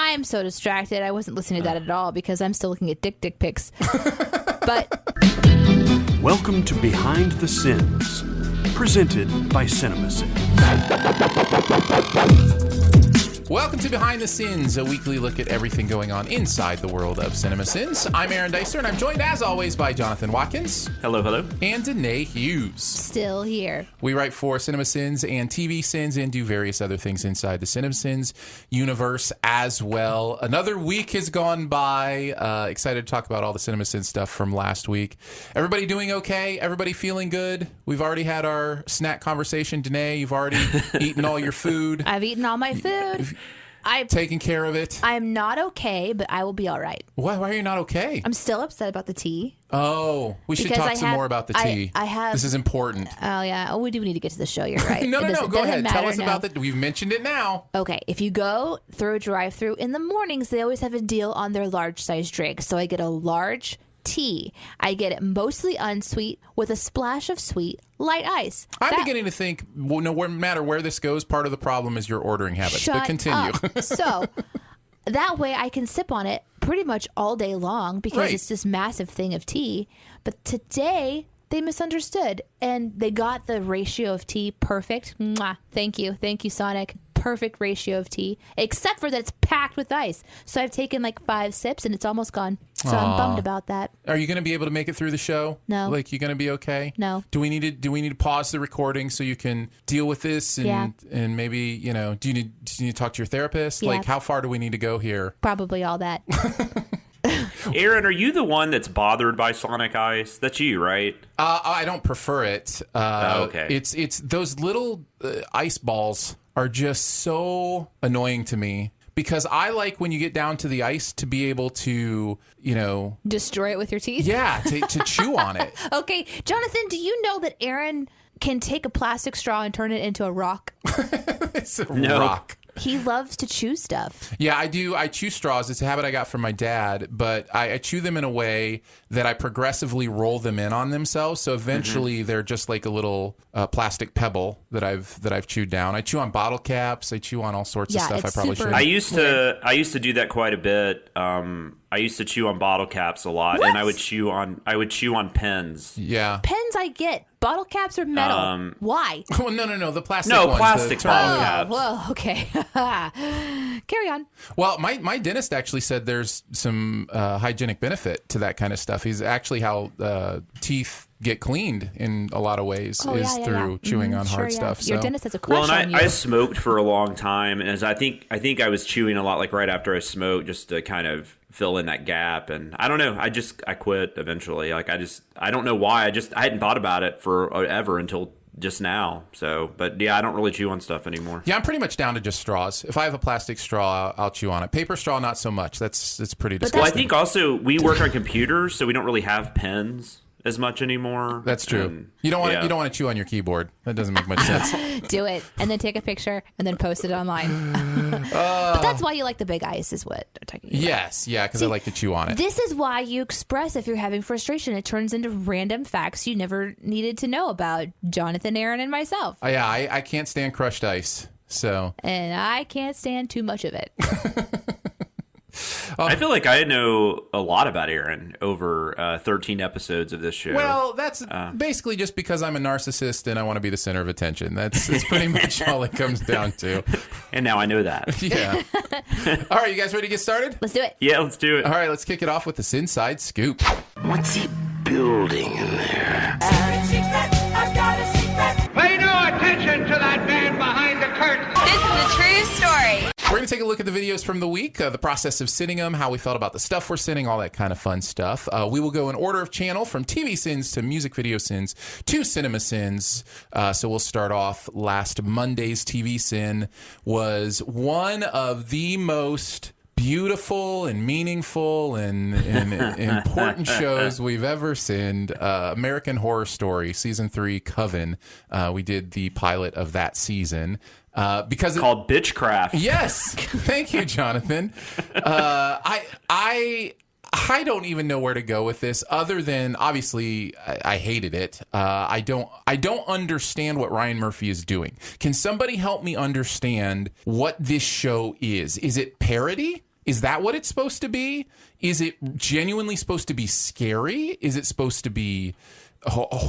I'm so distracted. I wasn't listening to that at all because I'm still looking at dick pics. But Welcome to Behind the Sins, presented by CinemaSins. Welcome to Behind the Sins, a weekly look at everything going on inside the world of CinemaSins. I'm Aaron Dicer, and I'm joined, as always, by Jonathan Watkins. Hello, hello. And Danae Hughes. still here. We write for CinemaSins and TV Sins and do various other things inside the CinemaSins universe as well. Another week has gone by. Excited to talk about all the CinemaSins stuff from last week. Everybody doing okay? Everybody feeling good? We've already had our snack conversation. Danae, you've already eaten all your food. I've eaten all my food. I'm taking care of it. I'm not okay, but I will be all right. Why are you not okay? I'm still upset about the tea. Oh, we should talk some more about the tea. I have. This is important. Oh, yeah. Oh, we do need to get to the show. You're right. No. Go ahead. Tell us now. about it. We've mentioned it now. Okay. If you go through a drive-thru in the mornings, they always have a deal on their large-size drinks. So I get a large tea. I get it mostly unsweet with a splash of sweet, light ice. I'm beginning to think, well, no matter where this goes, part of the problem is your ordering habits. But continue. So that way I can sip on it pretty much all day long because it's this massive thing of tea. But today they misunderstood and they got the ratio of tea perfect. Mwah. Thank you, Sonic. Perfect ratio of tea, except for that it's packed with ice. So I've taken like 5 sips and it's almost gone. So I'm bummed about that. Are you going to be able to make it through the show? No. Like, you going to be okay? No. Do we need to pause the recording so you can deal with this and maybe, do you need to talk to your therapist? Yeah. Like, how far do we need to go here? Probably all that. Aaron, are you the one that's bothered by Sonic Ice? That's you, right? I don't prefer it. Okay. It's those little ice balls are just so annoying to me because I like when you get down to the ice to be able to, destroy it with your teeth? Yeah, to chew on it. Okay, Jonathan, do you know that Aaron can take a plastic straw and turn it into a rock? It's a rock. He loves to chew stuff. Yeah, I do. I chew straws. It's a habit I got from my dad, but I chew them in a way that I progressively roll them in on themselves. So eventually they're just like a little plastic pebble that I've chewed down. I chew on bottle caps. I chew on all sorts of stuff I probably shouldn't. I used to do that quite a bit. I used to chew on bottle caps a lot, and I would chew on pens. Yeah, pens I get. Bottle caps are metal. Why? Well, no. The plastic ones. Plastic bottle caps. Well, okay. Carry on. Well, my dentist actually said there's some hygienic benefit to that kind of stuff. He's actually how teeth get cleaned in a lot of ways through chewing on hard stuff. So. Your dentist has a crush on you. I smoked for a long time, and I think I was chewing a lot like right after I smoked just to kind of fill in that gap. And I don't know, I quit eventually. Like I don't know why. I hadn't thought about it forever until just now. So, but yeah, I don't really chew on stuff anymore. Yeah, I'm pretty much down to just straws. If I have a plastic straw, I'll chew on it. Paper straw, not so much. It's pretty disgusting. Well, I think also we work on computers, so we don't really have pens as much anymore. That's true. And you don't want to chew on your keyboard. That doesn't make much sense. Do it and then take a picture and then post it online. But that's why you like the big ice, is what I'm talking about. Yes, yeah, because I like to chew on it. This is why you express if you're having frustration. It turns into random facts you never needed to know about Jonathan, Aaron, and myself. Yeah, I can't stand crushed ice. So. And I can't stand too much of it. I feel like I know a lot about Aaron over 13 episodes of this show. Well, that's basically just because I'm a narcissist and I want to be the center of attention. That's pretty much all it comes down to. And now I know that. Yeah. All right, you guys ready to get started? Let's do it. Yeah, let's do it. All right, let's kick it off with this inside scoop. What's he building in there? I've got a secret. Pay no attention to that man behind the curtain. This is a true story. We're going to take a look at the videos from the week, the process of sending them, how we felt about the stuff we're sending, all that kind of fun stuff. We will go in order of channel from TV Sins to Music Video Sins to Cinema Sins. So we'll start off last Monday's TV Sin was one of the most beautiful and meaningful and important shows we've ever seen. American Horror Story, Season 3, Coven. We did the pilot of that season. Because called Bitchcraft. Yes. Thank you, Jonathan. I don't even know where to go with this other than obviously I hated it. I don't understand what Ryan Murphy is doing. Can somebody help me understand what this show is? Is it parody? Is that what it's supposed to be? Is it genuinely supposed to be scary? Is it supposed to be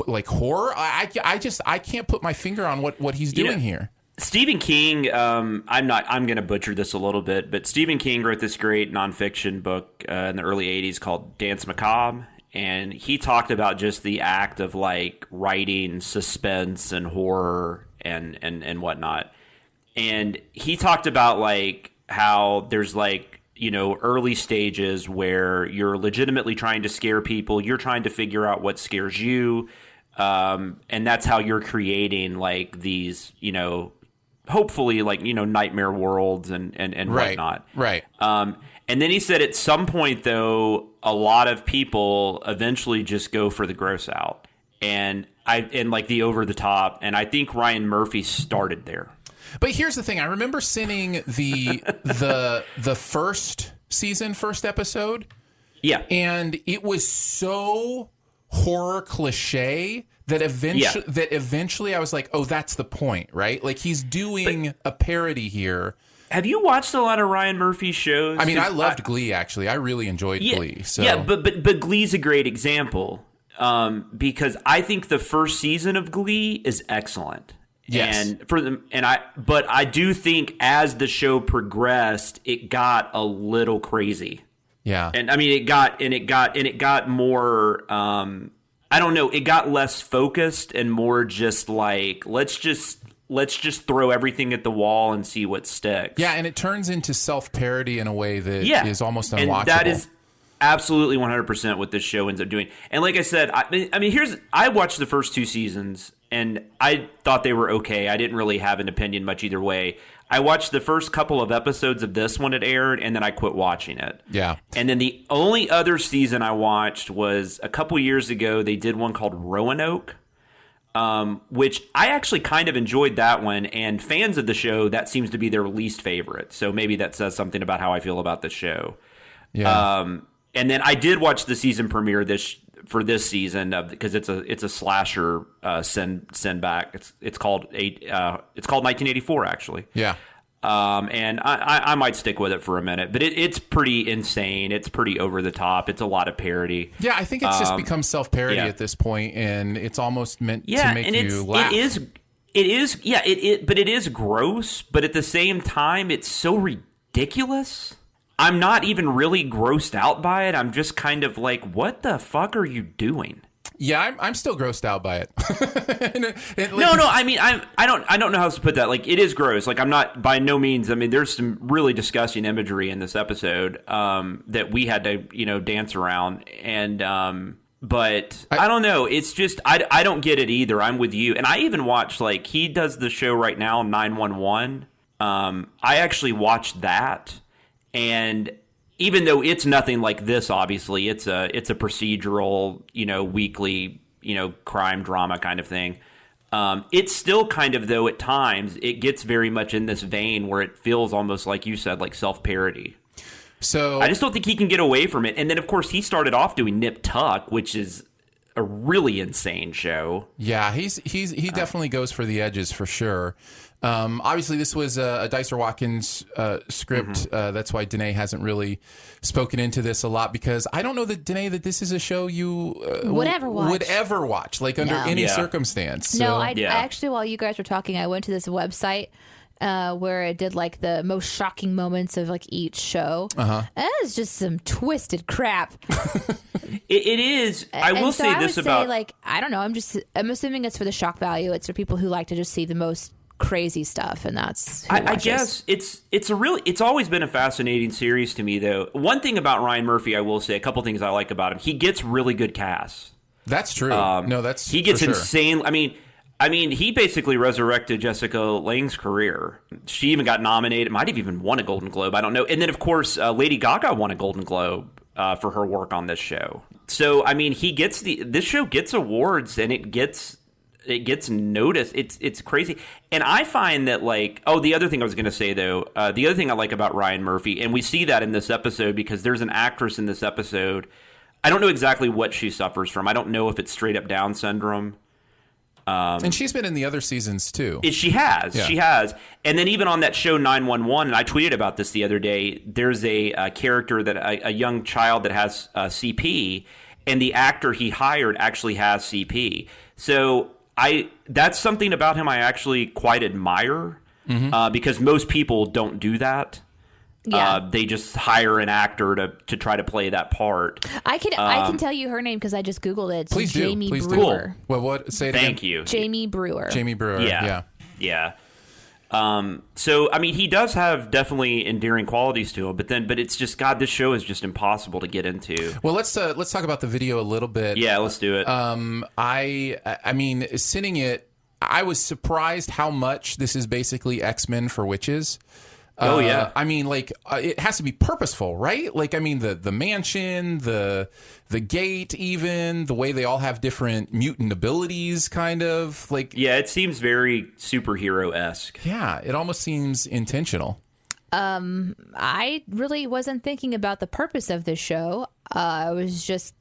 like horror? I can't put my finger on what he's doing here. Stephen King, I'm going to butcher this a little bit, but Stephen King wrote this great nonfiction book in the early 80s called Dance Macabre. And he talked about just the act of like writing suspense and horror and whatnot. And he talked about like how there's like, early stages where you're legitimately trying to scare people. You're trying to figure out what scares you. And that's how you're creating like these, hopefully like, nightmare worlds and whatnot. Right. And then he said at some point, though, a lot of people eventually just go for the gross out and like the over the top. And I think Ryan Murphy started there. But here's the thing. I remember seeing the first season, first episode. Yeah. And it was so horror cliche that eventually I was like, oh, that's the point, right? Like he's doing a parody here. Have you watched a lot of Ryan Murphy shows? I mean, I loved Glee, actually. I really enjoyed Glee. So. Yeah, but Glee's a great example because I think the first season of Glee is excellent. Yes. But I do think as the show progressed, it got a little crazy. Yeah. And I mean, it got more. I don't know. It got less focused and more just like let's just throw everything at the wall and see what sticks. Yeah, and it turns into self-parody in a way that is almost unwatchable. And that is absolutely 100% what this show ends up doing. And like I said, I watched the first 2 seasons, and I thought they were okay. I didn't really have an opinion much either way. I watched the first couple of episodes of this when it aired, and then I quit watching it. Yeah. And then the only other season I watched was a couple years ago. They did one called Roanoke. Which I actually kind of enjoyed that one, and fans of the show, that seems to be their least favorite. So maybe that says something about how I feel about the show. Yeah. And then I did watch the season premiere for this season because it's a slasher send back. It's called 1984 actually. Yeah. And I might stick with it for a minute, but it's pretty insane. It's pretty over the top. It's a lot of parody. Yeah, I think it's just become self-parody at this point, and it's almost meant to make you laugh. But it is gross, but at the same time, it's so ridiculous. I'm not even really grossed out by it. I'm just kind of like, what the fuck are you doing? Yeah, I'm still grossed out by it. No. I mean, I don't know how to put that. Like, it is gross. Like, I'm not by no means. I mean, there's some really disgusting imagery in this episode that we had to dance around. And but I don't know. It's just I don't get it either. I'm with you. And I even watched like he does the show right now, 911. I actually watched that, and even though it's nothing like this, obviously, it's a procedural, weekly, crime drama kind of thing. It's still kind of, though, at times, it gets very much in this vein where it feels almost like you said, like self-parody. So I just don't think he can get away from it. And then, of course, he started off doing Nip Tuck, which is a really insane show. Yeah, he definitely goes for the edges for sure. Obviously, this was a Dicer Watkins script. Mm-hmm. That's why Danae hasn't really spoken into this a lot, because I don't know that, Danae, that this is a show you would ever watch, like under any circumstance. So. No, I actually, while you guys were talking, I went to this website where it did like the most shocking moments of like each show. And it's just some twisted crap. It is. I will say this about like, I don't know. I'm assuming it's for the shock value. It's for people who like to just see the most crazy stuff, and that's I guess it's always been a fascinating series to me, though. One thing about Ryan Murphy, I will say, a couple things I like about him: he gets really good casts. That's true. He gets for insane. Sure. I mean, he basically resurrected Jessica Lange's career. She even got nominated, might have even won a Golden Globe. I don't know. And then, of course, Lady Gaga won a Golden Globe for her work on this show. So, I mean, this show gets awards, and it gets noticed. It's crazy. And I find that, like, the other thing I was going to say, though, the other thing I like about Ryan Murphy, and we see that in this episode because there's an actress in this episode. I don't know exactly what she suffers from. I don't know if it's straight up Down syndrome. And she's been in the other seasons too. She has. Yeah. She has. And then even on that show 911, and I tweeted about this the other day, there's a character that a young child that has CP, and the actor he hired actually has CP. So that's something about him I actually quite admire, because most people don't do that. Yeah. They just hire an actor to try to play that part. I can tell you her name because I just Googled it. It's Please Jamie do. Brewer. Cool. Well, what? Say it Thank again. you. Jamie Brewer. Jamie Brewer. Yeah. So I mean, he does have definitely endearing qualities to him, but it's just, God, this show is just impossible to get into. Well, let's talk about the video a little bit. Yeah, let's do it. I mean, sitting it, I was surprised how much this is basically X-Men for witches. Oh yeah. I mean, like, it has to be purposeful, right? Like, I mean, the mansion, the gate, even the way they all have different mutant abilities, kind of like. Yeah, it seems very superhero-esque. Yeah, it almost seems intentional. I really wasn't thinking about the purpose of this show. I was just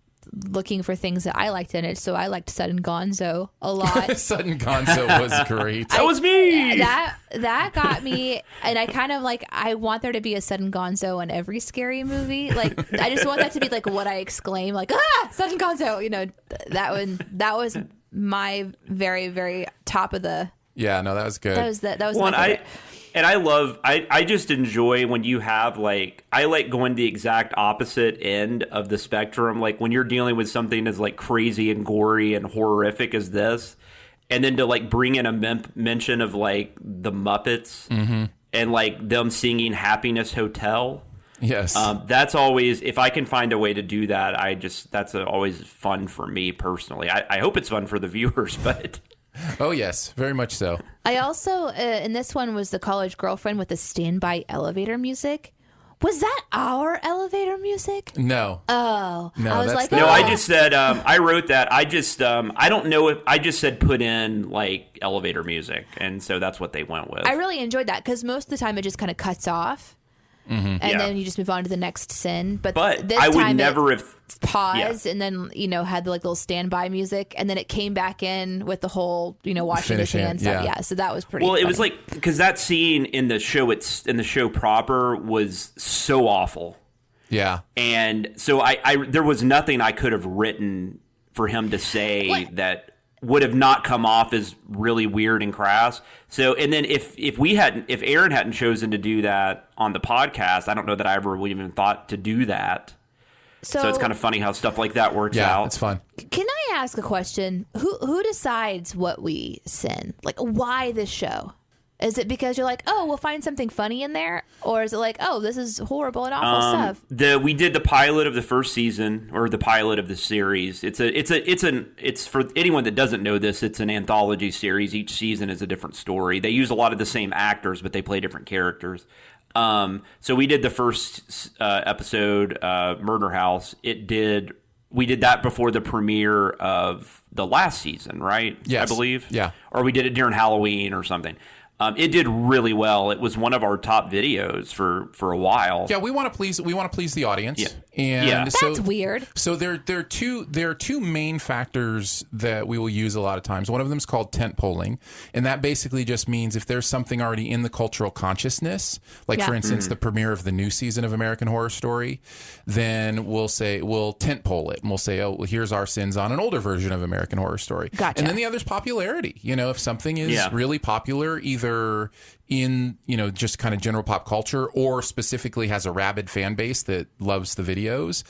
looking for things that I liked in it, so I liked Sudden Gonzo a lot. Sudden Gonzo was great. That was me. That got me, and I kind of like, I want there to be a Sudden Gonzo in every scary movie. Like, I just want that to be like what I exclaim, like, Sudden Gonzo. You know, that was my very, very top of the. Yeah, no, that was good. That was One, my favorite. And I just enjoy when you have, like, I like going the exact opposite end of the spectrum. Like, when you're dealing with something as, like, crazy and gory and horrific as this, and then to, like, bring in a mention of, like, the Muppets and, like, them singing Happiness Hotel. Yes. That's always, if I can find a way to do that, that's always fun for me personally. I hope it's fun for the viewers, but... Oh, yes, very much so. I also, in this one, was the college girlfriend with the standby elevator music. Was that our elevator music? No. Oh. No, I was that's like, the- No, oh. I just said, I wrote that. I just, I don't know if, I just said put in, like, elevator music. And so that's what they went with. I really enjoyed that because most of the time it just kind of cuts off. And Yeah. then you just move on to the next sin. But this I would time never it have paused and then, you know, had the like little standby music. And then it came back in with the whole, you know, washing his Finishing it, hands stuff. yeah. Yeah, so that was pretty Well, it funny. was like, because that scene in the show, in the show proper was so awful. Yeah. And so there was nothing I could have written for him to say that would have not come off as really weird and crass. So, and then if Aaron hadn't chosen to do that on the podcast, I don't know that I ever would even thought to do that. So it's kind of funny how stuff like that works Yeah, out. it's fun. Can I ask a question? Who decides what we sin? Like, why this show? Is it because you're like, oh, we'll find something funny in there? Or is it like, oh, this is horrible and awful stuff? We did the pilot of the first season, or the pilot of the series. It's for anyone that doesn't know this, it's an anthology series. Each season is a different story. They use a lot of the same actors, but they play different characters. So we did the first episode, Murder House. We did that before the premiere of the last season, right? Yes. I believe. Yeah. Or we did it during Halloween or something. It did really well. It was one of our top videos for a while. Yeah, we want to please the audience. Yeah. And Yeah. That's weird. So there are two main factors that we will use a lot of times. One of them is called tent polling, and that basically just means if there's something already in the cultural consciousness, like for instance the premiere of the new season of American Horror Story, then we'll tent poll it and we'll say, oh, well, here's our sins on an older version of American Horror Story. Gotcha. And then the other's popularity. You know, if something is really popular, either in, you know, just kind of general pop culture or specifically has a rabid fan base that loves the videos.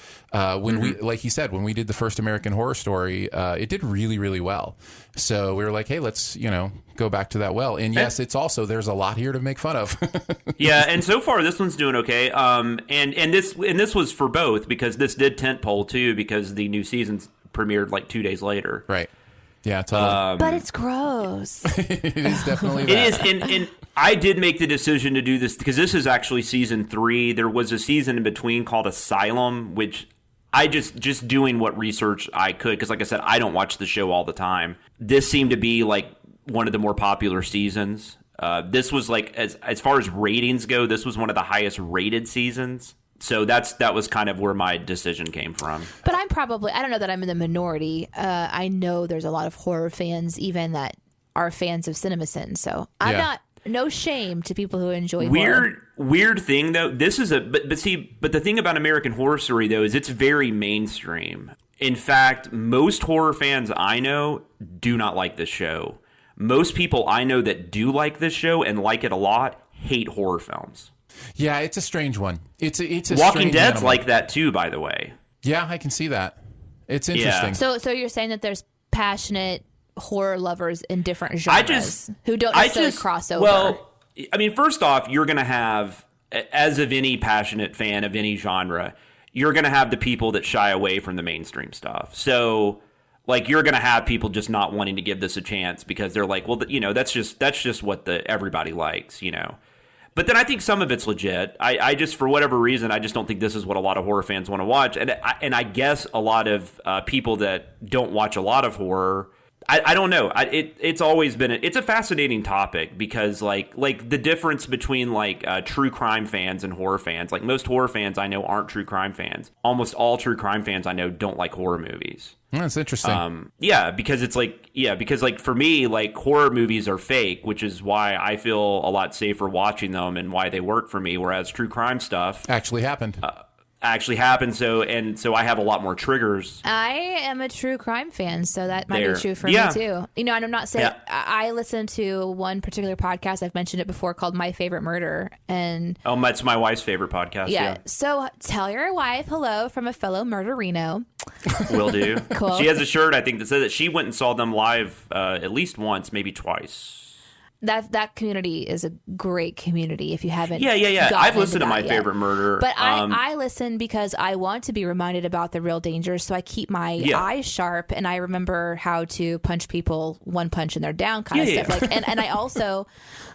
When we, like he said, when we did the first American Horror Story, it did really, really well. So we were like, hey, let's, you know, go back to that well. And yes, it's also, there's a lot here to make fun of. Yeah, and so far this one's doing okay. And this was for both, because this did tentpole too, because the new season's premiered like 2 days later. Right. Yeah, totally. But it's gross. It is definitely It that. is, and I did make the decision to do this because this is actually season 3. There was a season in between called Asylum, which I just doing what research I could, because like I said, I don't watch the show all the time. This seemed to be like one of the more popular seasons. This was like, as far as ratings go, this was one of the highest rated seasons. So that was kind of where my decision came from. But I'm probably, I don't know that I'm in the minority. I know there's a lot of horror fans even that are fans of CinemaSins. So I'm not, no shame to people who enjoy horror. Weird thing though. This is but the thing about American Horror Story though is it's very mainstream. In fact, most horror fans I know do not like this show. Most people I know that do like this show and like it a lot hate horror films. Yeah, it's a strange one. It's a Walking Dead's animal. like that too, by the way. Yeah, I can see that. It's interesting. So you're saying that there's passionate horror lovers in different genres who don't necessarily cross over. Well, I mean, first off, you're going to have, as of any passionate fan of any genre, you're going to have the people that shy away from the mainstream stuff. So, like, you're going to have people just not wanting to give this a chance because they're like, well, that's just what everybody likes, But then I think some of it's legit. I just, for whatever reason, I just don't think this is what a lot of horror fans want to watch. And I guess a lot of people that don't watch a lot of horror, I don't know. It's always been it's a fascinating topic because like the difference between true crime fans and horror fans. Like most horror fans I know aren't true crime fans. Almost all true crime fans I know don't like horror movies. That's interesting. Because for me, like horror movies are fake, which is why I feel a lot safer watching them and why they work for me. Whereas true crime stuff actually happened. So I have a lot more triggers. I am a true crime fan, so that might be true for me too. And I'm not saying I listen to one particular podcast. I've mentioned it before called My Favorite Murder, and it's my wife's favorite podcast. Yeah. So tell your wife hello from a fellow murderino. Will do. Cool. She has a shirt I think that says that she went and saw them live at least once, maybe twice. That community is a great community if you haven't. Yeah. I've listened to My Favorite Murder. But I listen because I want to be reminded about the real dangers, so I keep my eyes sharp and I remember how to punch people one punch and they're down kind of stuff. Like, and I also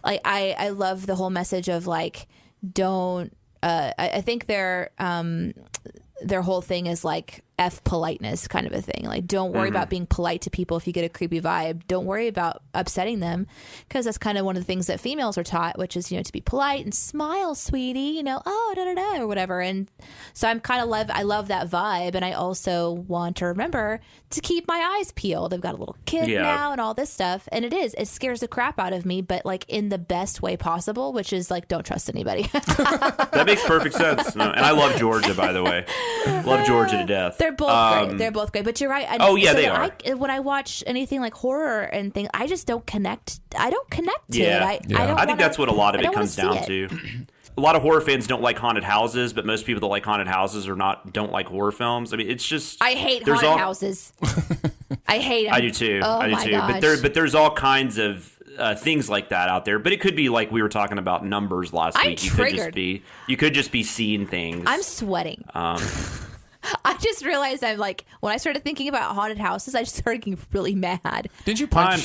I love the whole message of like don't I think their whole thing is like F politeness kind of a thing. Like, don't worry about being polite to people if you get a creepy vibe. Don't worry about upsetting them because that's kind of one of the things that females are taught, which is, to be polite and smile, sweetie, oh, da-da-da, or whatever. And so I love that vibe. And I also want to remember to keep my eyes peeled. I've got a little kid now and all this stuff. And it scares the crap out of me, but like in the best way possible, which is like, don't trust anybody. That makes perfect sense. No, and I love Georgia, by the way. Love Georgia to death. They're both great. They're both great. But you're right. They are. When I watch anything like horror and things, I just don't connect. I don't connect to it. I think that's what a lot of it comes down to. A lot of horror fans don't like haunted houses, but most people that like haunted houses don't like horror films. I mean, it's just I hate haunted houses. I hate them. I do too. Oh, I do too. Gosh. But there's all kinds of things like that out there. But it could be like we were talking about numbers last week. You could just be seeing things. I'm sweating. I just realized when I started thinking about haunted houses, I just started getting really mad. Didn't you punch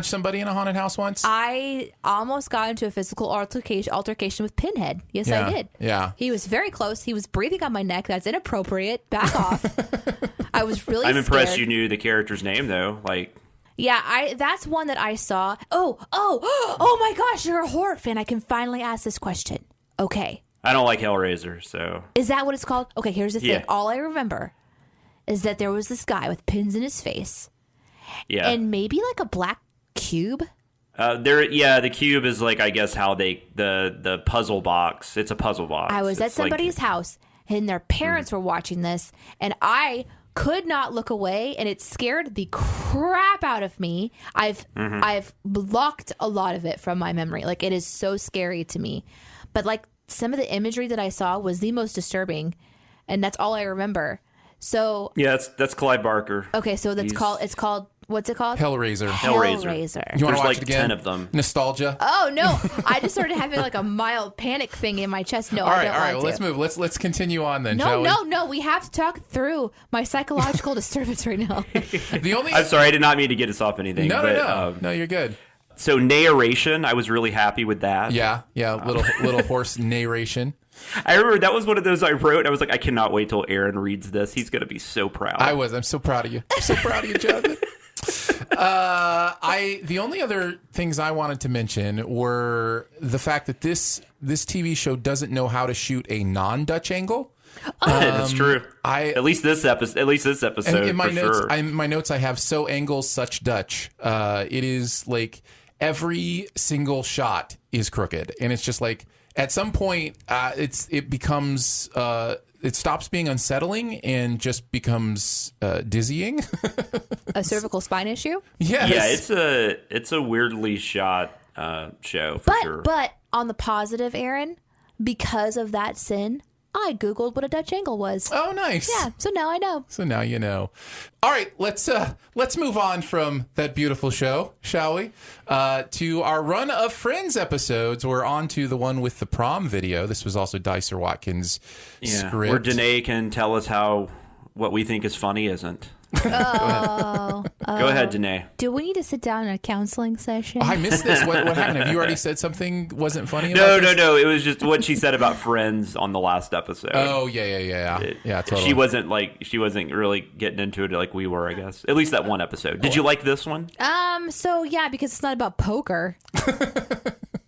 somebody in a haunted house once? I almost got into a physical altercation with Pinhead. Yes, I did. Yeah. He was very close. He was breathing on my neck. That's inappropriate. Back off. I was really I'm scared. impressed you knew the character's name, though. Yeah, that's one that I saw. Oh my gosh, you're a horror fan. I can finally ask this question. Okay. I don't like Hellraiser, so... Is that what it's called? Okay, here's the thing. All I remember is that there was this guy with pins in his face. Yeah. And maybe like a black cube. The cube is I guess how the puzzle box. It's a puzzle box. I was at somebody's house and their parents were watching this and I could not look away and it scared the crap out of me. I've blocked a lot of it from my memory. It is so scary to me. But some of the imagery that I saw was the most disturbing, and that's all I remember. So that's Clive Barker. Okay, so it's called what's it called? Hellraiser. Hellraiser. You want to watch it again? 10 of them. Nostalgia. Oh no! I just started having a mild panic thing in my chest. No, all right. Well, let's move. Let's continue on then. Shall we? No. We have to talk through my psychological disturbance right now. I'm sorry. I did not mean to get us off anything. No, you're good. So narration, I was really happy with that. Yeah, little horse narration. I remember that was one of those I wrote. I was like, I cannot wait till Aaron reads this. He's going to be so proud. I'm so proud of you. I'm so proud of you, Jonathan. The only other things I wanted to mention were the fact that this TV show doesn't know how to shoot a non-Dutch angle. That's true. At least this episode. And in my for notes, sure. my notes, I have so angles such Dutch. It is like every single shot is crooked, and it's just like at some point, it becomes it stops being unsettling and just becomes dizzying. A cervical spine issue? Yes. Yeah, it's a weirdly shot show for sure. But on the positive, Aaron, because of that sin, I Googled what a Dutch angle was. Oh, nice. Yeah, so now I know. So now you know. All right, let's move on from that beautiful show, shall we? To our run of Friends episodes. We're on to the one with the prom video. This was also Dicer Watkins' script. Where Danae can tell us how what we think is funny isn't. Go ahead, Danae. Do we need to sit down in a counseling session? Oh, I missed this. What happened? Have you already said something wasn't funny? No. This? It was just what she said about Friends on the last episode. Oh, yeah. Totally. She wasn't really getting into it like we were, I guess. At least that one episode. Did you like this one? So yeah, because it's not about poker.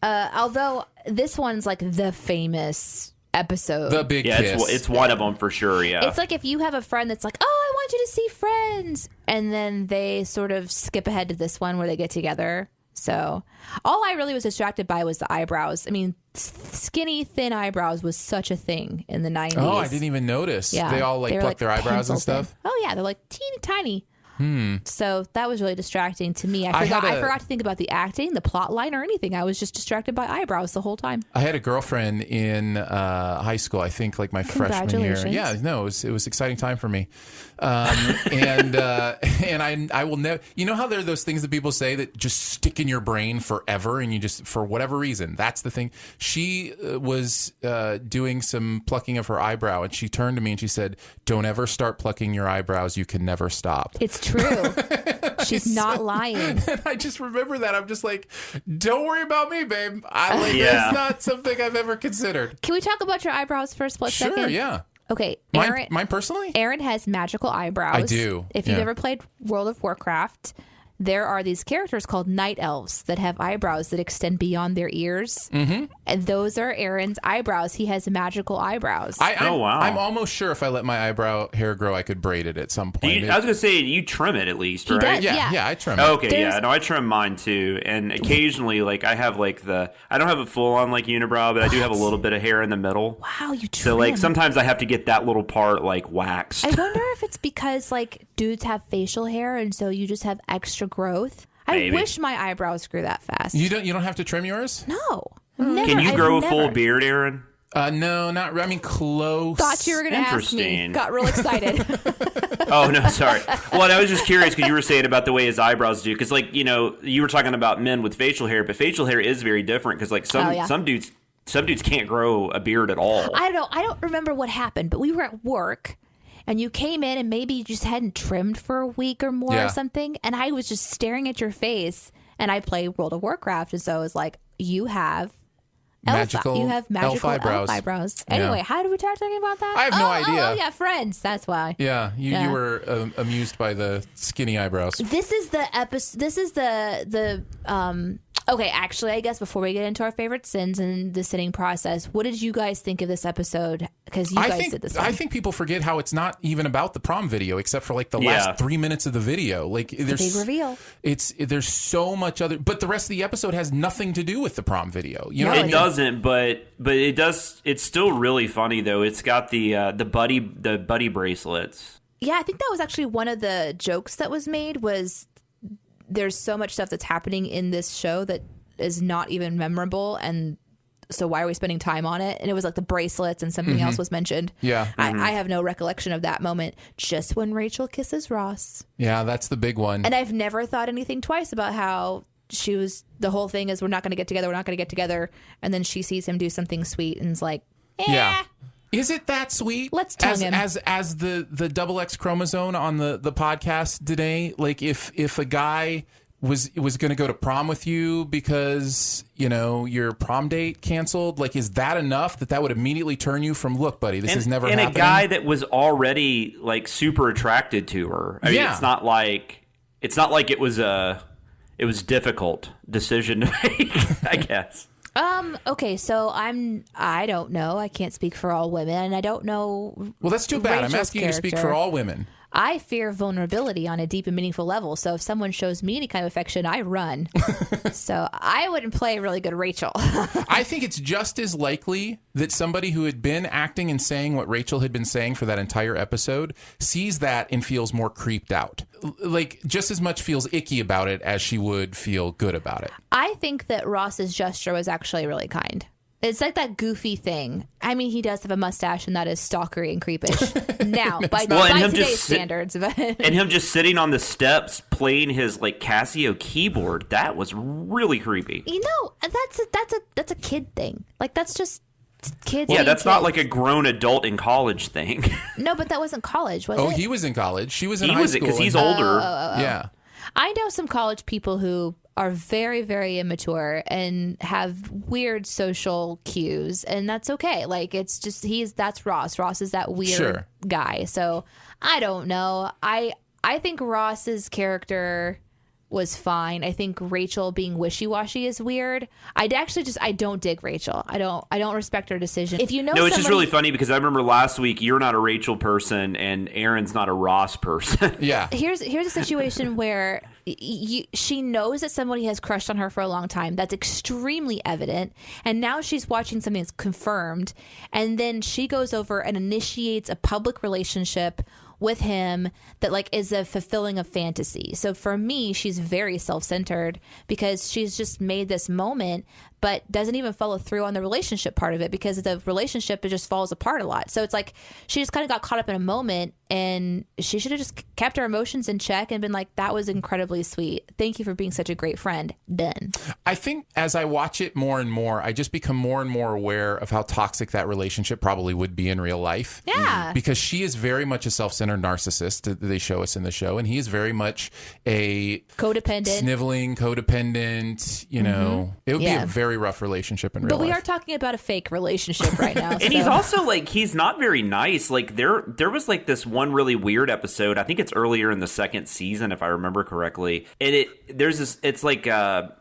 Although this one's like the famous episode. The big kiss. It's one of them for sure, yeah. It's like if you have a friend that's like, oh, I want you to see Friends. And then they sort of skip ahead to this one where they get together. So all I really was distracted by was the eyebrows. I mean, skinny, thin eyebrows was such a thing in the 90s. Oh, I didn't even notice. Yeah. They all They were pluck their eyebrows and pencil stuff. thin. Oh, yeah. They're like teeny tiny. So that was really distracting to me. I had forgot to think about the acting, the plot line, or anything. I was just distracted by eyebrows the whole time. I had a girlfriend in high school, I think like my freshman year. Congratulations. Yeah, no, it was an exciting time for me. And I will never, you know how there are those things that people say that just stick in your brain forever and you just, for whatever reason, that's the thing. She was doing some plucking of her eyebrow and she turned to me and she said, don't ever start plucking your eyebrows. You can never stop. It's true. She's not lying. And I just remember that. I'm just like, don't worry about me, babe. Yeah. That's not something I've ever considered. Can we talk about your eyebrows for a split Sure, second? yeah. Okay, Aaron. Mine personally? Aaron has magical eyebrows. I do, If you've yeah. ever played World of Warcraft, there are these characters called night elves that have eyebrows that extend beyond their ears. Mm-hmm. And those are Aaron's eyebrows. He has magical eyebrows. Oh, wow. I'm almost sure if I let my eyebrow hair grow, I could braid it at some point. I was going to say, you trim it at least, He right? does. yeah, yeah. I trim it. Okay, yeah. No, I trim mine too. And occasionally, like, I have, like, I don't have a full-on, like, unibrow, but I do have a little bit of hair in the middle. Wow, you trim. So, like, sometimes I have to get that little part, like, waxed. I wonder if it's because, like, dudes have facial hair and so you just have extra growth. Maybe. I wish my eyebrows grew that fast. You don't have to trim yours? No. Can you grow a full beard, Aaron? No, not. I mean, close. Thought you were going to ask me. Interesting. Got real excited. Oh, no, sorry. Well, I was just curious because you were saying about the way his eyebrows do. Because, like, you know, you were talking about men with facial hair, but facial hair is very different because, like, some dudes can't grow a beard at all. I don't remember what happened, but we were at work and you came in and maybe you just hadn't trimmed for a week or more Yeah. or something. And I was just staring at your face and I play World of Warcraft. And so I was like, you have Magical magical elf eyebrows. Yeah. Anyway, how did we start talking about that? I have no idea. Oh, yeah, Friends. That's why. Yeah, you were amused by the skinny eyebrows. This is the episode. This is the Okay, actually, I guess before we get into our favorite sins and the sinning process, what did you guys think of this episode? Because you guys did this one. I think people forget how it's not even about the prom video, except for like the last 3 minutes of the video. Like there's big reveal. There's so much other, but the rest of the episode has nothing to do with the prom video. You know, No, what I It mean? doesn't, but it does. It's still really funny though. It's got the buddy bracelets. Yeah, I think that was actually one of the jokes that was made was there's so much stuff that's happening in this show that is not even memorable, and so why are we spending time on it? And it was like the bracelets and something else was mentioned. Yeah. I have no recollection of that moment, just when Rachel kisses Ross. Yeah, that's the big one. And I've never thought anything twice about how the whole thing is we're not going to get together, and then she sees him do something sweet and is like, Yeah. Is it that sweet? Let's tongue him. As the double X chromosome on the podcast today, like if a guy was going to go to prom with you because, you know, your prom date canceled, like is that enough that would immediately turn you from, look, buddy, this is never happening? And a guy that was already like super attracted to her. I mean, Yeah. it's not like it was a difficult decision to make, I guess. Okay, so I don't know. I can't speak for all women, and I don't know. Well, that's too bad. Rachel's I'm asking you to speak character. for all women. I fear vulnerability on a deep and meaningful level. So if someone shows me any kind of affection, I run. So I wouldn't play really good Rachel. I think it's just as likely that somebody who had been acting and saying what Rachel had been saying for that entire episode sees that and feels more creeped out. Like, just as much feels icky about it as she would feel good about it. I think that Ross's gesture was actually really kind. It's like that goofy thing. I mean, he does have a mustache, and that is stalkery and creepish. Now, by today's standards. And him just sitting on the steps playing his like Casio keyboard, that was really creepy. You know, that's a kid thing. Like, that's just kids. Yeah, that's kids. not like a grown adult in college thing. No, but that wasn't college, was it? Oh, he was in college. She was in high school. Because he's older. Yeah. I know some college people who are very, very immature and have weird social cues, and that's okay. Like, it's just that's Ross. Ross is that weird guy. So I don't know. I think Ross's character was fine. I think Rachel being wishy-washy is weird. I don't dig Rachel. I don't respect her decision. If you know, no, it's just really funny because I remember last week you're not a Rachel person and Aaron's not a Ross person. Yeah. Here's a situation where she knows that somebody has crushed on her for a long time. That's extremely evident. And now she's watching something that's confirmed. And then she goes over and initiates a public relationship with him that like is a fulfilling of fantasy. So for me, she's very self-centered because she's just made this moment but doesn't even follow through on the relationship part of it because the relationship, it just falls apart a lot. So it's like she just kind of got caught up in a moment and she should have just kept her emotions in check and been like, that was incredibly sweet. Thank you for being such a great friend. Done. I think as I watch it more and more, I just become more and more aware of how toxic that relationship probably would be in real life. Yeah. Because she is very much a self-centered narcissist that they show us in the show. And he is very much a codependent, sniveling, codependent, you know, it would be a very rough relationship in real life. But we are talking about a fake relationship right now. And he's also like, he's not very nice. Like there was like this one really weird episode. I think it's earlier in the second season, if I remember correctly. And it's like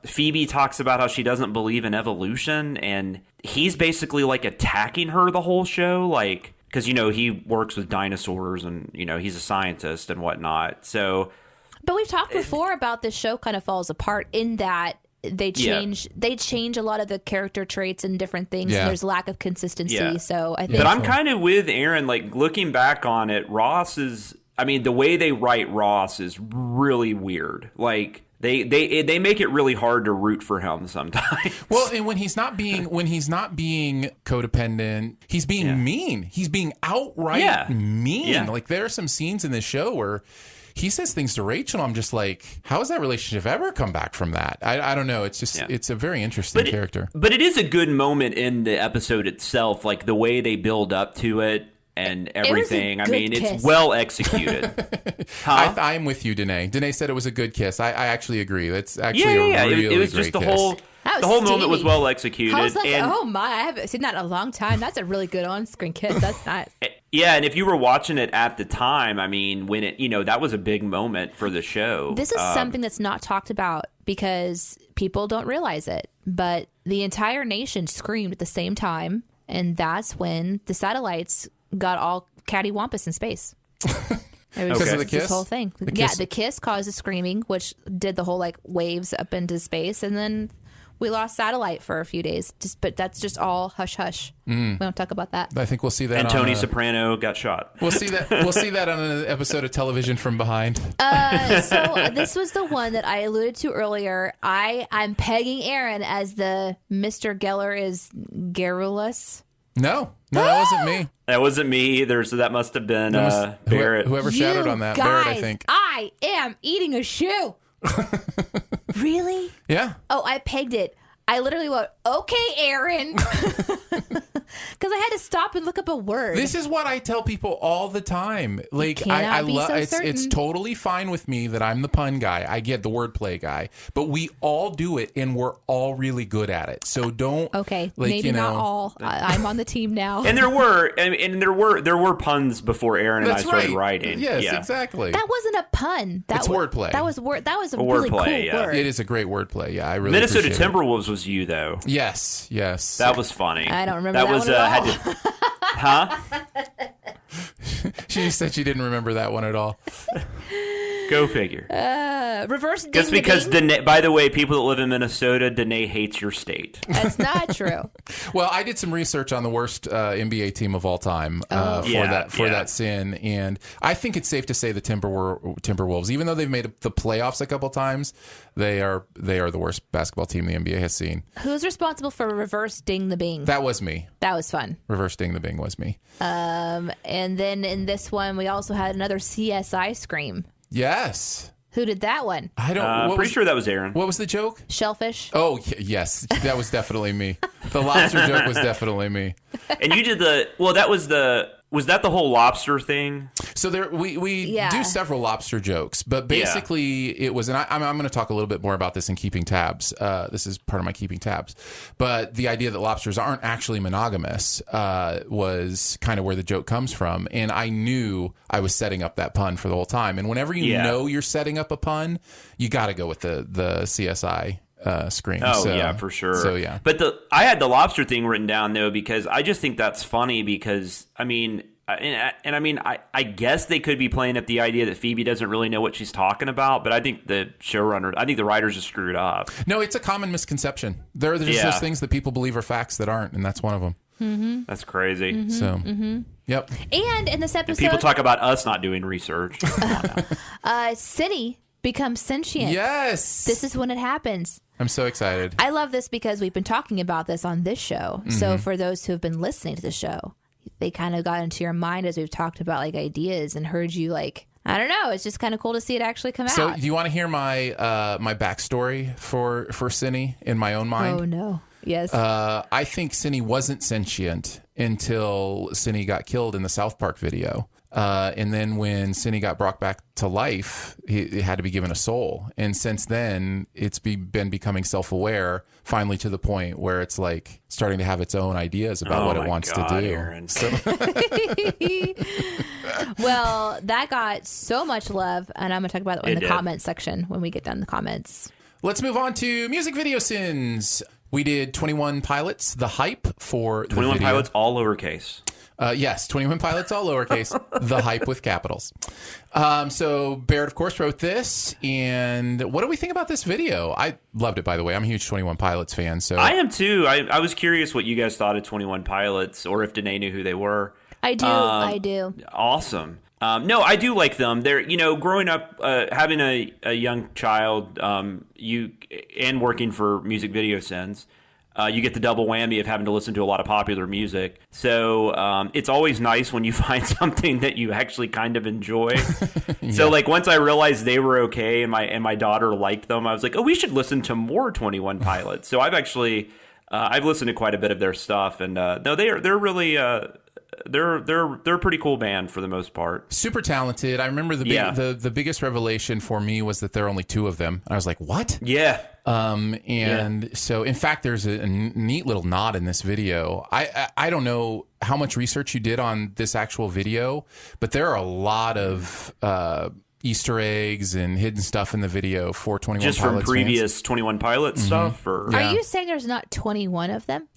Phoebe talks about how she doesn't believe in evolution, and he's basically like attacking her the whole show, like because you know he works with dinosaurs and you know he's a scientist and whatnot. So, but we've talked before about this show kind of falls apart in that they change a lot of the character traits and different things. Yeah. And there's lack of consistency. Yeah. So I think, but I'm kind of with Aaron. Like looking back on it, Ross is. I mean, the way they write Ross is really weird. Like they make it really hard to root for him sometimes. Well, and when he's not being codependent, he's being mean. He's being outright mean. Yeah. Like there are some scenes in this show where he says things to Rachel. I'm just like, how has that relationship ever come back from that? I don't know. It's just it's a very interesting character. But it is a good moment in the episode itself, like the way they build up to it. And everything. I mean, it's well executed. Huh? I'm with you, Danae. Danae said it was a good kiss. I actually agree. That's actually a really it was great just kiss. The whole moment was well executed. I was like, and, oh my, I haven't seen that in a long time. That's a really good on-screen kiss. That's nice. Yeah, and if you were watching it at the time, I mean, when it, that was a big moment for the show. This is something that's not talked about because people don't realize it. But the entire nation screamed at the same time, and that's when the satellites got all cattywampus in space. It was because of the kiss? This whole thing. The kiss caused the screaming, which did the whole like waves up into space, and then we lost satellite for a few days. But that's just all hush hush. We don't talk about that. I think we'll see that. And Tony Soprano got shot. We'll see that. We'll see that on an episode of Television from Behind. So this was the one that I alluded to earlier. I'm pegging Aaron as the Mr. Geller is garrulous. No, that wasn't me. That wasn't me either, so that must have been Barrett. Whoever shadowed on that, guys, Barrett, I think. I am eating a shoe. Really? Yeah. Oh, I pegged it. I literally went, okay, Aaron. Because I had to stop and look up a word. This is what I tell people all the time. Like I love it's totally fine with me that I'm the pun guy. I get the wordplay guy, but we all do it and we're all really good at it. So don't maybe not all. I'm on the team now. And there were puns before Aaron and I started writing. Yes, exactly. That wasn't a pun. It's wordplay. That was a really cool word. It is a great wordplay. Yeah, I really Minnesota appreciate Timberwolves was you, though. Yes. That was funny. I don't remember that that was one at all. Huh? She said she didn't remember that one at all. Go figure. Reverse ding Just because ding. Danae, by the way, people that live in Minnesota, Danae hates your state. That's not true. Well, I did some research on the worst NBA team of all time for that sin, and I think it's safe to say the Timberwolves, even though they've made the playoffs a couple times, they are the worst basketball team the NBA has seen. Who's responsible for reverse ding the bing? That was me. That was fun. Reverse ding the bing was me. And then in this one, we also had another CSI scream. Yes. Who did that one? I don't. I'm pretty sure that was Aaron. What was the joke? Shellfish. Oh yes, that was definitely me. The lobster joke was definitely me. And you did was that the whole lobster thing? So there, we do several lobster jokes, but basically it was, and I'm going to talk a little bit more about this in Keeping Tabs. This is part of my Keeping Tabs, but the idea that lobsters aren't actually monogamous was kind of where the joke comes from, and I knew I was setting up that pun for the whole time. And whenever you know you're setting up a pun, you got to go with the CSI screen. Oh, yeah, for sure. So, yeah. But I had the lobster thing written down, though, because I just think that's funny because, I mean, I guess they could be playing up the idea that Phoebe doesn't really know what she's talking about, but I think the writers just screwed up. No, it's a common misconception. There's just things that people believe are facts that aren't, and that's one of them. Mm-hmm. That's crazy. Mm-hmm. So, yep. And in this episode, people talk about us not doing research. Cindy becomes sentient. Yes. This is when it happens. I'm so excited. I love this because we've been talking about this on this show. Mm-hmm. So for those who have been listening to the show, they kind of got into your mind as we've talked about like ideas and heard you like, I don't know. It's just kind of cool to see it actually come out. So do you want to hear my my backstory for Cindy in my own mind? Oh, no. Yes. I think Cindy wasn't sentient until Cindy got killed in the South Park video. And then when Cindy got brought back to life, he had to be given a soul. And since then, it's been becoming self-aware, finally to the point where it's like starting to have its own ideas about what it wants to do. Aaron. So, well, that got so much love, and I'm going to talk about it in the comments section when we get done the comments. let's move on to music video sins. We did 21 Pilots, the hype for 21 Pilots, all lowercase. Yes, 21 Pilots, all lowercase, the hype with capitals. So Barrett, of course, wrote this. And what do we think about this video? I loved it, by the way. I'm a huge 21 Pilots fan. So I am too. I was curious what you guys thought of 21 Pilots, or if Danae knew who they were. I do. Awesome. No, I do like them. They're, growing up, having a young child, and working for music video sins, you get the double whammy of having to listen to a lot of popular music. So it's always nice when you find something that you actually kind of enjoy. Yeah. So like once I realized they were okay and my daughter liked them, I was like, oh, we should listen to more 21 Pilots. So I've actually I've listened to quite a bit of their stuff, and no, they're really. They're a pretty cool band for the most part. Super talented. I remember the biggest revelation for me was that there are only two of them. I was like, what? Yeah. So in fact, there's a neat little nod in this video. I don't know how much research you did on this actual video, but there are a lot of Easter eggs and hidden stuff in the video for 21 Pilots. Just from previous fans. 21 Pilots stuff? Or? Yeah. Are you saying there's not 21 of them?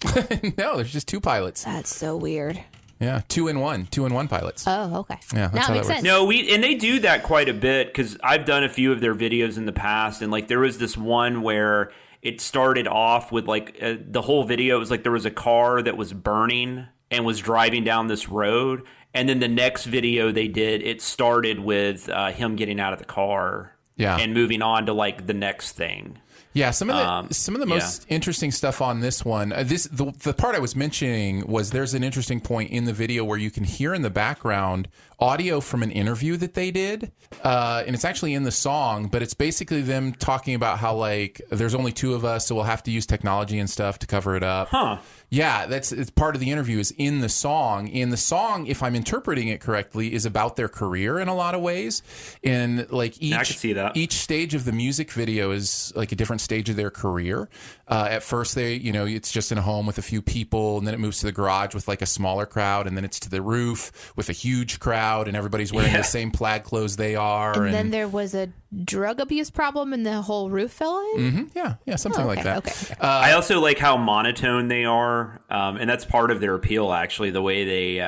No, there's just two pilots. That's so weird. Yeah, 2-in-1 pilots. Oh, okay. Yeah, now it makes sense. No, and they do that quite a bit, because I've done a few of their videos in the past, and like there was this one where it started off with like the whole video. It was like there was a car that was burning and was driving down this road, and then the next video they did, it started with him getting out of the car, and moving on to like the next thing. Yeah, some of the most interesting stuff on this one. The part I was mentioning was there's an interesting point in the video where you can hear in the background audio from an interview that they did, and it's actually in the song, but it's basically them talking about how like there's only two of us, so we'll have to use technology and stuff to cover it up. Huh. Yeah, it's part of the interview is in the song. And the song, if I'm interpreting it correctly, is about their career in a lot of ways. And like I can see that. Each stage of the music video is like a different different stage of their career. At first, it's just in a home with a few people, and then it moves to the garage with like a smaller crowd, and then it's to the roof with a huge crowd, and everybody's wearing the same plaid clothes they are. And then there was a drug abuse problem, and the whole roof fell in. Yeah, something like that. Okay. I also like how monotone they are, and that's part of their appeal. Actually, the way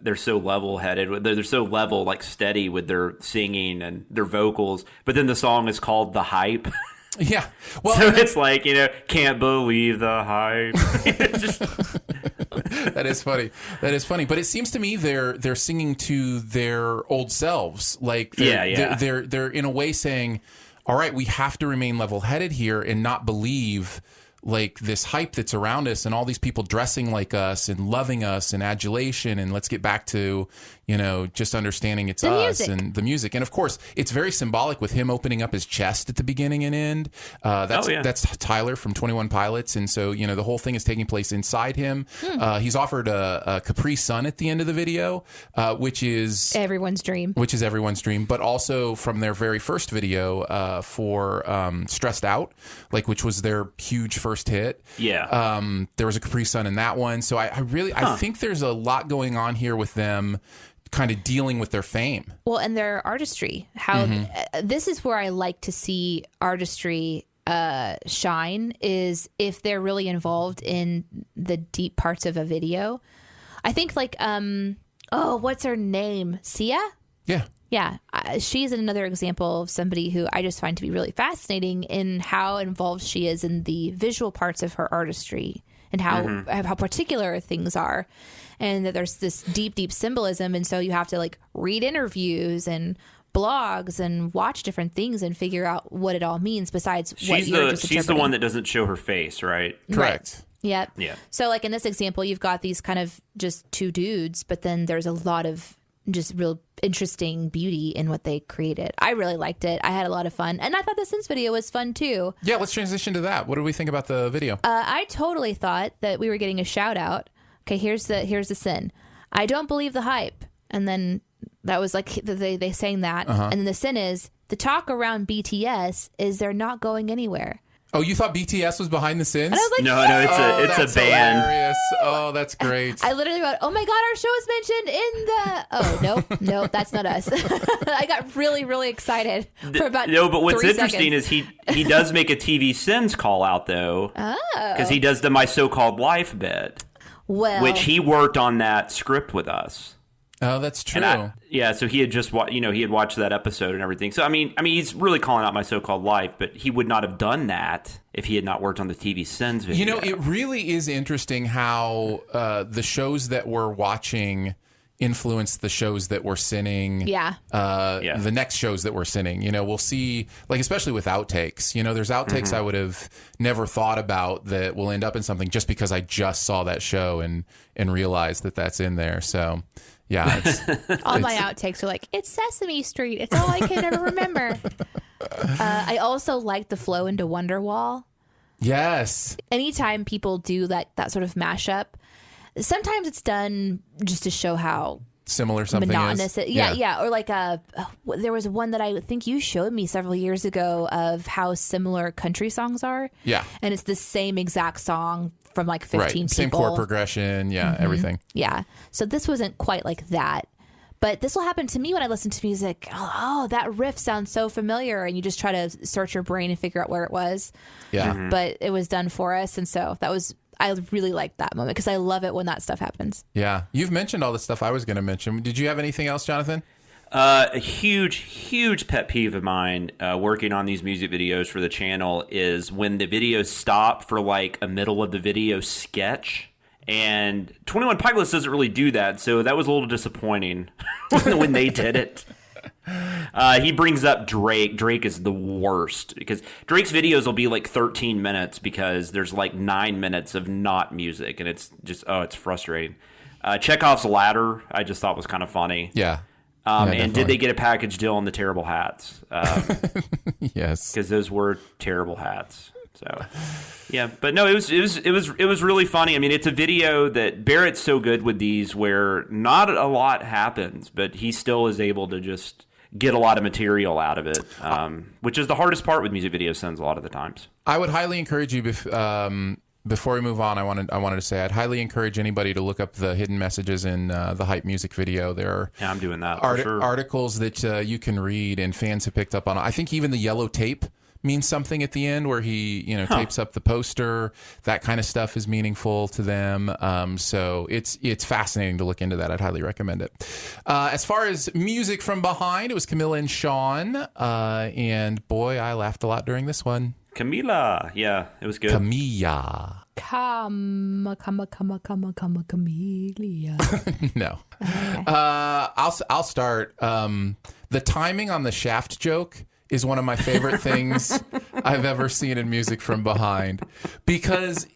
they're so level-headed, they're so level, like steady with their singing and their vocals. But then the song is called "The Hype." Yeah. Well, so it's like, can't believe the hype. That is funny. But it seems to me they're singing to their old selves. Like they're in a way saying, all right, we have to remain level-headed here and not believe like this hype that's around us and all these people dressing like us and loving us and adulation, and let's get back to just understanding it's us and the music. And of course, it's very symbolic with him opening up his chest at the beginning and end. That's Tyler from 21 Pilots, and so the whole thing is taking place inside him. He's offered a Capri Sun at the end of the video, which is everyone's dream. But also from their very first video for Stressed Out, which was their huge first hit. Yeah. There was a Capri Sun in that one. So I think there's a lot going on here with them kind of dealing with their fame. Well, and their artistry. How this is where I like to see artistry shine, is if they're really involved in the deep parts of a video. I think what's her name? Sia? Yeah. Yeah, she's another example of somebody who I just find to be really fascinating in how involved she is in the visual parts of her artistry and how particular things are, and that there's this deep symbolism, and so you have to read interviews and blogs and watch different things and figure out what it all means. Besides, she's the one that doesn't show her face, right? Correct. Right. Yep. Yeah. So in this example, you've got these kind of just two dudes, but then there's a lot of just real interesting beauty in what they created. I really liked it. I had a lot of fun. And I thought the Sins video was fun too. Yeah, let's transition to that. What do we think about the video? I totally thought that we were getting a shout out. Okay, here's the sin. I don't believe the hype. And then that was they sang that. And then the sin is the talk around BTS is they're not going anywhere. Oh, you thought BTS was behind the Sins? And I was like, no, it's a band. Hilarious. Oh, that's great. I literally wrote, oh my God, our show is mentioned in the... Oh, no, that's not us. I got really, really excited for about but what's 3 interesting seconds. is he does make a TV Sins call out, though. Because he does the My So-Called Life bit. Well... Which he worked on that script with us. Oh, that's true. So he had just he had watched that episode and everything. So I mean, he's really calling out My So-Called Life, but he would not have done that if he had not worked on the TV Sins video. It really is interesting how the shows that we're watching influence the shows that we're sinning. Yeah. The next shows that we're sinning. We'll see, especially with outtakes. There's outtakes I would have never thought about that will end up in something just because I just saw that show and realized that that's in there. So. Yeah, all my outtakes are it's Sesame Street. It's all I can ever remember. I also like the flow into Wonderwall. Yes. Anytime people do that sort of mashup, sometimes it's done just to show how similar something monotonous is. Yeah. Or there was one that I think you showed me several years ago of how similar country songs are. Yeah. And it's the same exact song from 15 people. Same chord progression. Yeah, everything. Yeah. So this wasn't quite like that. But this will happen to me when I listen to music. Oh, that riff sounds so familiar. And you just try to search your brain and figure out where it was. Yeah. But it was done for us. And so I really liked that moment because I love it when that stuff happens. Yeah. You've mentioned all the stuff I was going to mention. Did you have anything else, Jonathan? A huge pet peeve of mine working on these music videos for the channel is when the videos stop for a middle of the video sketch. And 21 Pilots doesn't really do that, so that was a little disappointing when they did it. He brings up Drake. Drake is the worst because Drake's videos will be 13 minutes because there's 9 minutes of not music, and it's just it's frustrating. Chekhov's Ladder I just thought was kind of funny. Yeah. And did they get a package deal on the terrible hats? Yes, because those were terrible hats. So, yeah, but no, it was really funny. I mean, it's a video that Barrett's so good with these, where not a lot happens, but he still is able to just get a lot of material out of it, which is the hardest part with music video sins a lot of the times. I would highly encourage you, before we move on, I wanted to say I'd highly encourage anybody to look up the hidden messages in the Hype music video. There are I'm doing that for sure. Articles that you can read, and fans have picked up on. I think even the yellow tape means something at the end, where he tapes up the poster. That kind of stuff is meaningful to them. So it's fascinating to look into that. I'd highly recommend it. As far as music from behind, it was Camilla and Sean, and boy, I laughed a lot during this one. Camila, yeah, it was good. Camilla. Camellia. No. Okay. I'll start. The timing on the shaft joke is one of my favorite things I've ever seen in music from behind, because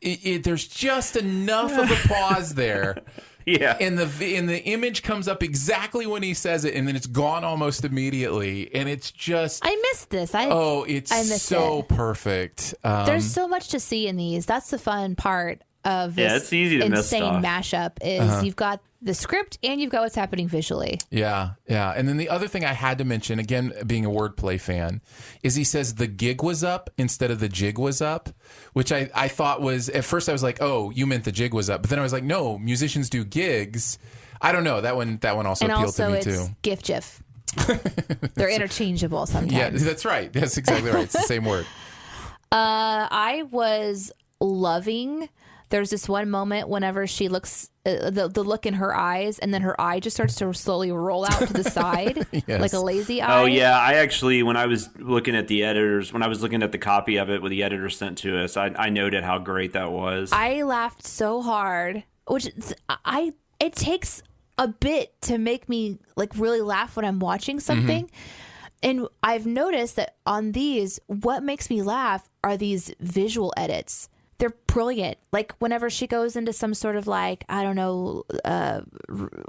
there's just enough of a pause there. Yeah. And the image comes up exactly when he says it, and then it's gone almost immediately. And it's just, I missed this. It's so perfect. There's so much to see in these. That's the fun part of this it's easy to miss insane stuff. mashup is you've got the script and you've got what's happening visually. Yeah. And then the other thing I had to mention, again, being a wordplay fan, is he says the gig was up instead of the jig was up, which I thought was, at first I was like, oh, you meant the jig was up. But then I was like, no, musicians do gigs. I don't know. That one also and appealed also to me it's too. GIF. They're interchangeable sometimes. Yeah, that's right. That's exactly right. It's the same word. I was loving. There's this one moment whenever she looks, the look in her eyes, and then her eye just starts to slowly roll out to the side, Yes. like a lazy eye. Oh, yeah. I actually, when I was looking at the copy of it, what the editor sent to us, I noted how great that was. I laughed so hard, it takes a bit to make me like really laugh when I'm watching something. And I've noticed that on these, what makes me laugh are these visual edits. They're brilliant. Like whenever she goes into some sort of like, I don't know,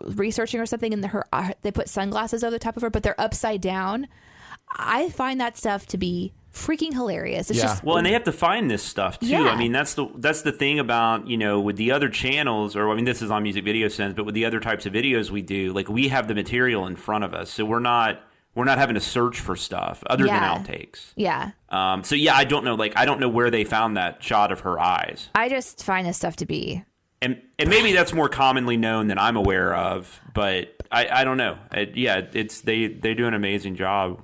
researching or something, and they put sunglasses over the top of her, but they're upside down. I find that stuff to be freaking hilarious. It's just, well, and they have to find this stuff too. Yeah. I mean, that's the thing about, with the other channels, or I mean, this is on Music Video Sense, but with the other types of videos we do, like we have the material in front of us, so we're not having to search for stuff other than outtakes. Yeah. So yeah, I don't know. Like, I don't know where they found that shot of her eyes. I just find this stuff to be, and maybe that's more commonly known than I'm aware of. But I don't know. They do an amazing job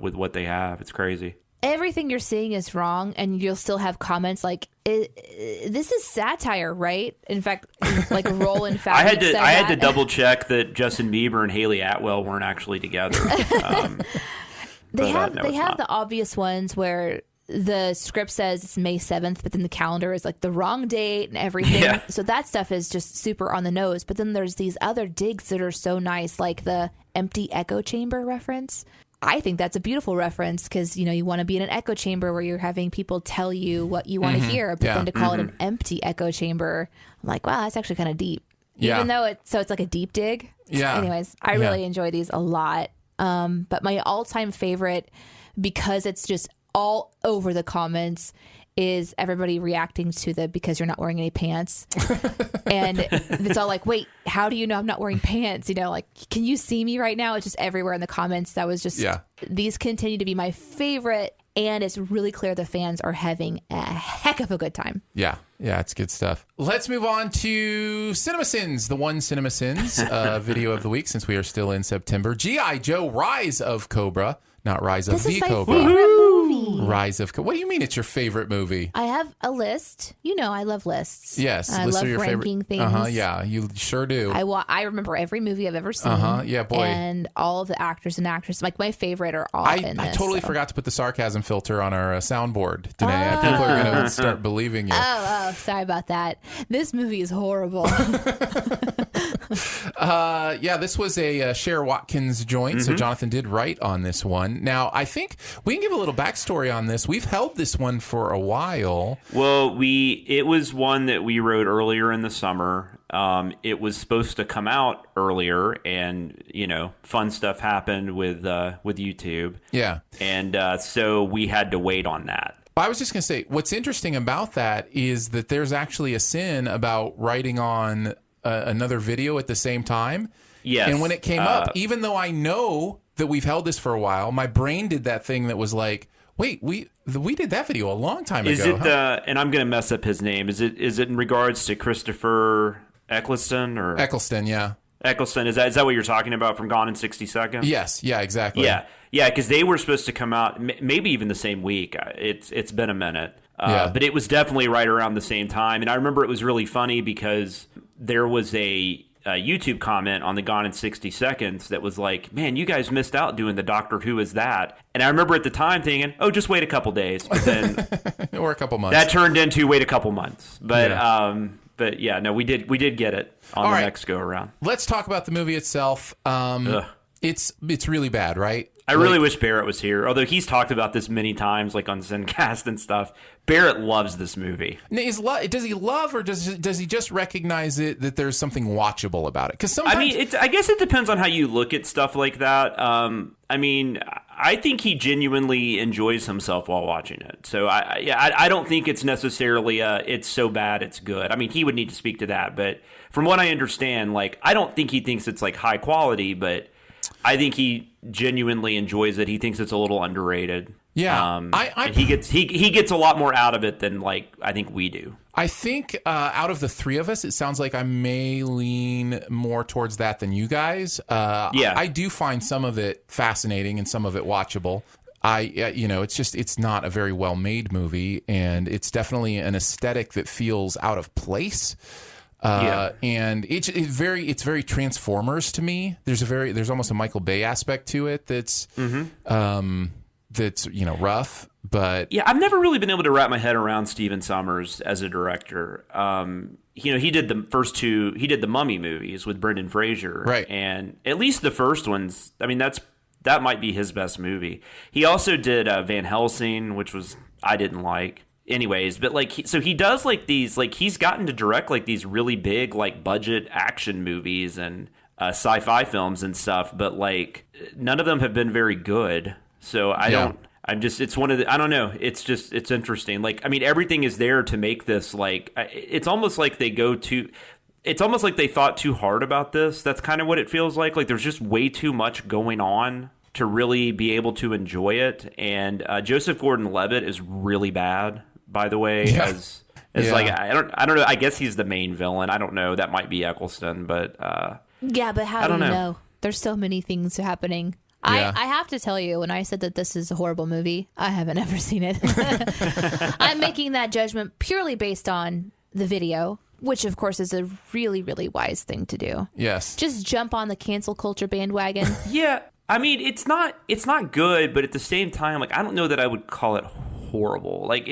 with what they have. It's crazy. everything you're seeing is wrong, and you'll still have comments like, "This is satire, right?" In fact, like Roland Fowler I had to double check that Justin Bieber and Haley Atwell weren't actually together. They have the obvious ones where the script says it's May 7th, but then the calendar is like the wrong date and everything. Yeah. So that stuff is just super on the nose. But then there's these other digs that are so nice, like the empty echo chamber reference. I think that's a beautiful reference because, you know, you want to be in an echo chamber where you're having people tell you what you want to hear, but then to call it an empty echo chamber, I'm like, wow, that's actually kind of deep. Yeah. Even though it's like a deep dig. Yeah. Anyways, I really enjoy these a lot. But my all-time favorite, because it's just all over the comments, is everybody reacting to the "because you're not wearing any pants." And it's all like, wait, how do you know I'm not wearing pants? You know, like, can you see me right now? It's just everywhere in the comments. That was just, these continue to be my favorite. And it's really clear the fans are having a heck of a good time. Yeah, it's good stuff. Let's move on to CinemaSins, the one CinemaSins video of the week, since we are still in September. G.I. Joe: Rise of Cobra. Not Rise of the Cobra. This is my favorite movie. Rise of Cobra. What do you mean it's your favorite movie? I have a list. You know, I love lists. Yes, I lists love are your ranking favorite. things. Yeah, you sure do. I remember every movie I've ever seen. Yeah, boy. And all of the actors and actresses. Like, my favorite are all in this. I totally forgot to put the sarcasm filter on our soundboard today. People are going to start believing you. Oh, sorry about that. This movie is horrible. This was a Cher Watkins joint, so Jonathan did write on this one. Now, I think we can give a little backstory on this. We've held this one for a while. Well, it was one that we wrote earlier in the summer. It was supposed to come out earlier, and fun stuff happened with YouTube. Yeah, and so we had to wait on that. I was just going to say, what's interesting about that is that there's actually a sin about writing on another video at the same time. Yes. And when it came up, even though I know that we've held this for a while. My brain did that thing that was like, wait, we did that video a long time ago. Is it and I'm going to mess up his name. Is it in regards to Christopher Eccleston or Eccleston? Yeah, Eccleston. Is that what you're talking about from Gone in 60 Seconds? Yes. Yeah. Exactly. Yeah. Because they were supposed to come out maybe even the same week. It's been a minute. But it was definitely right around the same time. And I remember it was really funny because there was a YouTube comment on the Gone in 60 Seconds that was like, man, you guys missed out doing the Doctor Who is that. And I remember at the time thinking, oh, just wait a couple days. But then or a couple months. That turned into wait a couple months. But no, we did get it on the next go around. Let's talk about the movie itself. It's really bad, right? I really wish Barrett was here, although he's talked about this many times, like on Zencast and stuff. Barrett loves this movie. Does he love, or does he just recognize that there's something watchable about it? Because sometimes, I mean, I guess it depends on how you look at stuff like that. I mean, I think he genuinely enjoys himself while watching it. So I don't think it's necessarily it's so bad it's good. I mean, he would need to speak to that, but from what I understand, like, I don't think he thinks it's like high quality, but I think he genuinely enjoys it. He thinks it's a little underrated. Yeah, and he gets a lot more out of it than like I think we do. I think out of the three of us, it sounds like I may lean more towards that than you guys. I do find some of it fascinating and some of it watchable. It's not a very well made movie, and it's definitely an aesthetic that feels out of place. And it's very Transformers to me. There's almost a Michael Bay aspect to it that's rough, but I've never really been able to wrap my head around Stephen Sommers as a director. He did the Mummy movies with Brendan Fraser, right? And at least the first ones, I mean, that might be his best movie. He also did Van Helsing, which I didn't like. Anyways, but like, he does like these, like, he's gotten to direct like these really big like budget action movies and sci-fi films and stuff, but like none of them have been very good. So it's one of the, I don't know. It's interesting. Like, I mean, everything is there to make this like, it's almost like they thought too hard about this. That's kind of what it feels like. Like there's just way too much going on to really be able to enjoy it. And Joseph Gordon-Levitt is really bad, by the way, like, I don't know. I guess he's the main villain. I don't know. That might be Eccleston, but but how do you know? There's so many things happening. Yeah. I have to tell you, when I said that this is a horrible movie, I haven't ever seen it. I'm making that judgment purely based on the video, which of course is a really, really wise thing to do. Yes. Just jump on the cancel culture bandwagon. Yeah. I mean, it's not good, but at the same time, like, I don't know that I would call it horrible. Like,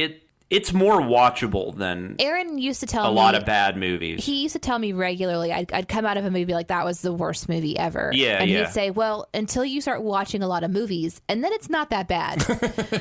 it's more watchable than Aaron used to tell me a lot of bad movies. He used to tell me regularly, I'd come out of a movie like, that was the worst movie ever. Yeah, and he'd say, well, until you start watching a lot of movies, and then it's not that bad.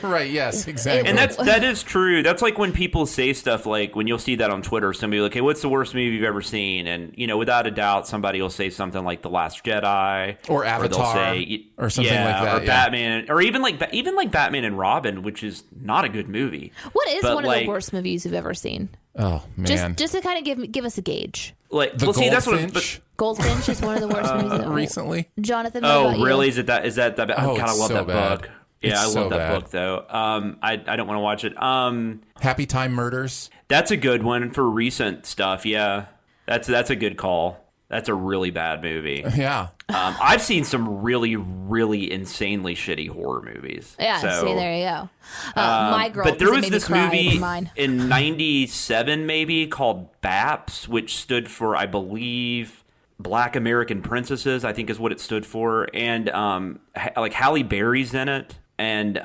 Right, yes, exactly. And that is true. That's like when people say stuff like, when you'll see that on Twitter, somebody will like, hey, what's the worst movie you've ever seen? And, without a doubt, somebody will say something like The Last Jedi. Or Avatar. Or something like that. Or Batman. Or even like Batman and Robin, which is not a good movie. What is one of the worst movies you've ever seen? Oh man! Just to kind of give us a gauge. Like Goldfinch. Goldfinch is one of the worst movies recently. Jonathan, oh really? Is that bad? Oh, God, I love that book. Yeah, I love that book though. I don't want to watch it. Happy Time Murders. That's a good one for recent stuff. Yeah, that's a good call. That's a really bad movie. Yeah. I've seen some really, really insanely shitty horror movies. Yeah, see, there you go. My Girl. But there was this movie in 97 maybe called BAPS, which stood for, I believe, Black American Princesses, I think is what it stood for. And like Halle Berry's in it and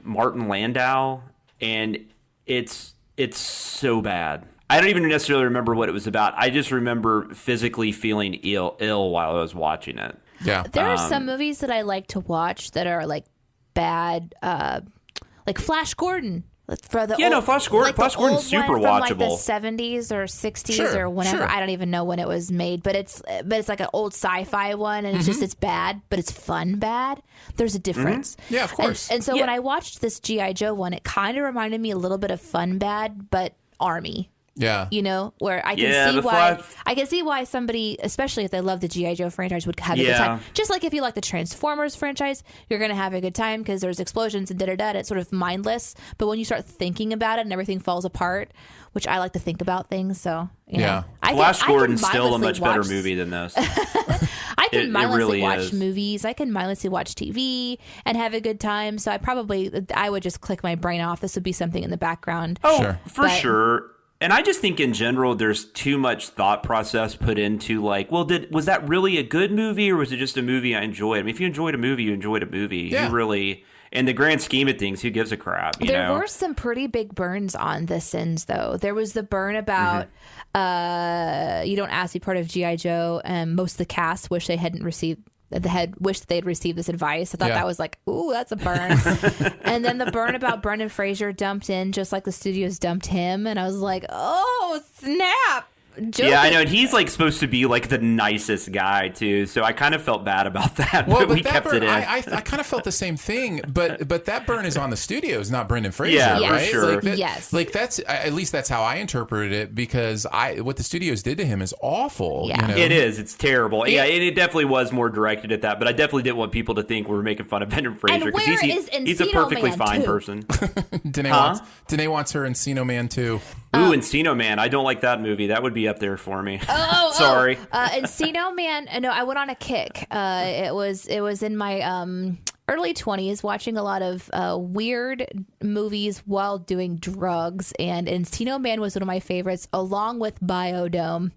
Martin Landau. And it's so bad. I don't even necessarily remember what it was about. I just remember physically feeling ill while I was watching it. Yeah. There are some movies that I like to watch that are like bad, like Flash Gordon. Flash Gordon. Like Flash Gordon's super watchable. Like the watchable. 70s or 60s or whenever. Sure. I don't even know when it was made, but it's like an old sci-fi one, and it's bad, but it's fun bad. There's a difference. Mm-hmm. Yeah, of course. And so when I watched this G.I. Joe one, it kind of reminded me a little bit of Fun Bad, but army. Yeah. You know, where I can see why Flash. somebody, especially if they love the G.I. Joe franchise, would have a good time. Just like if you like the Transformers franchise, you're going to have a good time because there's explosions and da-da-da, and it's sort of mindless. But when you start thinking about it and everything falls apart, which I like to think about things, so, you know. Flash Gordon's still a much better movie than this. I can mindlessly really watch is. movies. I can mindlessly watch TV and have a good time. So I would just click my brain off. This would be something in the background. Oh, for sure. And I just think in general, there's too much thought process put into like, well, was that really a good movie or was it just a movie I enjoyed? I mean, if you enjoyed a movie, you enjoyed a movie. Yeah. You really, in the grand scheme of things, who gives a crap? There were some pretty big burns on the Sins, though. There was the burn about You Don't Ask to Be Part of G.I. Joe, and most of the cast wished they'd received this advice. I thought that was like, ooh, that's a burn. And then the burn about Brendan Fraser dumped in just like the studios dumped him. And I was like, oh, snap. Yeah, I know. And he's like supposed to be like the nicest guy too. So I kind of felt bad about that. Well, but we that kept burn, it in. I kind of felt the same thing, but that burn is on the studios, not Brendan Fraser, Yeah, right? for sure. Yes. Like that's at least that's how I interpreted it because what the studios did to him is awful. Yeah. You know? It is. It's terrible. Yeah, it definitely was more directed at that. But I definitely didn't want people to think we were making fun of Brendan Fraser And where is he's a Encino perfectly Man fine 2? person. Danae wants her Encino Man too. Ooh, Encino Man. I don't like that movie. That would be up there for me. Sorry. Encino Man. No, I went on a kick. It was in my early 20s watching a lot of weird movies while doing drugs, and Encino Man was one of my favorites, along with Biodome.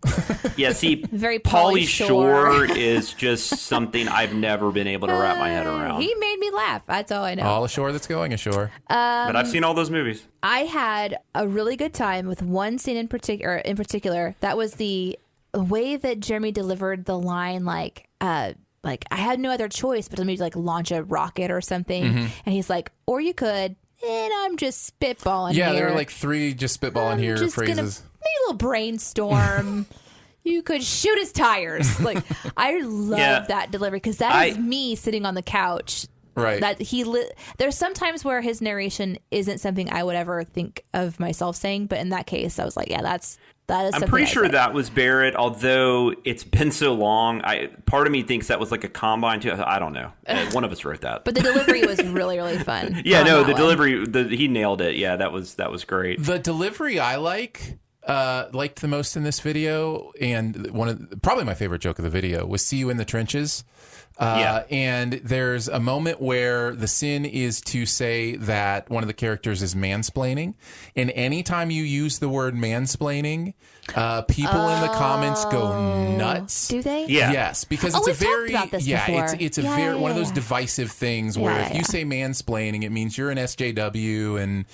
Yeah, see, Very Pauly Pauly Shore is just something I've never been able to wrap my head around. He made me laugh. That's all I know. All ashore that's going ashore. But I've seen all those movies. I had a really good time with one scene in particular. That was the way that Jeremy delivered the line, like I had no other choice but to maybe like launch a rocket or something. And he's like, or you could, and I'm just spitballing Yeah, here. there were like 3 just spitballing here just phrases. Maybe a little brainstorm. You could shoot his tires. Like, I love that delivery because that is me sitting on the couch. Right. That there's sometimes where his narration isn't something I would ever think of myself saying, but in that case, I was like, yeah, that is. I'm pretty sure that was Barrett, although it's been so long. Part of me thinks that was like a combine too. I don't know. One of us wrote that. But the delivery was really, really fun. Yeah, no, the delivery, he nailed it. Yeah, that was great. The delivery I liked the most in this video, and probably my favorite joke of the video was "See you in the trenches." And there's a moment where the sin is to say that one of the characters is mansplaining, and anytime you use the word mansplaining, people in the comments go nuts. Do they? Yeah. Yes, because Oh, it's we've a very talked about this before. it's a Yeah, very yeah, one of those yeah. divisive things where if you say mansplaining, it means you're an SJW and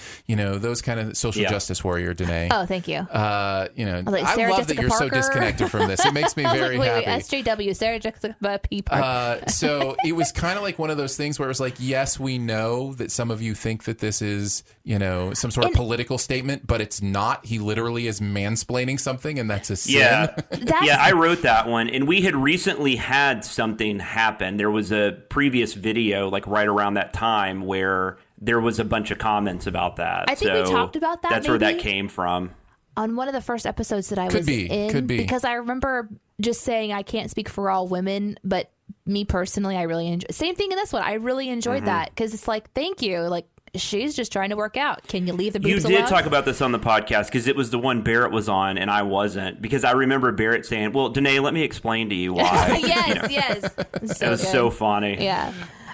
those kind of social justice warrior, Danae. Oh, thank you. Like Sarah I love that Jessica you're so Parker. disconnected from this. It makes me very wait, happy. SJW, Sarah Jessica Parker. So it was kind of like one of those things where it was like, yes, we know that some of you think that this is, some sort of political statement, but it's not. He literally is mansplaining something, and that's a sin. Yeah. Yeah, I wrote that one, and we had recently had something happen. There was a previous video, like right around that time, where there was a bunch of comments about that. I think we talked about that, That's where that maybe? came from. On one of the first episodes that I was in, Could be. because I remember just saying I can't speak for all women, but me personally, I really enjoy. Same thing in this one. I really enjoyed that because it's like, thank you. Like, she's just trying to work out. Can you leave the boobs alone? You did talk about this on the podcast because it was the one Barrett was on and I wasn't, because I remember Barrett saying, well, Danae, let me explain to you why. Yes. It was so funny. Yeah.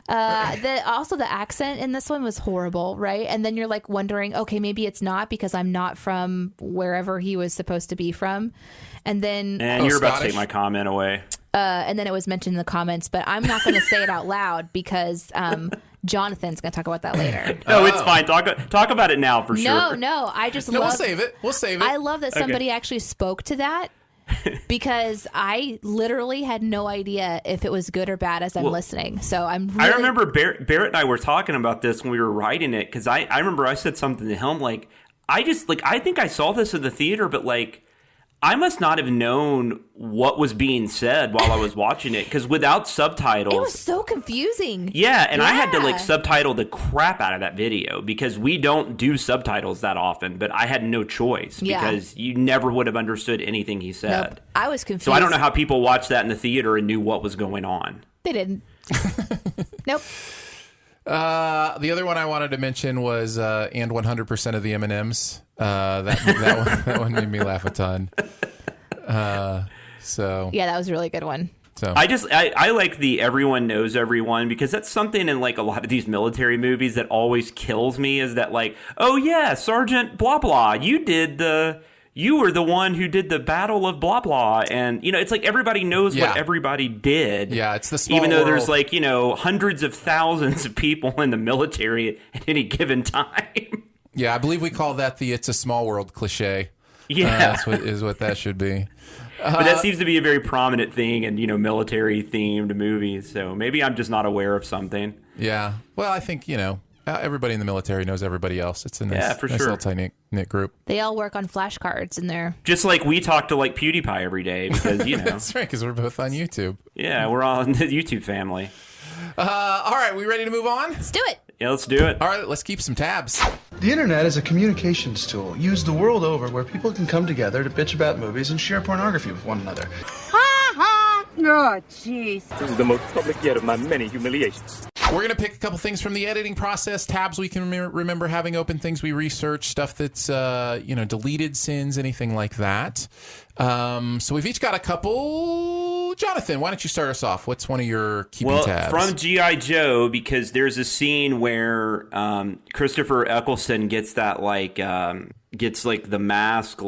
Also the accent in this one was horrible, right? And then you're like wondering, okay, maybe it's not because I'm not from wherever he was supposed to be from. And then And you're about to Scottish? take my comment away. and then it was mentioned in the comments, but I'm not going to say it out loud because Jonathan's going to talk about that later. No, it's fine. Talk about it now for sure. No, I just No, love. we'll save it. I love that somebody actually spoke to that. Because I literally had no idea if it was good or bad as I'm listening. So I'm really... I remember Barrett and I were talking about this when we were writing it, because I remember I said something to him like, I think I saw this in the theater, but like, I must not have known what was being said while I was watching it, because without subtitles, It was so confusing. yeah, and I had to like subtitle the crap out of that video because we don't do subtitles that often, but I had no choice because you never would have understood anything he said. Nope. I was confused. So I don't know how people watched that in the theater and knew what was going on. They didn't. Nope. The other one I wanted to mention was and 100% of the M&Ms. That one made me laugh a ton. So Yeah, that was a really good one. So I like the everyone knows everyone, because that's something in like a lot of these military movies that always kills me, is that like, oh yeah, Sergeant blah blah, you were the one who did the Battle of blah blah, and it's like everybody knows what everybody did. Yeah, it's the small even though world. there's like hundreds of thousands of people in the military at any given time. Yeah, I believe we call that the "it's a small world" cliche. Yeah, is what that should be. But that seems to be a very prominent thing in military themed movies. So maybe I'm just not aware of something. Yeah, well, I think everybody in the military knows everybody else. It's a nice, for nice sure. little tight knit group. They all work on flashcards in there. Just like we talk to like PewDiePie every day because That's right, because we're both on YouTube. Yeah, we're all in the YouTube family. All right, we ready to move on? Let's do it. Yeah, let's do it. All right, let's keep some tabs. The internet is a communications tool used the world over where people can come together to bitch about movies and share pornography with one another. Oh, jeez. This is the most public yet of my many humiliations. We're going to pick a couple things from the editing process, tabs we can remember having open, things we research, stuff that's, deleted sins, anything like that. So we've each got a couple. Jonathan, why don't you start us off? What's one of your keeping tabs? From G.I. Joe, because there's a scene where Christopher Eccleston gets that, the mask,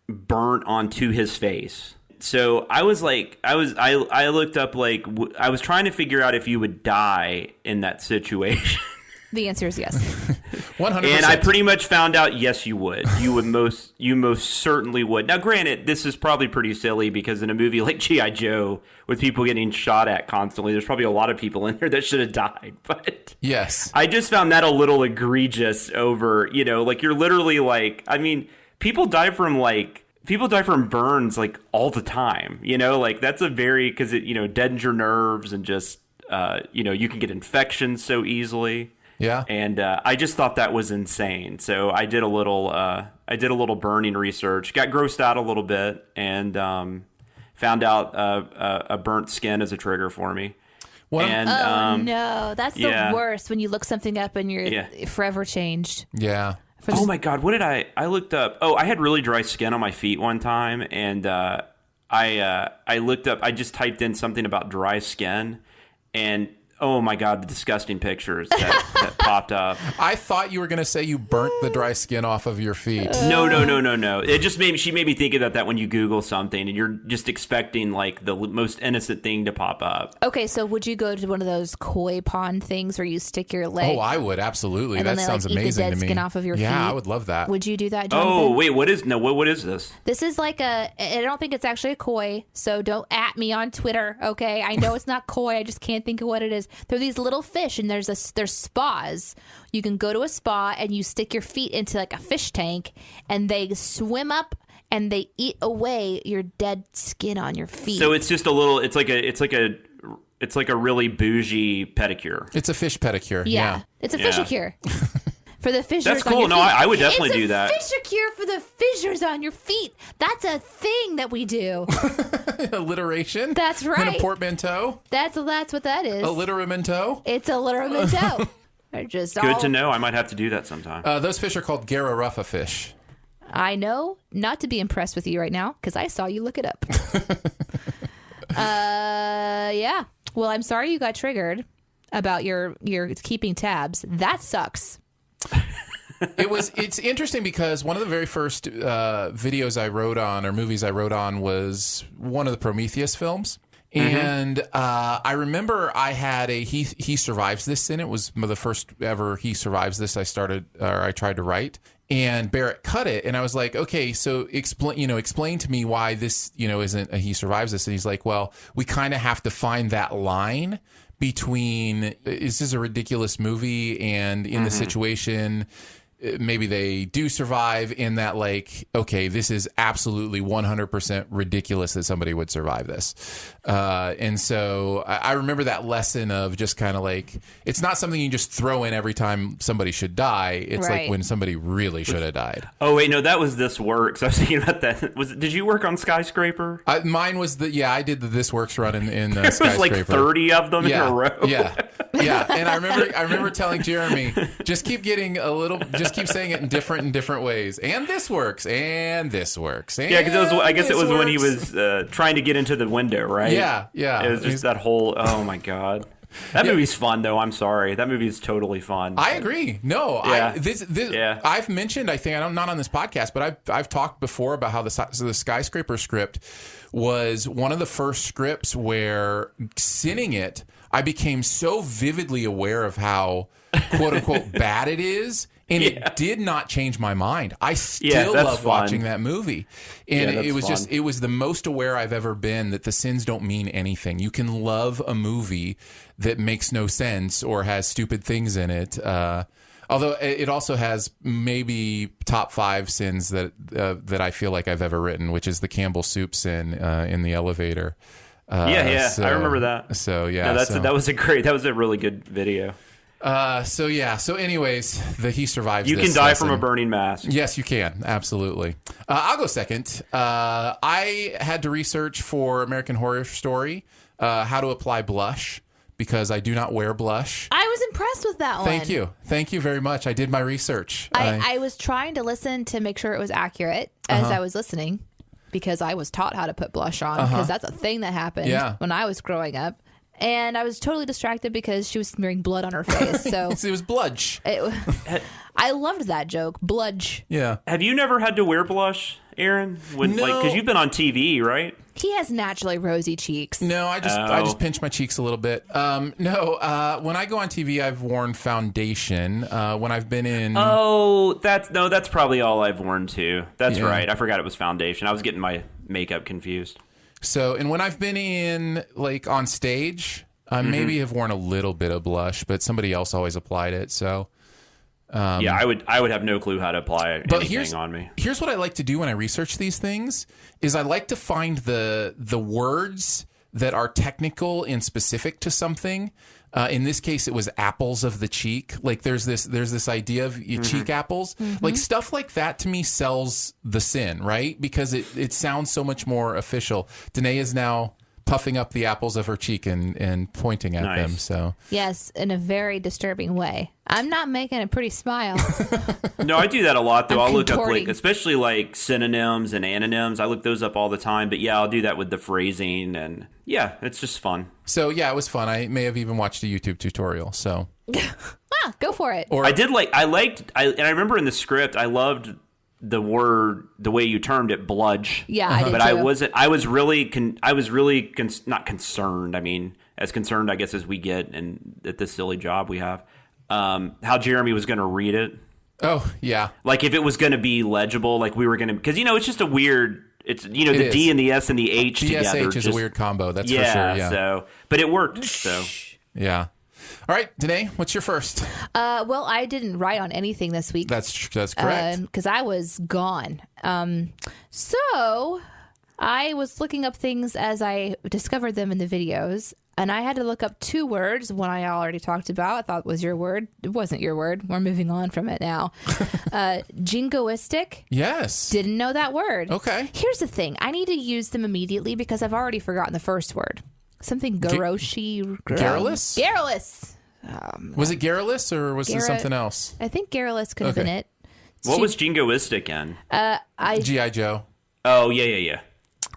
burnt onto his face. So I was like, I looked up, I was trying to figure out if you would die in that situation. The answer is yes. 100%. And I pretty much found out, yes, you would. You most certainly would. Now, granted, this is probably pretty silly because in a movie like G.I. Joe, with people getting shot at constantly, there's probably a lot of people in there that should have died. But yes, I just found that a little egregious over, you're literally people die from burns all the time, that's a very, because it deadens your nerves and just you can get infections so easly. Yeah. And I just thought that was insane. So I did a little burning research, got grossed out a little bit, and found out a burnt skin as a trigger for me. Well, and no, that's the worst when you look something up and you're forever changed. Yeah. Oh my God, what did I looked up? Oh, I had really dry skin on my feet one time, and I looked up, I just typed in something about dry skin, and oh my God, the disgusting pictures that popped up. I thought you were going to say you burnt the dry skin off of your feet. No. It just she made me think about that when you Google something and you're just expecting the most innocent thing to pop up. Okay, so would you go to one of those koi pond things where you stick your leg? Oh, I would, absolutely. And That then sounds eat the amazing dead to me. skin off of your feet? Yeah, I would love that. Would you do that, Jonathan? Oh, wait, what is this? This is I don't think it's actually a koi, so don't at me on Twitter, okay? I know it's not koi, I just can't think of what it is. They're these little fish, and there's spas. You can go to a spa and you stick your feet into a fish tank, and they swim up and they eat away your dead skin on your feet. So it's just a little. It's like a really bougie pedicure. It's a fish pedicure. Yeah. It's a fishicure. For the fissures. That's cool. On your No, feet. I would definitely do that. It's a fissure for the fissures on your feet. That's a thing that we do. Alliteration. That's right. And a portmanteau. That's what that is. Alliteramento. It's a alliteramento. Good to know. I might have to do that sometime. Those fish are called Gararuffa fish. I know not to be impressed with you right now because I saw you look it up. Yeah. Well, I'm sorry you got triggered about your keeping tabs. That sucks. It's interesting because one of the very first videos I wrote on or movies I wrote on was one of the Prometheus films. And I remember I had He Survives This in it. Was the first ever He Survives This I tried to write. And Barrett cut it, and I was like, okay, so explain to me why this, isn't a He Survives This. And he's like, well, we kind of have to find that line between, is this a ridiculous movie? And in the situation, maybe they do survive in that, like, okay, this is absolutely 100% ridiculous that somebody would survive this. And so I remember that lesson of just kind of like, it's not something you just throw in every time somebody should die. It's like when somebody really should have died. Oh, wait, no, that was This Works. I was thinking about that. Did you work on Skyscraper? Mine was I did the This Works run in Skyscraper. There was like 30 of them in a row. Yeah. And I remember telling Jeremy, just keep saying it in different ways. And this works. And this works. And because I guess it was when he was trying to get into the window, right? Yeah. It was just that whole, oh my God. That movie's fun, though. I'm sorry. That movie is totally fun. I agree. No, yeah. I've mentioned, I think, not on this podcast, but I've talked before about how the Skyscraper script was one of the first scripts where, sinning it, I became so vividly aware of how, quote unquote, bad it is. And it did not change my mind. I still love watching that movie. And it was the most aware I've ever been that the sins don't mean anything. You can love a movie that makes no sense or has stupid things in it. Although it also has maybe top 5 sins that I feel like I've ever written, which is the Campbell soup sin in the elevator. So, I remember that. So yeah, that was a really good video. So anyways, he survives. You can die from a burning mask. Yes, you can. Absolutely. I'll go second. I had to research for American Horror Story how to apply blush because I do not wear blush. I was impressed with that one. Thank you very much. I did my research. I was trying to listen to make sure it was accurate as I was listening because I was taught how to put blush on because that's a thing that happened when I was growing up. And I was totally distracted because she was smearing blood on her face. So it was bludge. I loved that joke. Bludge. Yeah. Have you never had to wear blush, Aaron? No. Because you've been on TV, right? He has naturally rosy cheeks. No, I just pinch my cheeks a little bit. When I go on TV, I've worn foundation. When I've been in... that's probably all I've worn too. That's right. I forgot it was foundation. I was getting my makeup confused. So, and when I've been in, like, on stage, maybe have worn a little bit of blush, but somebody else always applied it, so... I would have no clue how to apply anything on me. Here's what I like to do when I research these things, is I like to find the words that are technical and specific to something. In this case, it was apples of the cheek. Like there's this idea of cheek apples. Like stuff like that to me sells the sin, right? Because it sounds so much more official. Danae is now puffing up the apples of her cheek and pointing at them. So yes, in a very disturbing way. I'm not making a pretty smile. No, I do that a lot though. I'll look up especially like synonyms and antonyms. I look those up all the time. But yeah, I'll do that with the phrasing and yeah, it's just fun. So yeah, it was fun. I may have even watched a YouTube tutorial. So go for it. Or I remember in the script I loved the way you termed it, bludge. Yeah, I did but too. I was really not concerned. I mean, as concerned, I guess, as we get at this silly job we have, how Jeremy was going to read it. Oh yeah, like if it was going to be legible, like we were going to, because it's just a weird. It's the D and the S and the H together. DSH is a weird combo. That's for sure. Yeah. So, but it worked. So yeah. All right, Danae, what's your first? Well, I didn't write on anything this week. That's correct. Because I was gone. So I was looking up things as I discovered them in the videos, and I had to look up 2 words. One I already talked about. I thought was your word. It wasn't your word. We're moving on from it now. Jingoistic. Yes. Didn't know that word. Okay. Here's the thing. I need to use them immediately because I've already forgotten the first word. Something Garoshi. Garrulous? Garrulous. Was it garrulous or was it something else? I think garrulous could have been it. What was jingoistic in? G.I. Joe. Oh, yeah.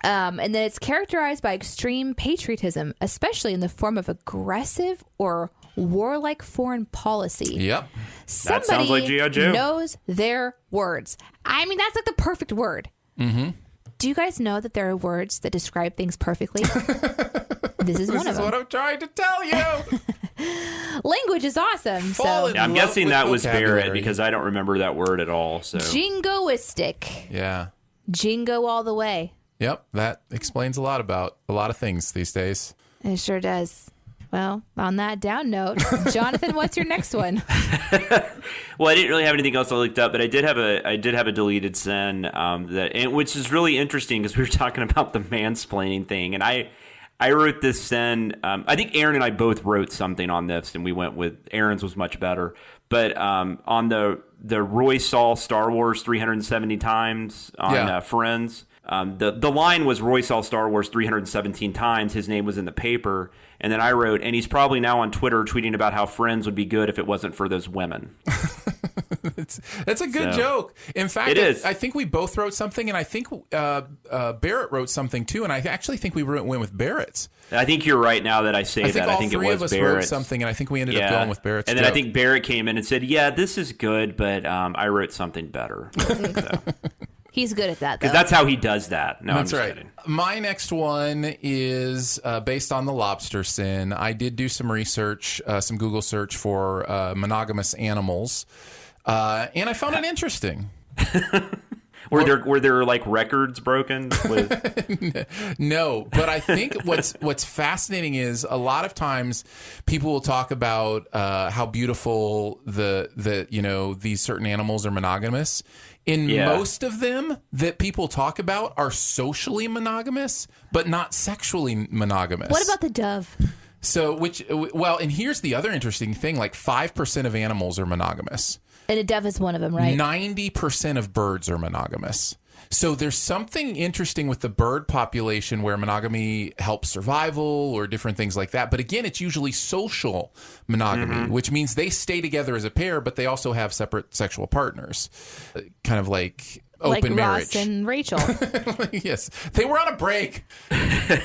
And then it's characterized by extreme patriotism, especially in the form of aggressive or warlike foreign policy. Yep. Somebody that sounds like G.I. Joe. Knows their words. I mean, that's like the perfect word. Mm-hmm. Do you guys know that there are words that describe things perfectly? This is one of them. This is what I'm trying to tell you. Language is awesome. I'm guessing that was Barrett because I don't remember that word at all. So jingoistic. Yeah. Jingo all the way. Yep. That explains a lot about a lot of things these days. It sure does. Well, on that down note, Jonathan, what's your next one? Well, I didn't really have anything else I looked up, but I did have a deleted sin which is really interesting because we were talking about the mansplaining thing, and I wrote this sin. I think Aaron and I both wrote something on this, and we went with Aaron's was much better. But on the Roy saw Star Wars 370 times on Friends. The line was Roy saw Star Wars 317 times. His name was in the paper. And then I wrote, and he's probably now on Twitter tweeting about how Friends would be good if it wasn't for those women. That's a good joke. In fact, it is. I think we both wrote something, and I think Barrett wrote something too, and I actually think we went with Barrett's. I think you're right now that I say that. I think it was Barrett's. All three of us wrote something, and I think we ended up going with Barrett's. And then I think Barrett came in and said, yeah, this is good, but I wrote something better. So. He's good at that, though. Because that's how he does that. No, that's I'm just right. kidding. My next one is based on the lobster sin. I did do some research, some Google search for monogamous animals, and I found it interesting. Were there like records broken with? No, but I think what's fascinating is a lot of times people will talk about how beautiful these certain animals are monogamous. Most of them that people talk about are socially monogamous, but not sexually monogamous. What about the dove? And here's the other interesting thing: like 5% of animals are monogamous. And a dove is one of them, right? 90% of birds are monogamous. So there's something interesting with the bird population where monogamy helps survival or different things like that. But again, it's usually social monogamy, which means they stay together as a pair, but they also have separate sexual partners. Kind of like open marriage. Ross and Rachel. Yes. They were on a break.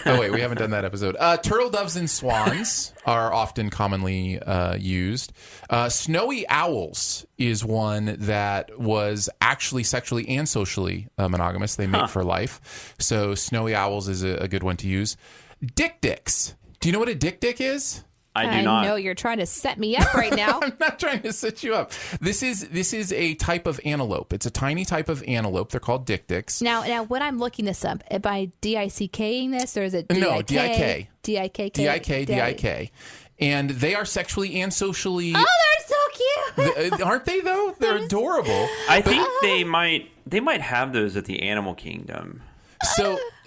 Oh, wait, we haven't done that episode. Turtle doves and swans are often commonly used. Snowy owls is one that was actually sexually and socially monogamous. They mate for life. So snowy owls is a good one to use. Diks. Do you know what a dik is? I do not. I know you're trying to set me up right now. I'm not trying to set you up. This is a type of antelope. It's a tiny type of antelope. They're called diks. Now, when I'm looking this up, am I DICKing this, or is it DIK? No, DIK. DIK. DIK. And they are sexually and socially. Oh, they're so cute. Aren't they though? They're adorable. I think they might have those at the animal kingdom.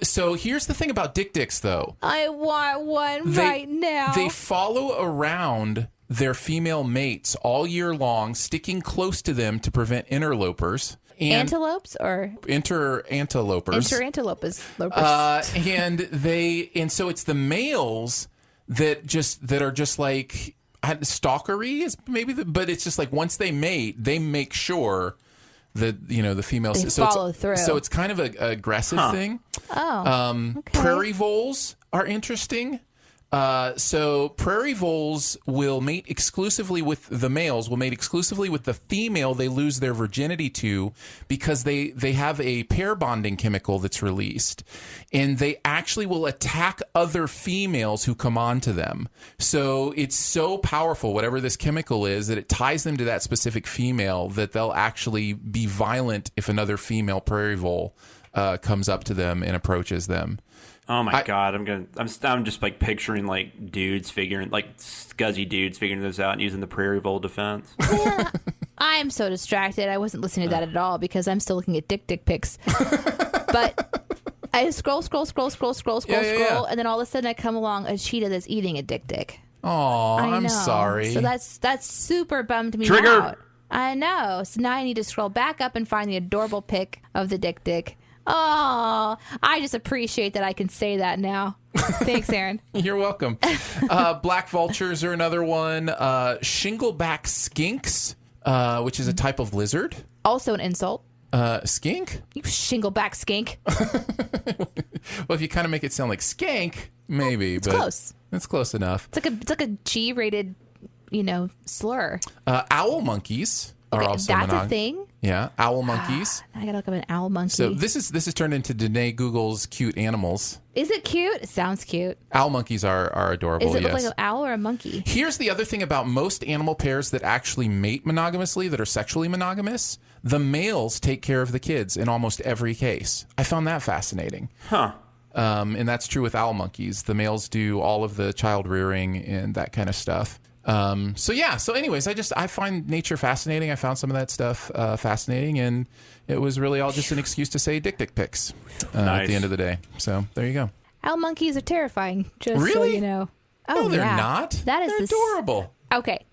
So here's the thing about diks, though. I want one right now. They follow around their female mates all year long, sticking close to them to prevent interlopers. Antelopes or Interantelopers. And so it's the males that are just like stalkery is maybe but it's just like once they mate, they make sure the females follow through. So it's kind of an aggressive thing. Oh, okay. Prairie voles are interesting. So prairie voles will mate exclusively with the males, will mate exclusively with the female they lose their virginity to because they have a pair bonding chemical that's released. And they actually will attack other females who come on to them. So it's so powerful, whatever this chemical is, that it ties them to that specific female that they'll actually be violent if another female prairie vole comes up to them and approaches them. Oh my God! I'm just like picturing like dudes figuring like scuzzy dudes figuring this out and using the prairie vole defense. Yeah. I am so distracted. I wasn't listening to that at all because I'm still looking at dick pics. But I scroll, and then all of a sudden I come along a cheetah that's eating a dick. Oh, I'm sorry. So that's super bummed me Trigger. out. I know. So now I need to scroll back up and find the adorable pic of the dick. Oh, I just appreciate that I can say that now. Thanks, Aaron. You're welcome. Black vultures are another one. Shingleback skinks, which is a type of lizard. Also an insult. Skink? You shingleback skink. Well, if you kind of make it sound like skank, maybe. It's but close. It's close enough. It's like a G-rated, slur. Owl monkeys are also that's a thing? Yeah, owl monkeys. I gotta look up an owl monkey. So this is turned into Danae Google's cute animals. Is it cute? It sounds cute. Owl monkeys are adorable. Is it yes. look like an owl or a monkey? Here's the other thing about most animal pairs that actually mate monogamously, that are sexually monogamous. The males take care of the kids in almost every case. I found that fascinating. Huh. And that's true with owl monkeys. The males do all of the child rearing and that kind of stuff. So anyways, I find nature fascinating. I found some of that stuff fascinating, and it was really all just an excuse to say dick pics at the end of the day. So there you go. Owl monkeys are terrifying, just really? so you know. Oh, no, they're not. They're adorable. Okay,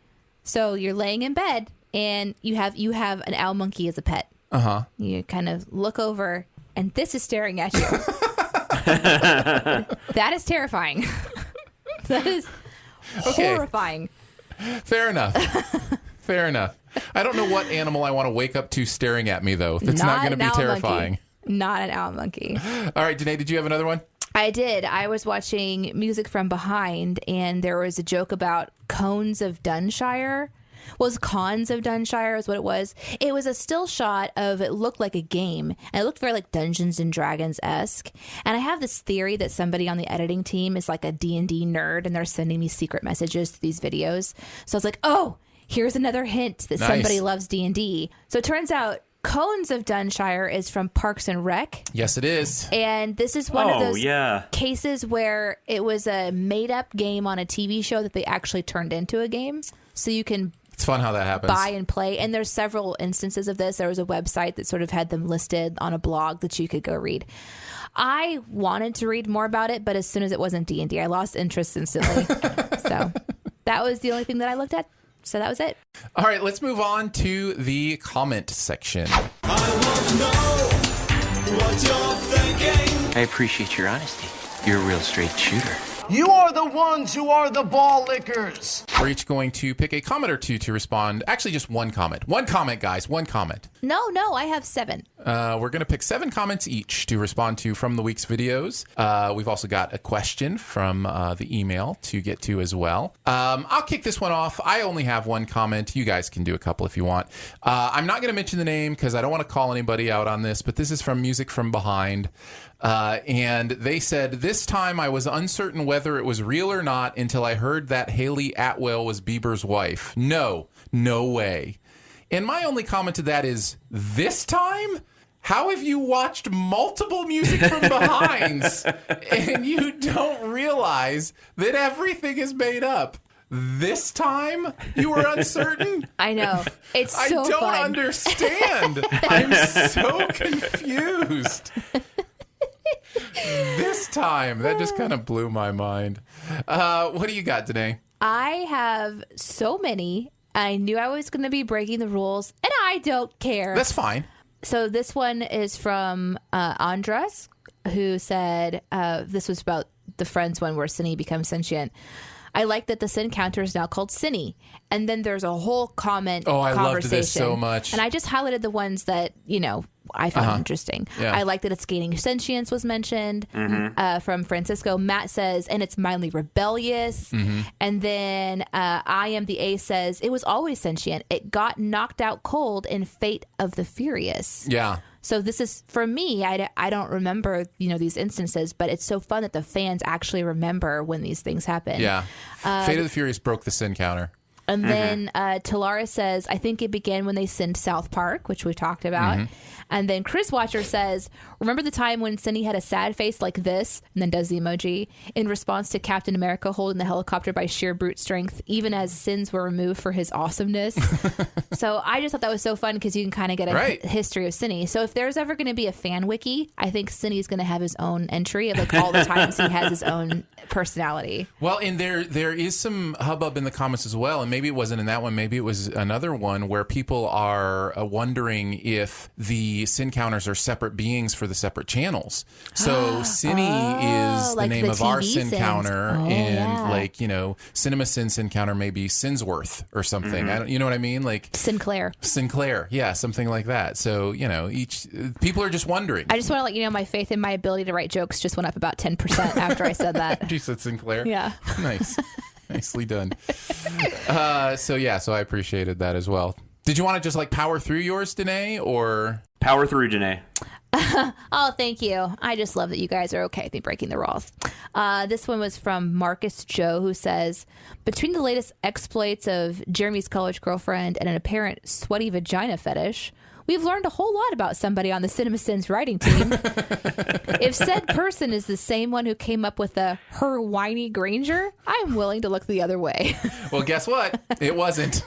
so you're laying in bed, and you have an owl monkey as a pet. Uh-huh. You kind of look over, and this is staring at you. That is terrifying. That is horrifying. Fair enough. Fair enough. I don't know what animal I want to wake up to staring at me, though. That's not going to be terrifying. Not an owl monkey. All right, Danae, did you have another one? I did. I was watching Music from Behind, and there was a joke about cones of Dunshire. Was Cons of Dunshire is what it was. It was a still shot of, it looked like a game, and it looked very like Dungeons and Dragons-esque. And I have this theory that somebody on the editing team is like a D&D nerd, and they're sending me secret messages to these videos. So I was like, oh, here's another hint that somebody loves D&D. So it turns out Cones of Dunshire is from Parks and Rec. Yes, it is. And this is one of those cases where it was a made-up game on a TV show that they actually turned into a game. So you can... It's fun how that happens. Buy and play. And there's several instances of this. There was a website that sort of had them listed on a blog that you could go read. I wanted to read more about it, but as soon as it wasn't D&D, I lost interest instantly. So that was the only thing that I looked at. So that was it. All right, let's move on to the comment section. I want to know what you're thinking. I appreciate your honesty. You're a real straight shooter. You are the ones who are the ball lickers. We're each going to pick a comment or two to respond. Actually, just one comment. One comment, guys. One comment. No, I have 7. We're going to pick 7 comments each to respond to from the week's videos. We've also got a question from the email to get to as well. I'll kick this one off. I only have one comment. You guys can do a couple if you want. I'm not going to mention the name because I don't want to call anybody out on this, but this is from Music from Behind. And they said, this time I was uncertain whether it was real or not until I heard that Haley Atwell was Bieber's wife. No way. And my only comment to that is, this time? How have you watched multiple Music from Behinds and you don't realize that everything is made up? This time you were uncertain? I know. It's so I don't fun. Understand. I'm so confused. This time. That just kind of blew my mind. What do you got, Danae? I have so many. I knew I was going to be breaking the rules, and I don't care. That's fine. So this one is from Andres, who said, this was about the Friends one where Cindy becomes sentient. I like that the Sin counter is now called Cinny. And then there's a whole conversation. Loved this so much. And I just highlighted the ones that, I found interesting. Yeah. I like that it's gaining sentience was mentioned from Francisco. Matt says, and it's mildly rebellious. Mm-hmm. And then I Am the A says, it was always sentient. It got knocked out cold in Fate of the Furious. Yeah. So this is, for me, I don't remember, these instances, but it's so fun that the fans actually remember when these things happen. Yeah. Fate of the Furious broke the sin counter. And then Talara says, I think it began when they sinned South Park, which we talked about. Mm-hmm. And then Chris Watcher says, remember the time when Cindy had a sad face like this, and then does the emoji, in response to Captain America holding the helicopter by sheer brute strength, even as sins were removed for his awesomeness. So I just thought that was so fun because you can kind of get a history of Cindy. So if there's ever going to be a fan wiki, I think Cindy's going to have his own entry of all the times he has his own personality. Well, and there is some hubbub in the comments as well, and maybe it wasn't in that one, maybe it was another one where people are wondering if the sin counters are separate beings for the separate channels. So Cinny is the name of our sin counter, and CinemaSins sin counter may be Sinsworth or something. You know what I mean? Like Sinclair, yeah, something like that. So each people are just wondering. I just want to let you know my faith in my ability to write jokes just went up about 10% after I said that. You said Sinclair? Yeah. Nice. Nicely done. So I appreciated that as well. Did you want to just power through yours, Danae, or? Power through, Danae. Oh, thank you. I just love that you guys are okay with me breaking the rules. This one was from Marcus Joe, who says, between the latest exploits of Jeremy's college girlfriend and an apparent sweaty vagina fetish, we've learned a whole lot about somebody on the CinemaSins writing team. If said person is the same one who came up with the her whiny Granger, I'm willing to look the other way. Well, guess what? It wasn't.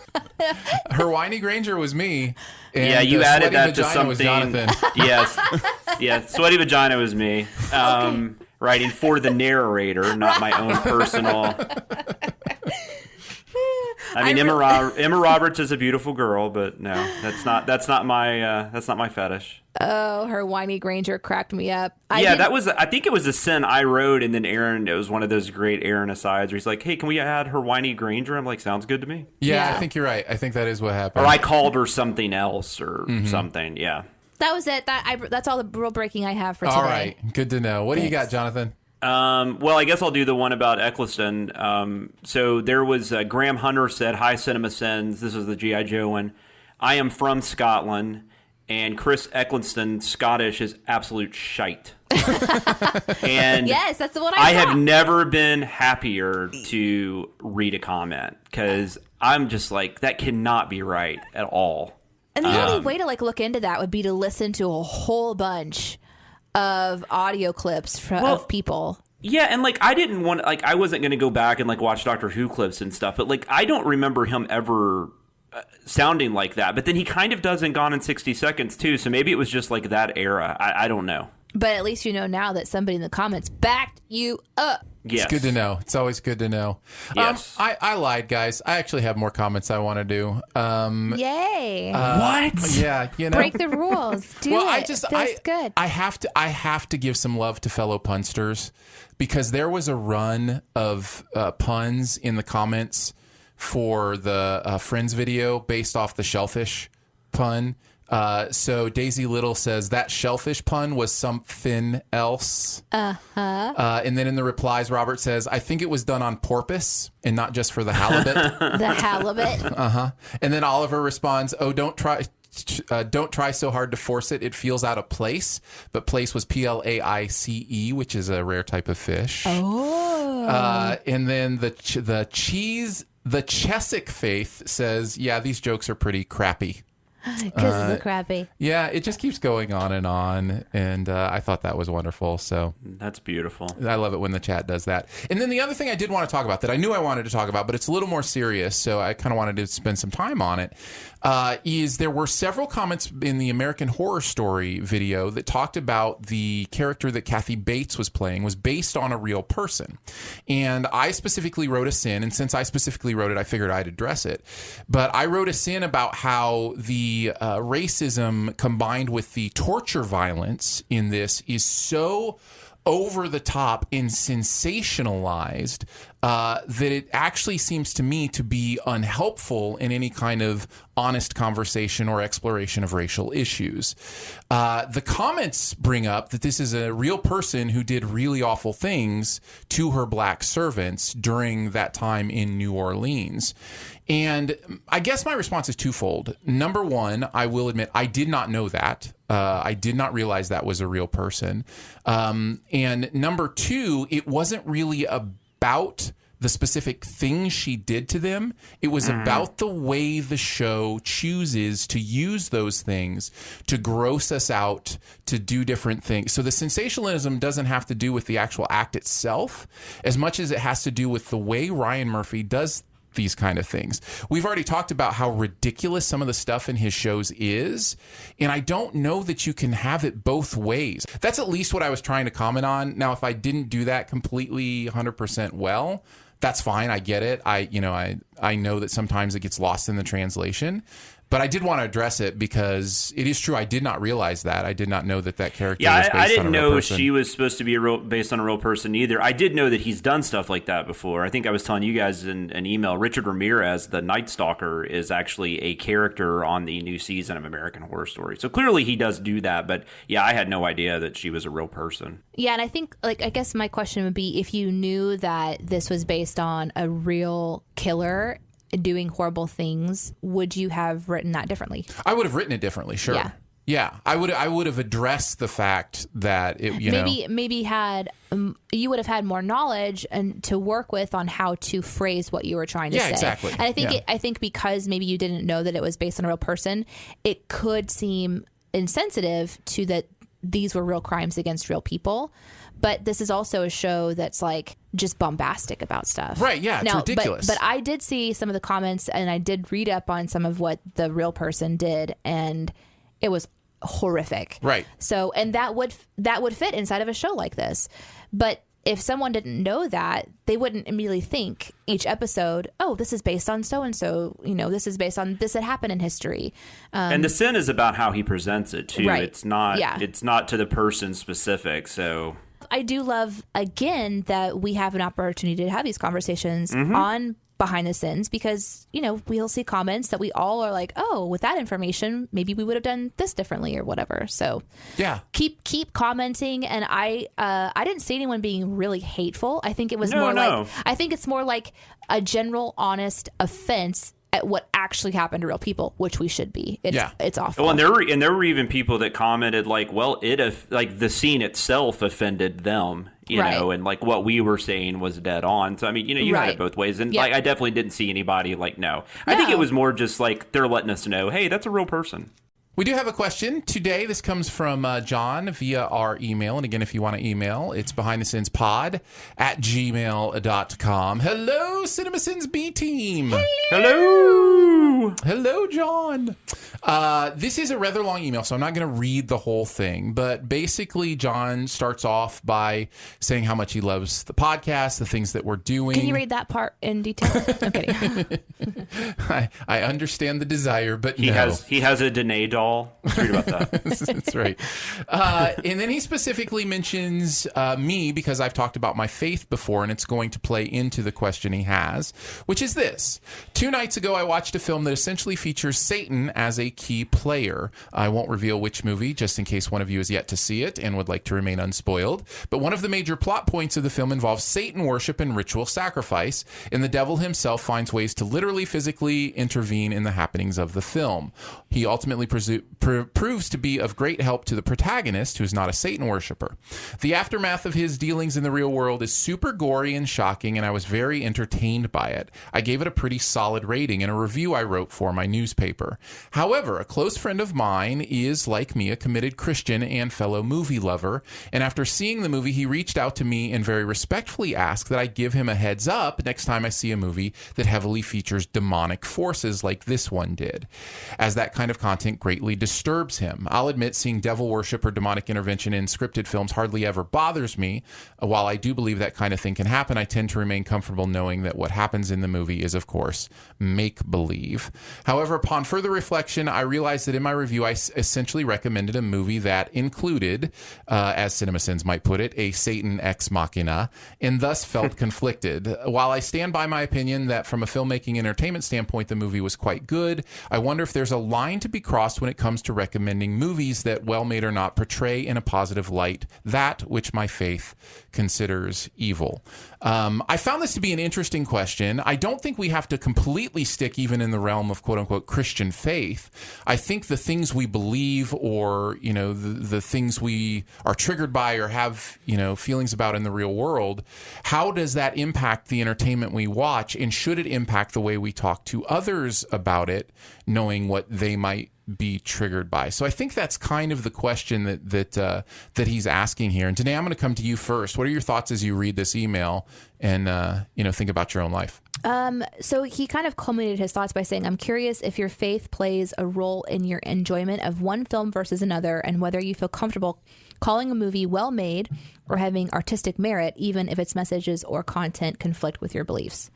Her whiny Granger was me. And yeah, you added that to something. Was Jonathan. Yes. Yeah, sweaty vagina was me. Okay. Writing for the narrator, not my own personal. I mean, Emma Roberts is a beautiful girl, but no, that's not my fetish. Oh, her whiny Granger cracked me up. I think it was a sin I wrote, and then Aaron, it was one of those great Aaron asides where he's like, "Hey, can we add her whiny Granger?" I'm like, "Sounds good to me." Yeah, I think you're right. I think that is what happened. Or I called her something else or something. Yeah. That was it. That's all the rule breaking I have for today. All right, good to know. What do you got, Jonathan? Well, I guess I'll do the one about Eccleston. So there was Graham Hunter said, "Hi, CinemaSins." This is the G.I. Joe one. I am from Scotland, and Chris Eccleston, Scottish, is absolute shite. And yes, that's the one I have never been happier to read a comment because I'm just like, that cannot be right at all. And the only way to look into that would be to listen to a whole bunch of audio clips of people. Yeah, and I didn't want I wasn't going to go back and watch Doctor Who clips and stuff, but I don't remember him ever sounding like that. But then he kind of does in Gone in 60 Seconds too, so maybe it was just that era. I don't know. But at least you know now that somebody in the comments backed you up. Yes. It's good to know. It's always good to know. Yes. I lied, guys. I actually have more comments I want to do. Yay. What? Yeah, break the rules. Do it. Feels good. I have to give some love to fellow punsters because there was a run of puns in the comments for the Friends video based off the shellfish pun. So Daisy Little says that shellfish pun was something else. And then in the replies, Robert says, I think it was done on porpoise and not just for the halibut. The halibut. And then Oliver responds, oh, don't try so hard to force it. It feels out of place. But place was Plaice, which is a rare type of fish. Oh. And then the Chesic Faith says, yeah, these jokes are pretty crappy. Because it's crappy. Yeah, it just keeps going on, and I thought that was wonderful. So that's beautiful. I love it when the chat does that. And then the other thing I did want to talk about that I knew I wanted to talk about, but it's a little more serious, so I kind of wanted to spend some time on it, is there were several comments in the American Horror Story video that talked about the character that Kathy Bates was playing was based on a real person. And I specifically wrote a sin, and since I specifically wrote it, I figured I'd address it. But I wrote a sin about how the racism combined with the torture violence in this is so over the top and sensationalized that it actually seems to me to be unhelpful in any kind of honest conversation or exploration of racial issues. The comments bring up that this is a real person who did really awful things to her black servants during that time in New Orleans. And I guess my response is twofold. Number one, I will admit I did not know that. I did not realize that was a real person. And number two, it wasn't really about the specific things she did to them. It was about the way the show chooses to use those things to gross us out, to do different things. So the sensationalism doesn't have to do with the actual act itself as much as it has to do with the way Ryan Murphy does these kind of things. We've already talked about how ridiculous some of the stuff in his shows is, and I don't know that you can have it both ways. That's at least what I was trying to comment on. Now, if I didn't do that completely 100% well, that's fine. I get it. I know that sometimes it gets lost in the translation. But I did want to address it because it is true. I did not realize that. I did not know that character was based on a real person. I didn't know she was supposed to be based on a real person either. I did know that he's done stuff like that before. I think I was telling you guys in an email, Richard Ramirez, the Night Stalker, is actually a character on the new season of American Horror Story. So clearly he does do that. But yeah, I had no idea that she was a real person. Yeah, and I think, I guess my question would be, if you knew that this was based on a real killer doing horrible things, would you have written that differently? I would have written it differently, sure. Yeah, I would have addressed the fact that it, maybe had you would have had more knowledge and to work with on how to phrase what you were trying to say. Exactly. And I think because maybe you didn't know that it was based on a real person, it could seem insensitive to that these were real crimes against real people. But this is also a show that's like just bombastic about stuff. Right, yeah, it's ridiculous. But I did see some of the comments and I did read up on some of what the real person did, and it was horrific. Right. So, and that would fit inside of a show like this. But if someone didn't know that, they wouldn't immediately think each episode, oh, this is based on so-and-so, this is based on this that happened in history. And the sin is about how he presents it too. Right. It's not to the person specific. So I do love, again, that we have an opportunity to have these conversations on Behind the Sins, because, we'll see comments that we all are like, oh, with that information, maybe we would have done this differently or whatever. So yeah, keep commenting. And I didn't see anyone being really hateful. I think it was I think it's more like a general honest offense at what actually happened to real people, which we should be. It's awful. Well, and there were even people that commented like, well, the scene itself offended them, you know, and like what we were saying was dead on. So I mean, you had it both ways, and like I definitely didn't see anybody like no. I think it was more just like they're letting us know, hey, that's a real person. We do have a question today. This comes from John via our email. And again, if you want to email, it's behindthesinspod@gmail.com. Hello, CinemaSins B team. Hello. Hello, John. This is a rather long email, so I'm not going to read the whole thing. But basically, John starts off by saying how much he loves the podcast, the things that we're doing. Can you read that part in detail? I'm kidding. I understand the desire, but he has a Danae doll. Let's read about that. That's right. And then he specifically mentions me because I've talked about my faith before, and it's going to play into the question he has, which is this. 2 nights ago, I watched a film that essentially features Satan as a key player. I won't reveal which movie, just in case one of you has yet to see it and would like to remain unspoiled. But one of the major plot points of the film involves Satan worship and ritual sacrifice, and the devil himself finds ways to literally physically intervene in the happenings of the film. He ultimately proves to be of great help to the protagonist, who's not a Satan worshiper. The aftermath of his dealings in the real world is super gory and shocking, and I was very entertained by it. I gave it a pretty solid rating in a review I wrote for my newspaper. However, a close friend of mine is, like me, a committed Christian and fellow movie lover, and after seeing the movie, he reached out to me and very respectfully asked that I give him a heads up next time I see a movie that heavily features demonic forces like this one did, as that kind of content greatly disturbs him. I'll admit seeing devil worship or demonic intervention in scripted films hardly ever bothers me. While I do believe that kind of thing can happen, I tend to remain comfortable knowing that what happens in the movie is, of course, make-believe. However, upon further reflection, I realized that in my review, I essentially recommended a movie that included, as CinemaSins might put it, a Satan ex machina, and thus felt conflicted. While I stand by my opinion that from a filmmaking entertainment standpoint, the movie was quite good, I wonder if there's a line to be crossed when it comes to recommending movies that, well made or not, portray in a positive light that which my faith considers evil. I found this to be an interesting question. I don't think we have to completely stick even in the realm of quote-unquote Christian faith. I think the things we believe or, the things we are triggered by or have, feelings about in the real world, how does that impact the entertainment we watch, and should it impact the way we talk to others about it, knowing what they might be triggered by? So I think that's kind of the question that he's asking here. And Danae, I'm going to come to you first. What are your thoughts as you read this email and think about your own life? So he kind of culminated his thoughts by saying, I'm curious if your faith plays a role in your enjoyment of one film versus another, and whether you feel comfortable calling a movie well made or having artistic merit, even if its messages or content conflict with your beliefs.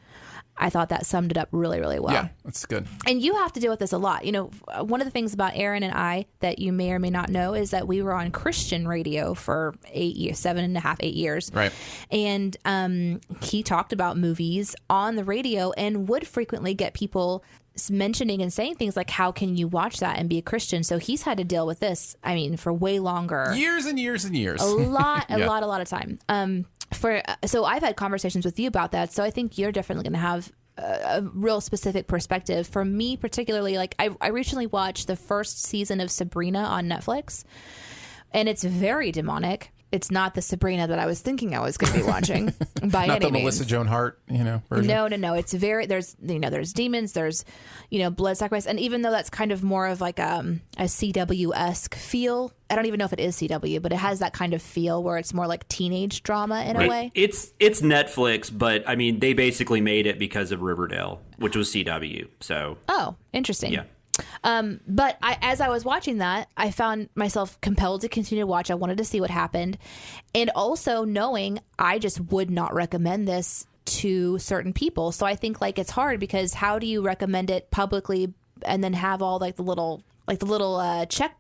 I thought that summed it up really, really well. Yeah, that's good. And you have to deal with this a lot. One of the things about Aaron and I that you may or may not know is that we were on Christian radio for 8 years, 7.5, 8 years. Right. And he talked about movies on the radio and would frequently get people mentioning and saying things like, how can you watch that and be a Christian? So he's had to deal with this, for way longer. Years and years and years. A lot of time. So I've had conversations with you about that. So I think you're definitely going to have a real specific perspective. For me particularly, like I recently watched the first season of Sabrina on Netflix, and it's very demonic. It's not the Sabrina that I was thinking I was going to be watching by not any the means. Melissa Joan Hart, version. No. It's there's demons, there's, blood sacrifice. And even though that's kind of more of like a CW-esque feel, I don't even know if it is CW, but it has that kind of feel where it's more like teenage drama in a way. It's Netflix, but I mean, they basically made it because of Riverdale, which was CW. So. Oh, interesting. Yeah. But as I was watching that, I found myself compelled to continue to watch. I wanted to see what happened. And also knowing I just would not recommend this to certain people. So I think like it's hard because how do you recommend it publicly and then have all like the little check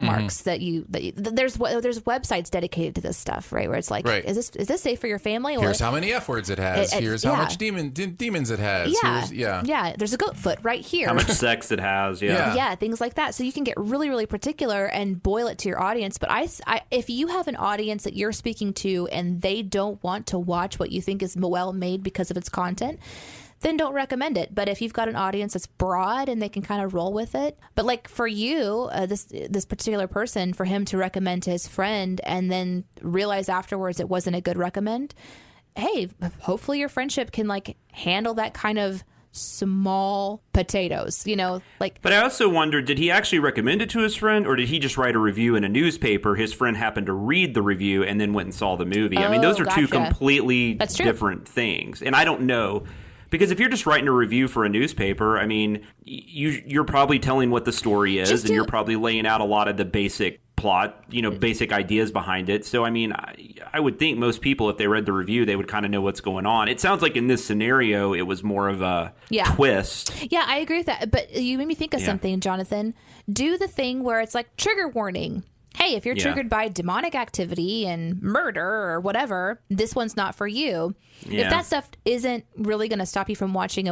marks that there's websites dedicated to this stuff, right? Where it's like, is this safe for your family? Here's how many F words it has. Here's how much demons it has. Yeah. There's a goat foot right here. How much sex it has. Yeah, things like that. So you can get really, really particular and boil it to your audience. But if you have an audience that you're speaking to and they don't want to watch what you think is well made because of its content, then don't recommend it. But if you've got an audience that's broad and they can kind of roll with it. But like for you, this particular person, for him to recommend to his friend and then realize afterwards it wasn't a good recommend, hey, hopefully your friendship can like handle that kind of small potatoes, But I also wonder, did he actually recommend it to his friend, or did he just write a review in a newspaper? His friend happened to read the review and then went and saw the movie. I mean, those are two completely different things. And I don't know. Because if you're just writing a review for a newspaper, I mean, you're probably telling what the story is, and you're probably laying out a lot of the basic plot, basic ideas behind it. So, I mean, I would think most people, if they read the review, they would kind of know what's going on. It sounds like in this scenario, it was more of a twist. Yeah, I agree with that. But you made me think of something, Jonathan. Do the thing where it's like trigger warning. Hey, if you're triggered by demonic activity and murder or whatever, this one's not for you. Yeah. If that stuff isn't really going to stop you from watching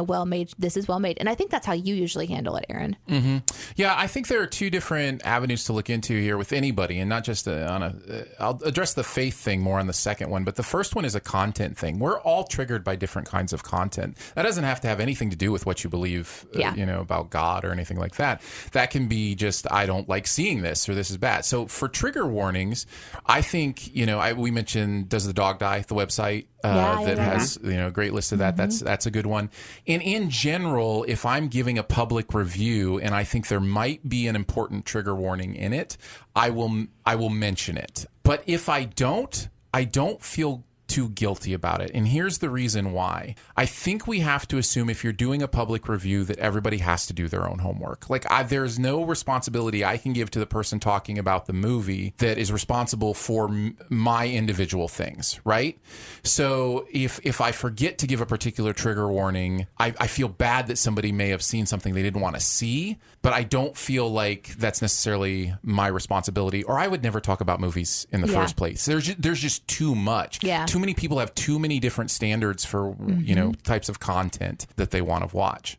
this is well made. And I think that's how you usually handle it, Aaron. Mm-hmm. Yeah, I think there are two different avenues to look into here with anybody, and not just I'll address the faith thing more on the second one, but the first one is a content thing. We're all triggered by different kinds of content. That doesn't have to have anything to do with what you believe, about God or anything like that. That can be just, I don't like seeing this, or this is bad. So for trigger warnings, I think, we mentioned Does the Dog Die, the website that has a great list of that. Mm-hmm. That's a good one. And in general, if I'm giving a public review and I think there might be an important trigger warning in it, I will mention it. But if I don't feel too guilty about it. And here's the reason why. I think we have to assume if you're doing a public review that everybody has to do their own homework. Like there's no responsibility I can give to the person talking about the movie that is responsible for my individual things, right? So if I forget to give a particular trigger warning, I feel bad that somebody may have seen something they didn't want to see, but I don't feel like that's necessarily my responsibility, or I would never talk about movies in the first place. There's just too much. Yeah. Too many people have too many different standards for, types of content that they want to watch.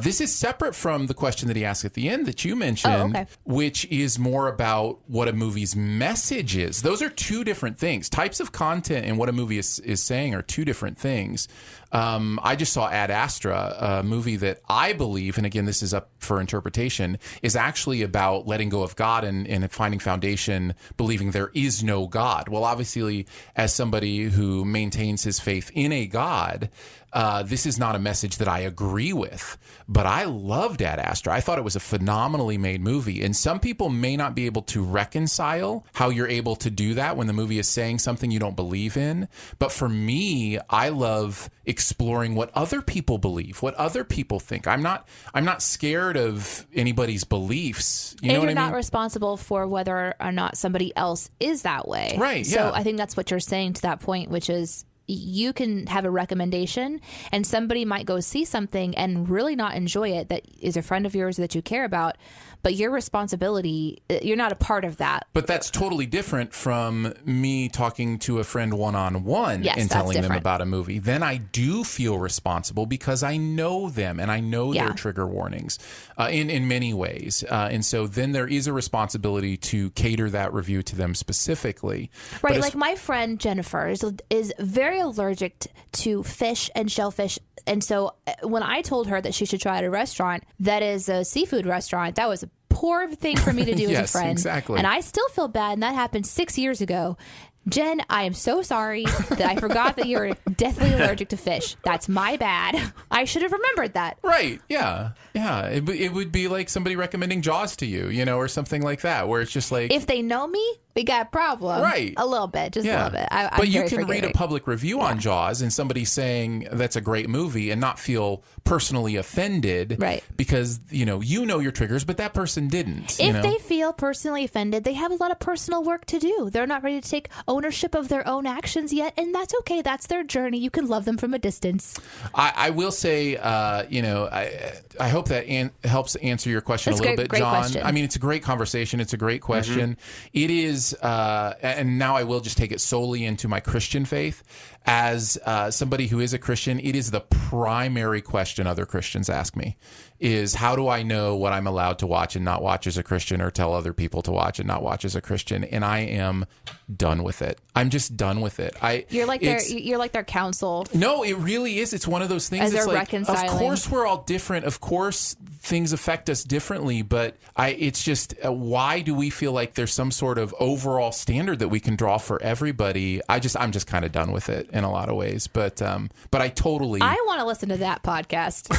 This is separate from the question that he asked at the end that you mentioned, which is more about what a movie's message is. Those are two different things. Types of content and what a movie is saying are two different things. I just saw Ad Astra, a movie that I believe, and again, this is up for interpretation, is actually about letting go of God and finding foundation, believing there is no God. Well, obviously, as somebody who maintains his faith in a God, this is not a message that I agree with, but I loved Ad Astra. I thought it was a phenomenally made movie, and some people may not be able to reconcile how you're able to do that when the movie is saying something you don't believe in. But for me, I love exploring what other people believe, what other people think. I'm not scared of anybody's beliefs. You know what I mean? You're not responsible for whether or not somebody else is that way. Right. So I think that's what you're saying to that point, which is you can have a recommendation and somebody might go see something and really not enjoy it that is a friend of yours that you care about, but your responsibility, you're not a part of that. But that's totally different from me talking to a friend one-on-one and telling them about a movie. Then I do feel responsible because I know them and I know their trigger warnings in many ways. And so then there is a responsibility to cater that review to them specifically. Right. Like my friend Jennifer is very very allergic to fish and shellfish. And so when I told her that she should try at a restaurant that is a seafood restaurant, that was a poor thing for me to do as a friend. Exactly. And I still feel bad, and that happened 6 years ago. Jen, I am so sorry that I forgot that you're deathly allergic to fish. That's my bad. I should have remembered that. Right. Yeah. Yeah. It would be like somebody recommending Jaws to you, you know, or something like that, where it's just like, if they know me, we got a problem. Right. A little bit. Just a little bit. But you can read a public review on Jaws and somebody saying that's a great movie and not feel personally offended. Right. Because, you know your triggers, but that person didn't. If they feel personally offended, they have a lot of personal work to do. They're not ready to take ownership of their own actions yet, and that's okay. That's their journey. You can love them from a distance. I will say, I hope that helps answer your question a little bit, great John. question. I mean, it's a great conversation. It's a great question. It is, and now I will just take it solely into my Christian faith. As somebody who is a Christian, it is the primary question other Christians ask me is, how do I know what I'm allowed to watch and not watch as a Christian, or tell other people to watch and not watch as a Christian? And I am done with it. I'm just done with it. You're like their counsel. No, it really is. It's one of those things. As it's they're like, reconciling. Of course, we're all different. Of course, things affect us differently. But it's just, why do we feel like there's some sort of overall standard that we can draw for everybody? I'm just kind of done with it in a lot of ways. But I totally. I want to listen to that podcast.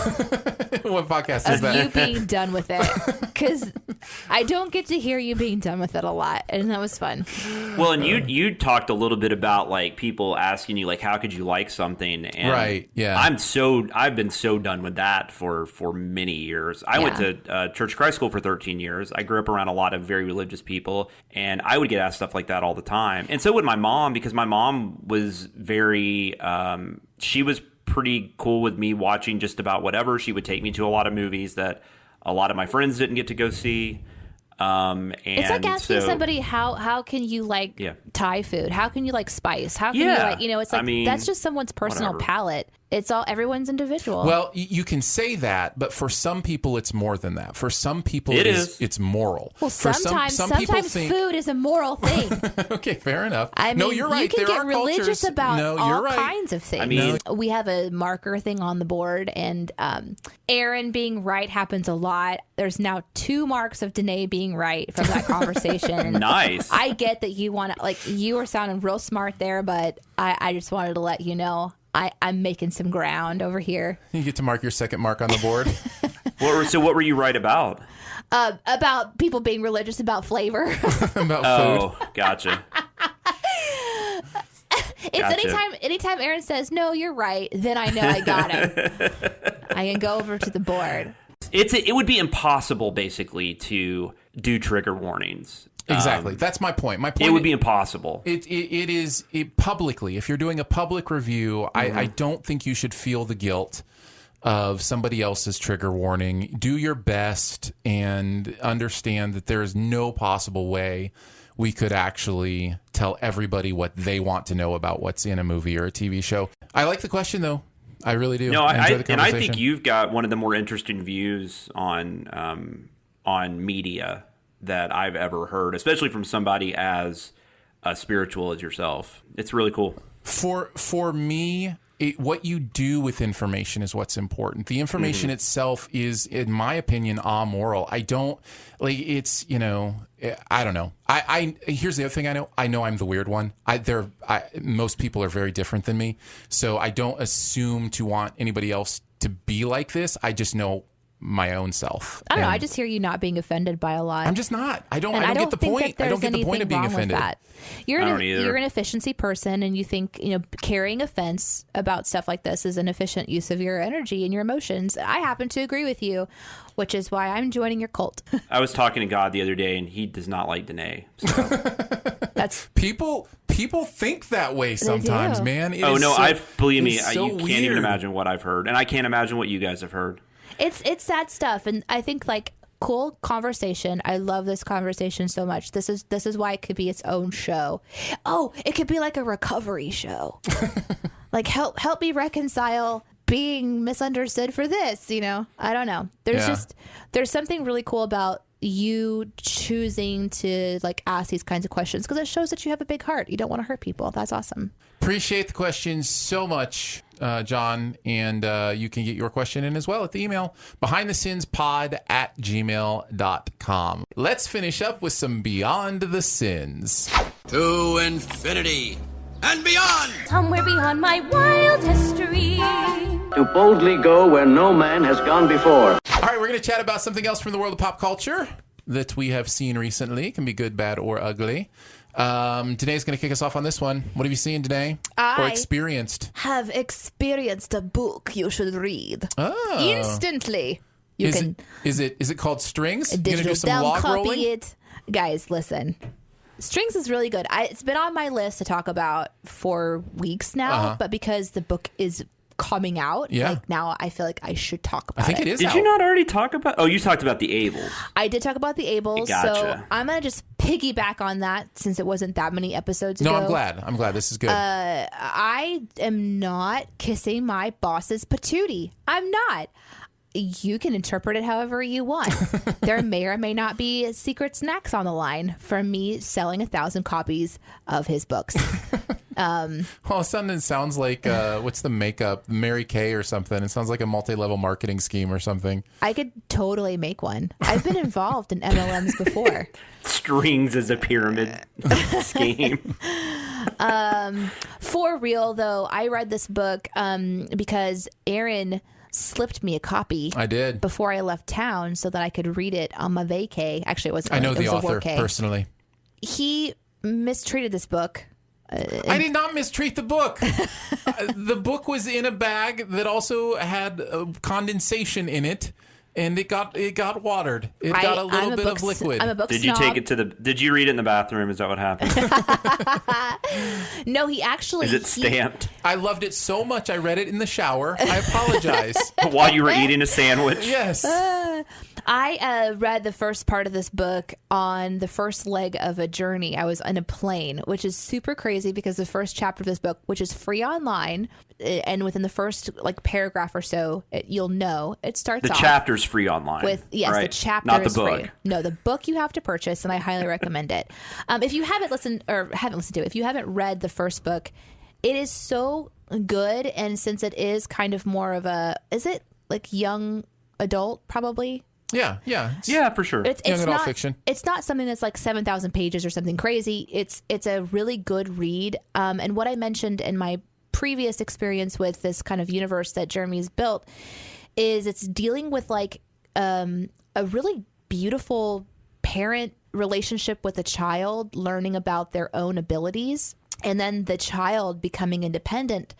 What podcast is that? You being done with it, because I don't get to hear you being done with it a lot, and that was fun. Well, and you talked a little bit about like people asking you like, how could you like something? And right. Yeah. I've been so done with that for many years. I went to Church of Christ school for 13 years. I grew up around a lot of very religious people, and I would get asked stuff like that all the time. And so would my mom, because my mom was very, she was pretty cool with me watching just about whatever. She would take me to a lot of movies that a lot of my friends didn't get to go see. And it's like asking somebody how can you like Thai food? How can you like spice? How can you like, it's like, that's just someone's personal palate. It's all, everyone's individual. Well, you can say that, but for some people, it's more than that. For some people, it's moral. Well, sometimes people think, food is a moral thing. Okay, fair enough. I mean, no, you're right. You can there get religious about all kinds of things. I mean, we have a marker thing on the board, and Aaron being right happens a lot. There's now 2 marks of Danae being right from that conversation. Nice. I get that you want to, like, you were sounding real smart there, but I just wanted to let you know. I'm making some ground over here. You get to mark your second mark on the board. So what were you right about? About people being religious about flavor. About food. Oh, gotcha. It's anytime Aaron says, no, you're right, then I know I got him. I can go over to the board. It would be impossible, basically, to do trigger warnings. Exactly. That's my point. It would be impossible. It is publicly. If you're doing a public review, I don't think you should feel the guilt of somebody else's trigger warning. Do your best and understand that there is no possible way we could actually tell everybody what they want to know about what's in a movie or a TV show. I like the question, though. I really do. No, I enjoy the conversation. And I think you've got one of the more interesting views on media that I've ever heard, especially from somebody as spiritual as yourself. It's really cool. For me, what you do with information is what's important. The information itself is, in my opinion, amoral. I don't like it's. I don't know. Here's the other thing I know. I know I'm the weird one. Most people are very different than me, so I don't assume to want anybody else to be like this. I just know my own self. I don't know. I just hear you not being offended by a lot. I'm just not. I don't get the point. I don't get the point of being offended. You're an efficiency person, and you think carrying offense about stuff like this is an efficient use of your energy and your emotions. I happen to agree with you, which is why I'm joining your cult. I was talking to God the other day, and he does not like Danae. So. That's people think that way sometimes, man. Believe me, so you can't even imagine what I've heard, and I can't imagine what you guys have heard. It's sad stuff, and I think cool conversation. I love this conversation so much. This is why it could be its own show. Oh, it could be like a recovery show. Like help me reconcile being misunderstood for this. I don't know. There's something really cool about you choosing to like ask these kinds of questions because it shows that you have a big heart. You don't want to hurt people. That's awesome. Appreciate the questions so much, John. And you can get your question in as well at the email behindthesinspod@gmail.com. Let's finish up with some Beyond the Sins. To infinity and beyond. Somewhere beyond my wild history. To boldly go where no man has gone before. All right, we're going to chat about something else from the world of pop culture that we have seen recently. It can be good, bad, or ugly. Danae's going to kick us off on this one. What have you seen, Danae? Or experienced? Have experienced a book you should read. Oh. Instantly. Is it called Strings? You going to do some log rolling? It. Guys, listen. Strings is really good. It's been on my list to talk about for weeks now, but because the book is coming out, like now I feel like I should talk about it. I think it is. Did you not already talk about? Oh, you talked about the Ables. I did talk about the Ables. Gotcha. So I'm gonna just piggyback on that since it wasn't that many episodes ago. No, I'm glad. This is good. I am not kissing my boss's patootie. I'm not. You can interpret it however you want. There may or may not be secret snacks on the line from me selling 1,000 copies of his books. Well, it sounds like, what's the makeup? Mary Kay or something. It sounds like a multi-level marketing scheme or something. I could totally make one. I've been involved in MLMs before. Strings as a pyramid scheme. For real, though, I read this book because Aaron slipped me a copy. I did. Before I left town so that I could read it on my vacay. Actually, it wasn't. I know it the was author personally. He mistreated this book. I did not mistreat the book. The book was in a bag that also had condensation in it, and it got watered. It got a little bit of liquid. I'm a book Did snob. you take it to the? Did you read it in the bathroom? Is that what happened? No, he actually. Is it stamped? I loved it so much. I read it in the shower. I apologize. While you were eating a sandwich. Yes. I read the first part of this book on the first leg of a journey. I was on a plane, which is super crazy because the first chapter of this book, which is free online, and within the first paragraph or so, you'll know it starts. The off chapter's free online. With right? The chapter not the is book. Free. No, the book you have to purchase, and I highly recommend it. If you haven't listened to it, if you haven't read the first book, it is so good. And since it is kind of more of is it like young adult probably? Yeah, for sure. It's young adult not fiction. It's not something that's like 7,000 pages or something crazy. It's a really good read. And what I mentioned in my previous experience with this kind of universe that Jeremy's built is it's dealing with like a really beautiful parent relationship with a child, learning about their own abilities, and then the child becoming independent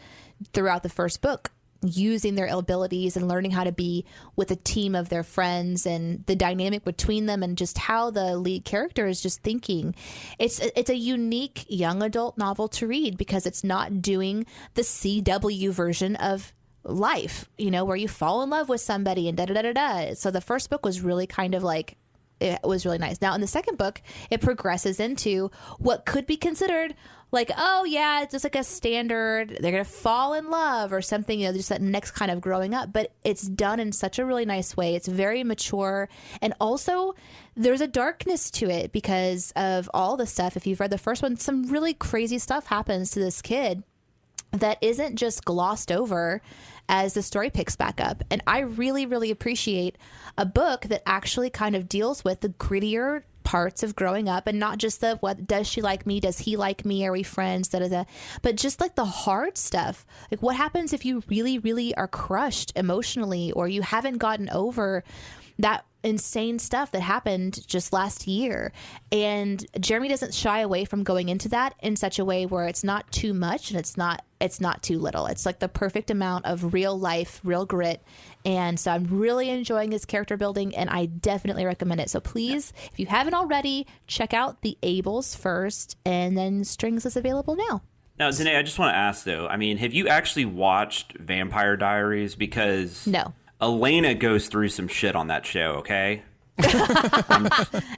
throughout the first book, using their abilities and learning how to be with a team of their friends and the dynamic between them and just how the lead character is just thinking. It's a unique young adult novel to read because it's not doing the CW version of life, where you fall in love with somebody and da-da-da-da-da. So the first book was really kind of like, it was really nice. Now in the second book, it progresses into what could be considered like, oh yeah, it's just like a standard, they're going to fall in love or something, just that next kind of growing up. But it's done in such a really nice way. It's very mature. And also there's a darkness to it because of all the stuff. If you've read the first one, some really crazy stuff happens to this kid that isn't just glossed over as the story picks back up. And I really, really appreciate a book that actually kind of deals with the grittier parts of growing up and not just the what does she like me, does he like me, are we friends, but just like the hard stuff, like what happens if you really, really are crushed emotionally or you haven't gotten over that insane stuff that happened just last year. And Jeremy doesn't shy away from going into that in such a way where it's not too much and it's not too little. It's like the perfect amount of real life, real grit. And so I'm really enjoying his character building and I definitely recommend it. So please, if you haven't already, check out the Ables first and then Strings is available now. Now, Danae, I just want to ask though, have you actually watched Vampire Diaries? Because no. Elena goes through some shit on that show, okay?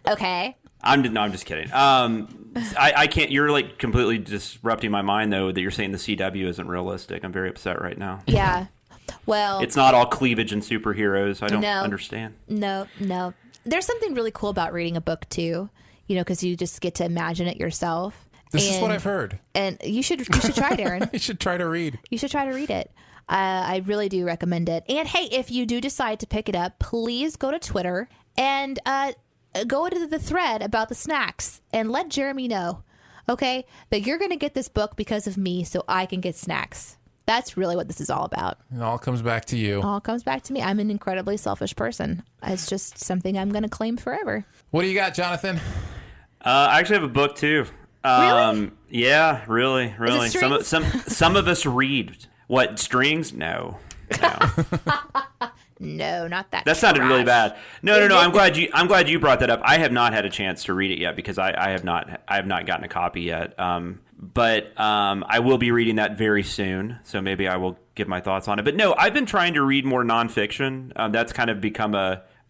Okay. I'm just kidding. I can't. You're like completely disrupting my mind though that you're saying the CW isn't realistic. I'm very upset right now. Yeah. Well, it's not all cleavage and superheroes. I don't No. understand. No. There's something really cool about reading a book too, because you just get to imagine it yourself. This is what I've heard. And you should try it, Aaron. You should try to read. You should try to read it. I really do recommend it. And hey, if you do decide to pick it up, please go to Twitter and go into the thread about the snacks and let Jeremy know, okay, that you're going to get this book because of me so I can get snacks. That's really what this is all about. It all comes back to you. All comes back to me. I'm an incredibly selfish person. It's just something I'm going to claim forever. What do you got, Jonathan? I actually have a book too. Really? Yeah, really. Is it strings? Some of us read. What, strings? No. No, not that. That sounded trash. really bad. No. I'm glad you brought that up. I have not had a chance to read it yet because I have not gotten a copy yet. But I will be reading that very soon. So maybe I will give my thoughts on it. But no, I've been trying to read more nonfiction. That's kind of become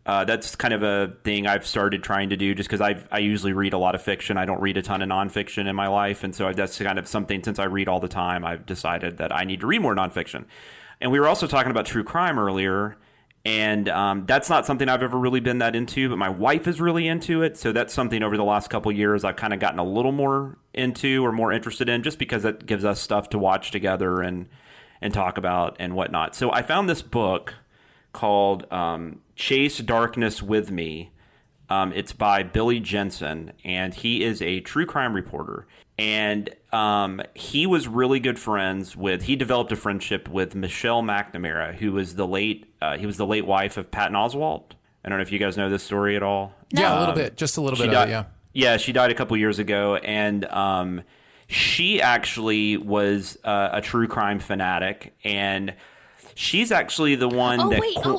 that's kind of a thing I've started trying to do just because I usually read a lot of fiction. I don't read a ton of nonfiction in my life. And so that's kind of something, since I read all the time, I've decided that I need to read more nonfiction. And we were also talking about true crime earlier. And that's not something I've ever really been that into, but my wife is really into it. So that's something over the last couple of years I've kind of gotten a little more into or more interested in, just because it gives us stuff to watch together and talk about and whatnot. So I found this book called Chase Darkness With Me. It's by Billy Jensen, and he is a true crime reporter. And he was really good friends with. He developed a friendship with Michelle McNamara, who was the late wife of Patton Oswalt. I don't know if you guys know this story at all. Yeah, a little bit, just a little bit. Yeah, she died a couple years ago, and she actually was a true crime fanatic, and she's actually the one.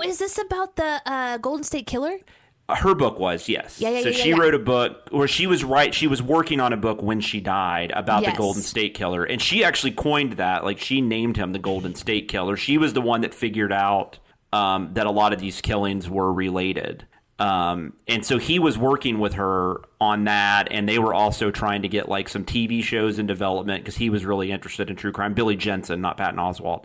Is this about the Golden State Killer? Her book was, yes. So she wrote a book, or she was working on a book when she died about the Golden State Killer. And she actually coined that, like she named him the Golden State Killer. She was the one that figured out that a lot of these killings were related. And so he was working with her on that, and they were also trying to get like some TV shows in development because he was really interested in true crime. Billy Jensen, not Patton Oswalt.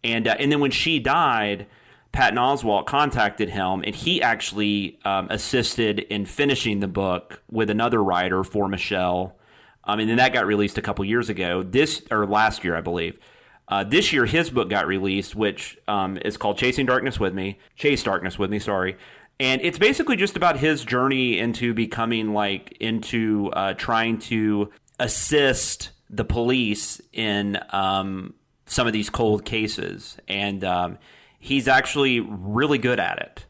And then when she died, Patton Oswalt contacted him, and he actually assisted in finishing the book with another writer for Michelle. And then that got released a couple years ago, last year, I believe. This year, his book got released, which is called Chase Darkness With Me, sorry. And it's basically just about his journey into becoming trying to assist the police in some of these cold cases. And he's actually really good at it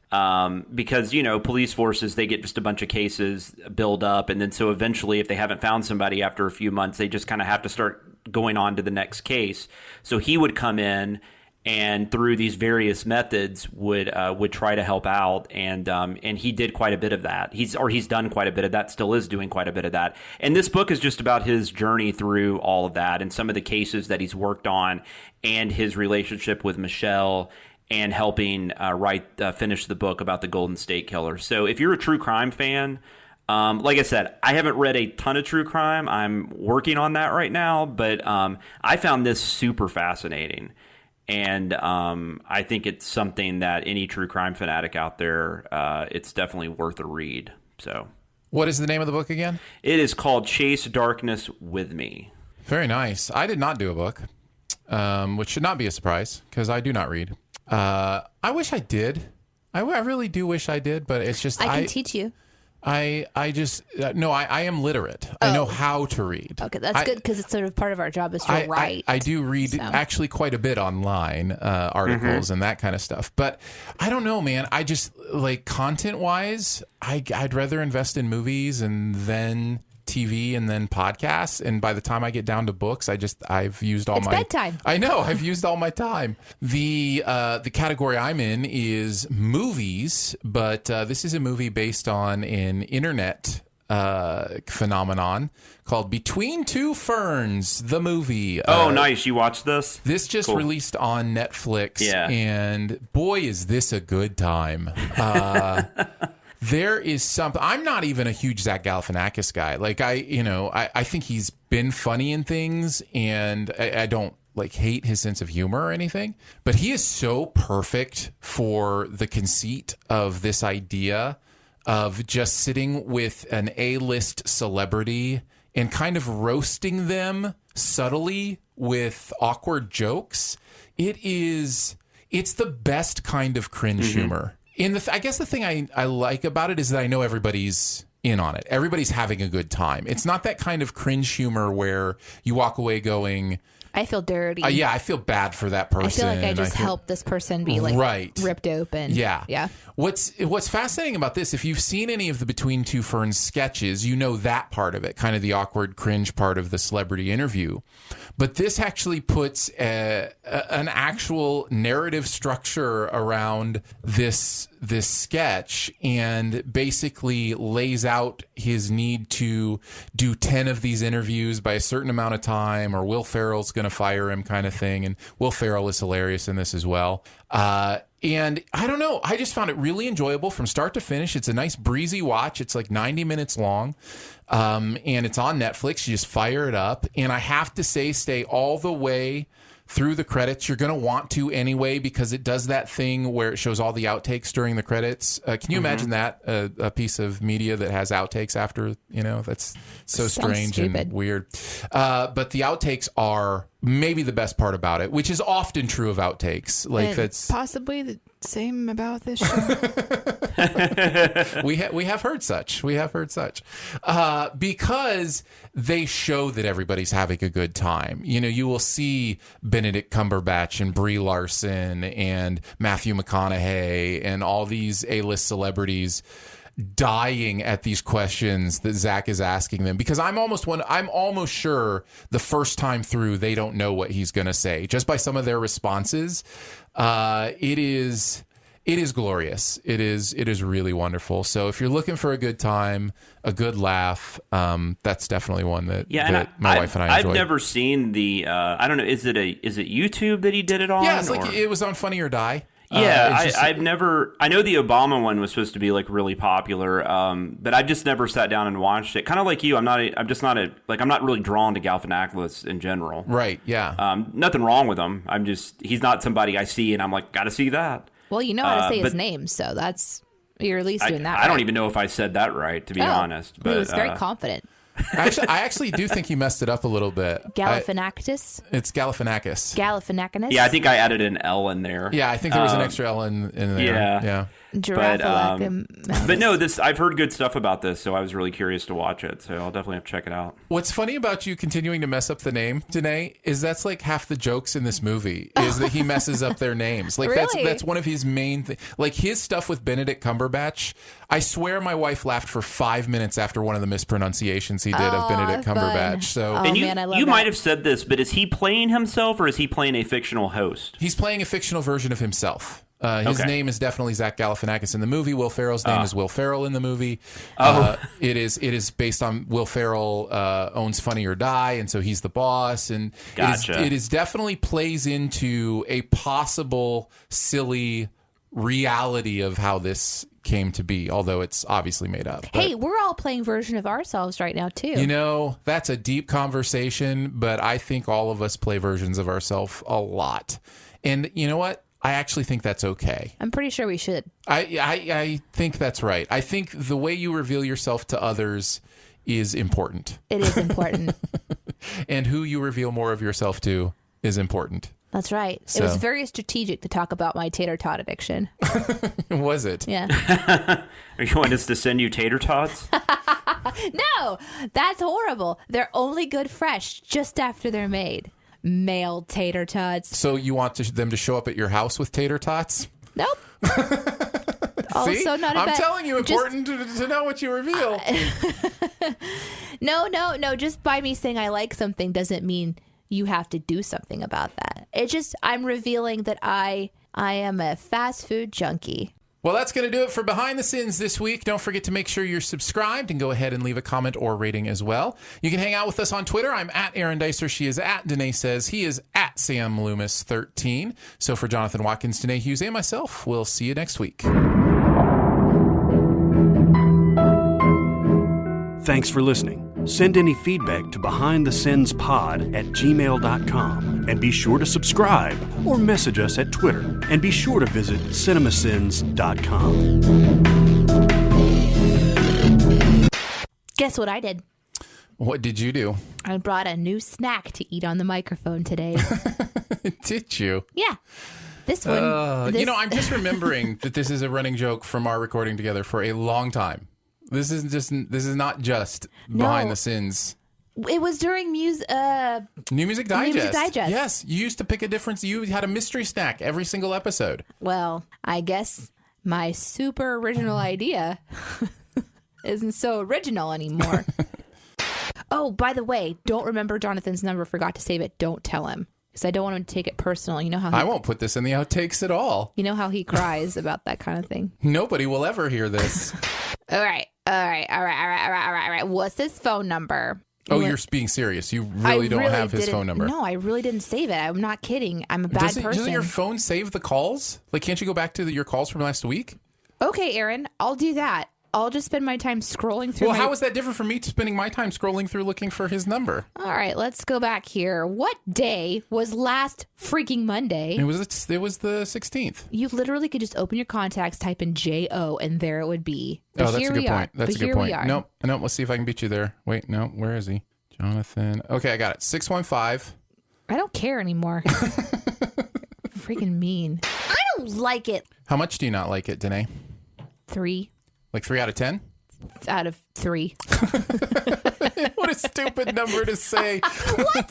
because, police forces, they get just a bunch of cases build up. And then so eventually, if they haven't found somebody after a few months, they just kind of have to start going on to the next case. So he would come in and through these various methods would try to help out. And he did quite a bit of that. He's done quite a bit of that, still is doing quite a bit of that. And this book is just about his journey through all of that and some of the cases that he's worked on and his relationship with Michelle and helping finish the book about the Golden State Killer. So if you're a true crime fan, like I said, I haven't read a ton of true crime. I'm working on that right now, but I found this super fascinating. And I think it's something that any true crime fanatic out there, it's definitely worth a read. So, what is the name of the book again? It is called Chase Darkness With Me. Very nice. I did not do a book, which should not be a surprise because I do not read. I wish I did. I really do wish I did, but it's just I can teach you. I am literate. Oh. I know how to read. Okay, that's good because it's sort of part of our job is to write. I do read actually quite a bit online, articles and that kind of stuff. But I don't know, man. I just content-wise, I'd rather invest in movies and then TV and then podcasts, and by the time I get down to books, I've used all my bedtime. I know I've used all my time. The category I'm in is movies, but this is a movie based on an internet phenomenon called Between Two Ferns, the movie. Oh, nice! You watched this? This just released on Netflix, and boy, is this a good time. There is something. I'm not even a huge Zach Galifianakis guy. I think he's been funny in things, and I don't like hate his sense of humor or anything, but he is so perfect for the conceit of this idea of just sitting with an A-list celebrity and kind of roasting them subtly with awkward jokes. It's the best kind of cringe humor. I guess the thing I like about it is that I know everybody's in on it. Everybody's having a good time. It's not that kind of cringe humor where you walk away going, I feel dirty. I feel bad for that person. I feel like I just helped this person be like ripped open. Yeah. What's fascinating about this, if you've seen any of the Between Two Ferns sketches, you know that part of it, kind of the awkward cringe part of the celebrity interview. But this actually puts an actual narrative structure around this sketch and basically lays out his need to do 10 of these interviews by a certain amount of time, or Will Ferrell's going to fire him kind of thing. And Will Ferrell is hilarious in this as well. And I don't know, I just found it really enjoyable from start to finish. It's a nice breezy watch. It's like 90 minutes long. And it's on Netflix. You just fire it up. And I have to say, stay all the way through the credits. You're going to want to anyway, because it does that thing where it shows all the outtakes during the credits. Can you imagine that? A piece of media that has outtakes after, that's so strange and weird. But the outtakes are maybe the best part about it, which is often true of outtakes. And that's possibly the same about this show. We have heard such. Because they show that everybody's having a good time. You will see Benedict Cumberbatch and Brie Larson and Matthew McConaughey and all these A-list celebrities dying at these questions that Zach is asking them, because I'm almost sure the first time through they don't know what he's going to say just by some of their responses. It is glorious. It is really wonderful. So if you're looking for a good time, a good laugh, that's definitely one that my wife and I enjoyed. I've never seen the I don't know, is it YouTube that he did it on? Yeah, it was on Funny or Die. Yeah, I've never. I know the Obama one was supposed to be like really popular, but I've just never sat down and watched it. Kind of like you, I'm not really drawn to Galifianakis in general. Right. Yeah. Nothing wrong with him. He's not somebody I see and I'm like, gotta see that. Well, you know how to say his name, so you're at least doing that. I don't even know if I said that right, to be honest. But he was very confident. I actually do think he messed it up a little bit. Galifianakis? It's Galifianakis. Galifianakis? Yeah, I think I added an L in there. Yeah, I think there was an extra L in there. Yeah. But no, I've heard good stuff about this, so I was really curious to watch it. So I'll definitely have to check it out. What's funny about you continuing to mess up the name, Danae, is that's like half the jokes in this movie is that he messes up their names. Like really? that's one of his main things. Like his stuff with Benedict Cumberbatch. I swear my wife laughed for 5 minutes after one of the mispronunciations he did of Benedict Cumberbatch. So and you might have said this, but is he playing himself or is he playing a fictional host? He's playing a fictional version of himself. His name is definitely Zach Galifianakis in the movie. Will Ferrell's name is Will Ferrell in the movie. It is based on Will Ferrell owns Funny or Die, and so he's the boss. And gotcha. It is definitely plays into a possible silly reality of how this came to be, although it's obviously made up. Hey, we're all playing version of ourselves right now, too. That's a deep conversation, but I think all of us play versions of ourselves a lot. And you know what? I actually think that's okay. I'm pretty sure we should. I think that's right. I think the way you reveal yourself to others is important. It is important. And who you reveal more of yourself to is important. That's right. So. It was very strategic to talk about my tater tot addiction. Was it? Yeah. You want us to send you tater tots? No, that's horrible. They're only good fresh just after they're made. Male tater tots. So you want them to show up at your house with tater tots? Nope. See? I'm telling you, important to know what you reveal. No. Just by me saying I like something doesn't mean you have to do something about that. It's just I'm revealing that I am a fast food junkie. Well, that's going to do it for Behind the Sins this week. Don't forget to make sure you're subscribed and go ahead and leave a comment or rating as well. You can hang out with us on Twitter. I'm at Aaron Dicer. She is at Danae Says. He is at Sam Loomis 13. So for Jonathan Watkins, Danae Hughes, and myself, we'll see you next week. Thanks for listening. Send any feedback to behindthesinspod@gmail.com. And be sure to subscribe or message us at Twitter. And be sure to visit cinemasins.com. Guess what I did? What did you do? I brought a new snack to eat on the microphone today. Did you? Yeah. This one. I'm just remembering that this is a running joke from our recording together for a long time. This is not just behind the scenes. It was during New Music Digest. New Music Digest. Yes, you used to pick a difference. You had a mystery snack every single episode. Well, I guess my super original idea isn't so original anymore. Oh, by the way, don't remember Jonathan's number. Forgot to save it. Don't tell him. Because I don't want him to take it personal. You know how I won't put this in the outtakes at all. You know how he cries about that kind of thing. Nobody will ever hear this. All right. What's his phone number? You're being serious. You really don't have his phone number. No, I really didn't save it. I'm not kidding. I'm a bad person. Doesn't your phone save the calls? Like, can't you go back to your calls from last week? Okay, Aaron, I'll do that. I'll just spend my time scrolling through. Well, how is that different from me spending my time scrolling through looking for his number? All right, let's go back here. What day was last freaking Monday? It was the 16th. You literally could just open your contacts, type in J-O, and there it would be. But that's a good point. That's a good point. Nope. Let's see if I can beat you there. Wait, no. Where is he? Jonathan. Okay, I got it. 615. I don't care anymore. Freaking mean. I don't like it. How much do you not like it, Danae? 3. Like 3 out of 10? Out of 3. What a stupid number to say. What?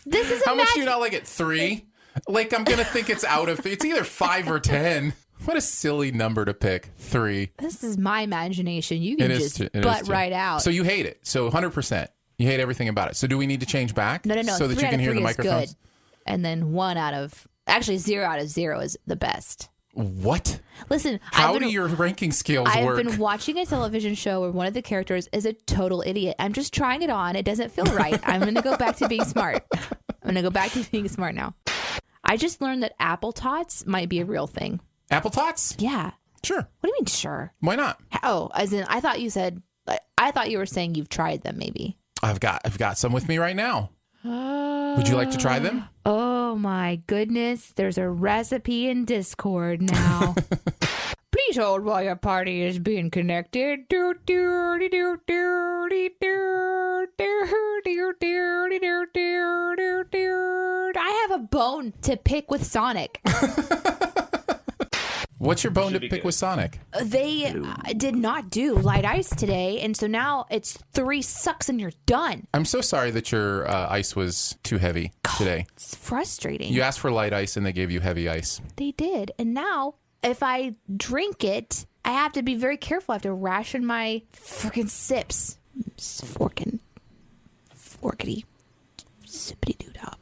This is How much do you not like it? 3? Like, I'm going to think it's out of... It's either 5 or 10. What a silly number to pick. 3. This is my imagination. You can just butt right out. So you hate it. So 100%. You hate everything about it. So do we need to change back? No. So that you can hear the microphones? Good. And then 1 out of... Actually, 0 out of 0 is the best. What? Listen, how do your ranking scales work? I've been watching a television show where one of the characters is a total idiot. I'm just trying it on. It doesn't feel right. I'm going to go back to being smart. I'm going to go back to being smart now. I just learned that Apple Tots might be a real thing. Apple Tots? Yeah. Sure. What do you mean, sure? Why not? Oh, as in, I thought you said, I thought you were saying you've tried them, maybe. I've got some with me right now. Would you like to try them? Oh my goodness. There's a recipe in Discord now. Please hold while your party is being connected. I have a bone to pick with Sonic. What's your bone to pick with Sonic? They did not do light ice today, and so now it's 3 sucks and you're done. I'm so sorry that your ice was too heavy today. It's frustrating. You asked for light ice and they gave you heavy ice. They did, and now if I drink it, I have to be very careful. I have to ration my freaking sips. Forkity, sippity doo dah.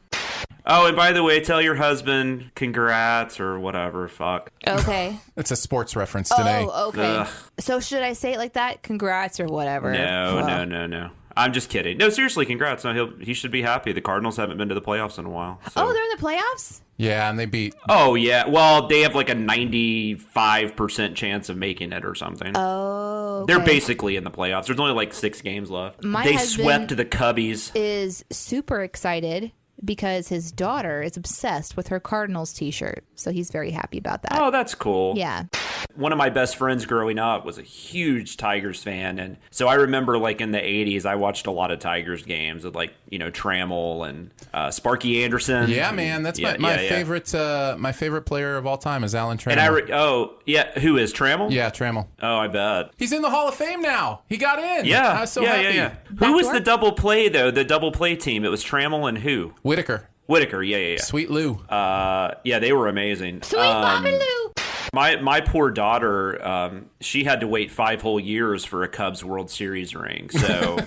Oh, and by the way, tell your husband congrats or whatever. Fuck. Okay. It's a sports reference today. Oh, okay. Ugh. So should I say it like that? Congrats or whatever? No. I'm just kidding. No, seriously, congrats. No, he should be happy. The Cardinals haven't been to the playoffs in a while. So. Oh, they're in the playoffs? Yeah, and they beat... Oh, yeah. Well, they have like a 95% chance of making it or something. Oh, okay. They're basically in the playoffs. There's only like 6 games left. They swept the Cubbies. Is super excited because his daughter is obsessed with her Cardinals t-shirt. So he's very happy about that. Oh, that's cool. Yeah. One of my best friends growing up was a huge Tigers fan. And so I remember like in the 80s, I watched a lot of Tigers games with like, Trammell and Sparky Anderson. Yeah, man. That's my favorite my favorite player of all time is Alan Trammell. And who is Trammell? Yeah, Trammell. Oh, I bet. He's in the Hall of Fame now. He got in. Yeah. I was so happy. Yeah. Who was the double play, though? The double play team. It was Trammell and who? Whitaker, yeah. Sweet Lou. Yeah, they were amazing. Sweet Bobby Lou. My poor daughter, she had to wait 5 whole years for a Cubs World Series ring. So,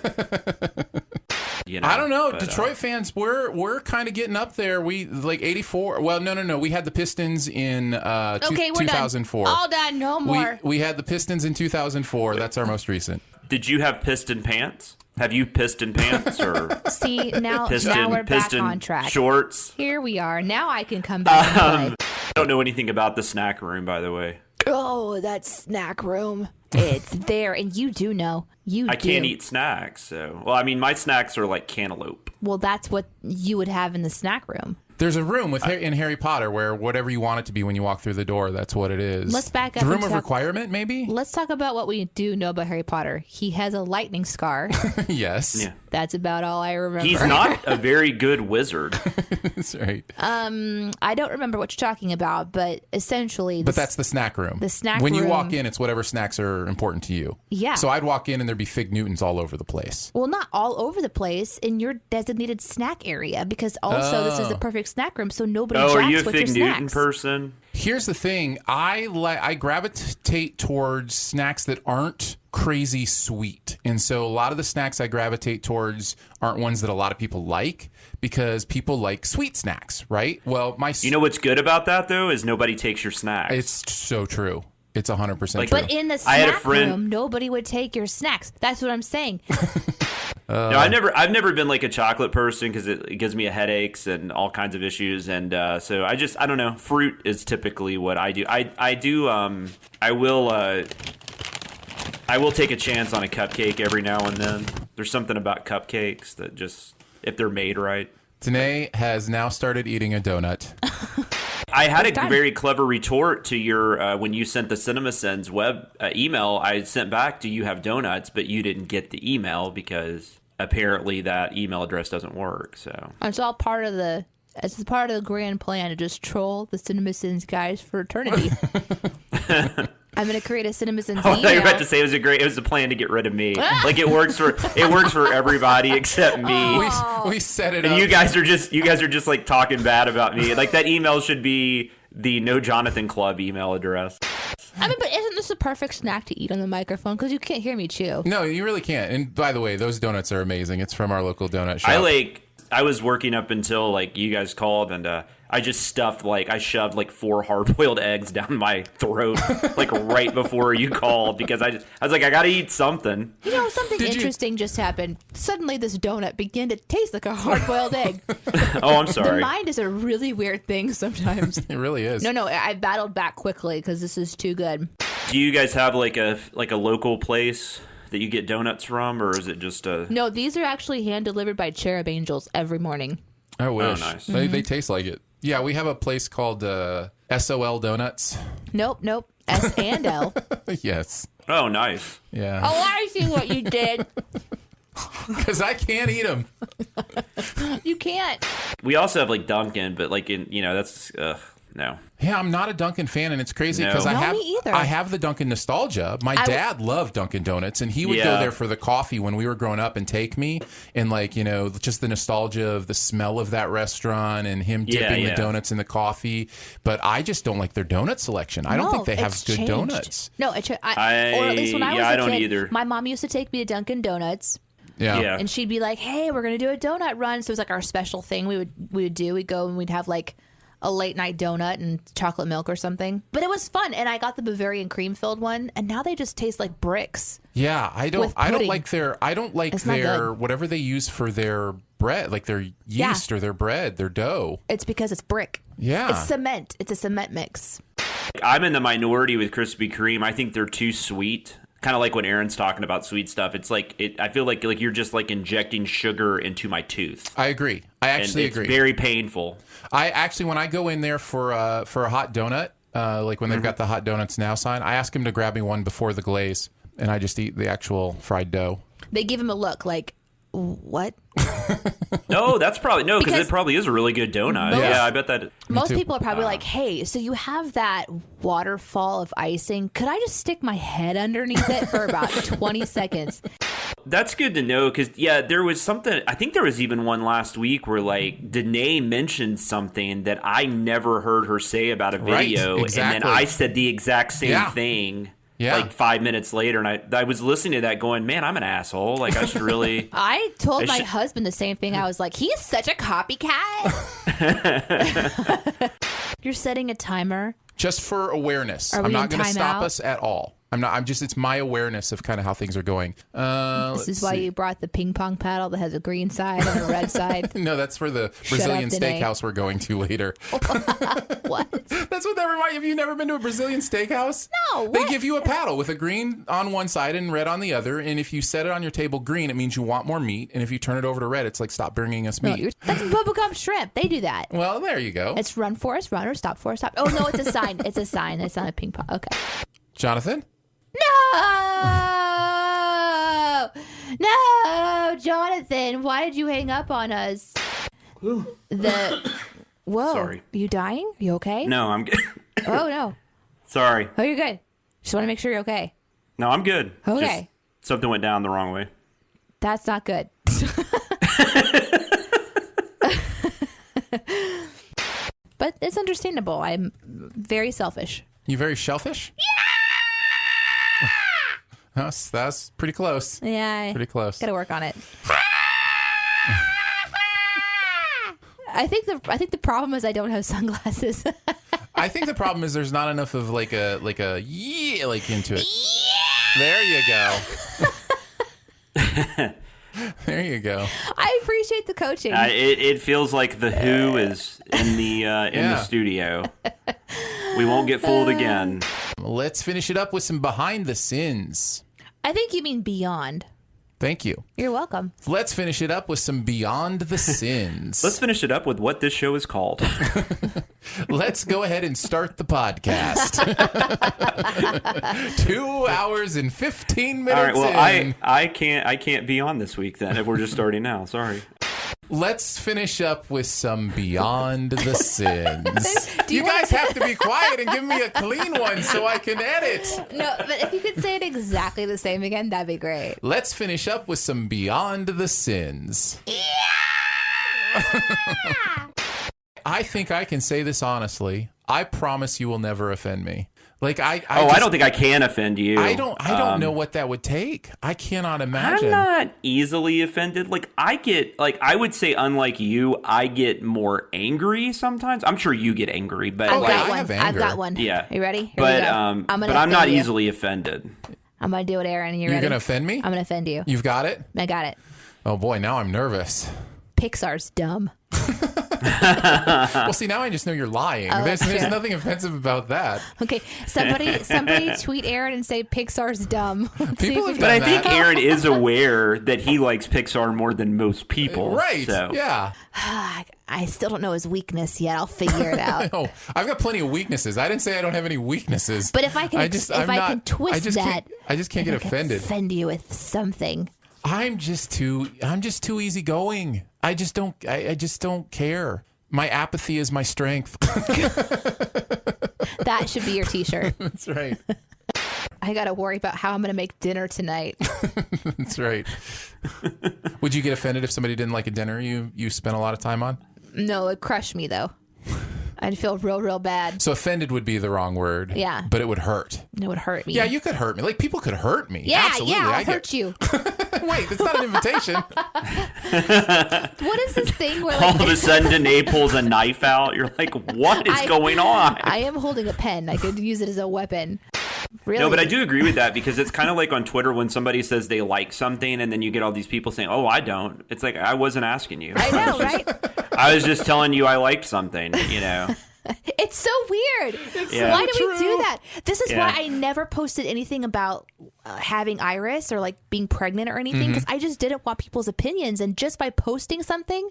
I don't know. Detroit fans, we're kind of getting up there. We like 84. Well, no. We had the Pistons in 2004. Done. All done. No more. We had the Pistons in 2004. That's our most recent. Did you have piston pants? Have you piston pants or see now we're back on track. Shorts. Here we are. Now I can come back. I don't know anything about the snack room, by the way. Oh, that snack room. It's there, and you do know. I can't eat snacks, so... Well, I mean, my snacks are like cantaloupe. Well, that's what you would have in the snack room. There's a room in Harry Potter where whatever you want it to be when you walk through the door, that's what it is. Let's back up. The room of requirement, maybe? Let's talk about what we do know about Harry Potter. He has a lightning scar. Yes. Yeah. That's about all I remember. He's not a very good wizard. That's right. I don't remember what you're talking about, but essentially... But that's the snack room. The snack when room. you walk in, it's whatever snacks are important to you. Yeah. So I'd walk in and there'd be Fig Newtons all over the place. Well, not all over the place in your designated snack area, because also this is the perfect snack room, so nobody jacks with your snacks. Are you a Fig Newton person? Here's the thing. I gravitate towards snacks that aren't crazy sweet. And so a lot of the snacks I gravitate towards aren't ones that a lot of people like, because people like sweet snacks, right? Well, you know what's good about that, though, is nobody takes your snacks. It's so true. It's 100% true. But in the snack room, nobody would take your snacks. That's what I'm saying. No, I've never been like a chocolate person because it gives me headaches and all kinds of issues, and so I don't know. Fruit is typically what I do. I will take a chance on a cupcake every now and then. There's something about cupcakes that just, if they're made right. Tanae has now started eating a donut. I had a very clever retort to your when you sent the CinemaSins web email. I sent back, "Do you have donuts?" But you didn't get the email because apparently that email address doesn't work. So it's all part of the grand plan to just troll the CinemaSins guys for eternity. I'm going to create a CinemaSins email. I thought you were about to say it was a plan to get rid of me. Like it works for everybody except me. We set it and up. you guys are just like talking bad about me. Like that email should be the No Jonathan Club email address. I mean, but isn't this a perfect snack to eat on the microphone? Because you can't hear me chew. No, you really can't. And by the way, those donuts are amazing. It's from our local donut shop. I was working up until like you guys called, and I just I shoved 4 hard-boiled eggs down my throat like right before you called, because I was like, I gotta eat something. You know, something interesting just happened. Suddenly this donut began to taste like a hard-boiled egg. Oh, I'm sorry. The mind is a really weird thing sometimes. It really is. No, I battled back quickly because this is too good. Do you guys have like a local place that you get donuts from, or is it just a... No, these are actually hand-delivered by Cherub Angels every morning. I wish. Oh, nice. They taste like it. Yeah, we have a place called SOL Donuts. Nope. S and L. Yes. Oh, nice. Yeah. Oh, I see what you did. Because I can't eat them. You can't. We also have like Dunkin', but like that's... No. Yeah, I'm not a Dunkin' fan, and it's crazy because me either. I have the Dunkin' nostalgia. My dad loved Dunkin' Donuts, and he would go there for the coffee when we were growing up and take me, and just the nostalgia of the smell of that restaurant and him dipping the donuts in the coffee. But I just don't like their donut selection. I don't think they have good donuts. No, or at least when I was a kid, I don't either. My mom used to take me to Dunkin' Donuts. Yeah. And she'd be like, "Hey, we're gonna do a donut run." So it was like our special thing we would do. We'd go and we'd have like a late night donut and chocolate milk or something. But it was fun, and I got the Bavarian cream filled one, and now they just taste like bricks. Yeah, I don't like their whatever they use for their bread, like their yeast or their bread, their dough. It's because it's brick. Yeah. It's cement. It's a cement mix. I'm in the minority with Krispy Kreme. I think they're too sweet. Kind of like when Aaron's talking about sweet stuff. It's like I feel like you're just like injecting sugar into my tooth. I agree. I actually agree. It's very painful. I actually, when I go in there for a hot donut, like when they've got the hot donuts now sign, I ask him to grab me one before the glaze, and I just eat the actual fried dough. They give him a look like, what? No, that's probably because it probably is a really good donut. Yeah, I bet that. Most people are probably like, "Hey, so you have that waterfall of icing? Could I just stick my head underneath it for about 20 seconds?" That's good to know because there was something. I think there was even one last week where like Danae mentioned something that I never heard her say about a video, right, exactly. And then I said the exact same thing. Yeah. Like 5 minutes later, and I was listening to that going, man, I'm an asshole. Like, I should really... I told my husband the same thing. I was like, he's such a copycat. You're setting a timer? Just for awareness. I'm not going to stop us at all. It's my awareness of kind of how things are going. This is why you brought the ping pong paddle that has a green side and a red side. No, that's for the Brazilian steakhouse we're going to later. What? That's what that reminds you. Have you never been to a Brazilian steakhouse? No. What? They give you a paddle with a green on one side and red on the other. And if you set it on your table green, it means you want more meat. And if you turn it over to red, it's like, stop bringing us meat. That's bubblegum shrimp. They do that. Well, there you go. It's run, Forrest, run, or stop, Forrest, stop. Oh, no, it's a sign. It's a sign. It's not a ping pong. Okay. Jonathan? No, Jonathan, why did you hang up on us? Whoa. Sorry. You dying? You okay? No, I'm good. Oh, no. Sorry. Oh, you're good. Just want to make sure you're okay. No, I'm good. Okay. Just something went down the wrong way. That's not good. But it's understandable. I'm very selfish. You very shellfish? Yeah! That's pretty close. Yeah. Pretty close. Gotta work on it. I think the problem is I don't have sunglasses. I think the problem is there's not enough of like a yeah like into it. Yeah! There you go. There you go. I appreciate the coaching. It feels like the Who is in the studio. We won't get fooled again. Let's finish it up with some behind the sins. I think you mean beyond. Thank you. You're welcome. Let's finish it up with some beyond the sins. Let's finish it up with what this show is called. Let's go ahead and start the podcast. 2 hours and 15 minutes. All right. Well, in. I can't be on this week then if we're just starting now. Sorry. Let's finish up with some beyond the sins. You guys have to be quiet and give me a clean one so I can edit. No, but if you could say it exactly the same again, that'd be great. Let's finish up with some beyond the sins. Yeah! I think I can say this honestly. I promise you will never offend me. Like I don't think I can offend you. I don't know what that would take. I cannot imagine. I'm not easily offended. Like I would say, unlike you, I get more angry sometimes. I'm sure you get angry, but I've got one. Yeah. Are you ready? But I'm not easily offended. I'm gonna do it, Aaron. You're gonna offend me? I'm gonna offend you. You've got it? I got it. Oh boy, now I'm nervous. Pixar's dumb. Well, see, now I just know you're lying. Oh, there's nothing offensive about that. Okay, somebody tweet Aaron and say Pixar's dumb. But I think Aaron is aware that he likes Pixar more than most people. Right, so. Yeah. I still don't know his weakness yet. I'll figure it out. No, I've got plenty of weaknesses. I didn't say I don't have any weaknesses. But if I can, I just can't get offended. Offend you with something. I'm just too easygoing. I just don't care. My apathy is my strength. That should be your t-shirt. That's right. I got to worry about how I'm going to make dinner tonight. That's right. Would you get offended if somebody didn't like a dinner you spent a lot of time on? No, it'd crush me though. I'd feel real bad. So offended would be the wrong word. Yeah. But it would hurt. It would hurt me. Yeah, you could hurt me. Like, people could hurt me. Yeah, absolutely. yeah, I'll hurt you. Wait, that's not an invitation. What is this thing where all of a sudden Danae pulls a knife out? You're like, what is going on? I am holding a pen. I could use it as a weapon. Really? No, but I do agree with that because it's kind of like on Twitter when somebody says they like something and then you get all these people saying, oh, I don't. It's like, I wasn't asking you. I know, right? I was just telling you I liked something, you know. It's so weird. Why do we do that? This is why I never posted anything about having Iris or like being pregnant or anything because I just didn't want people's opinions. And just by posting something,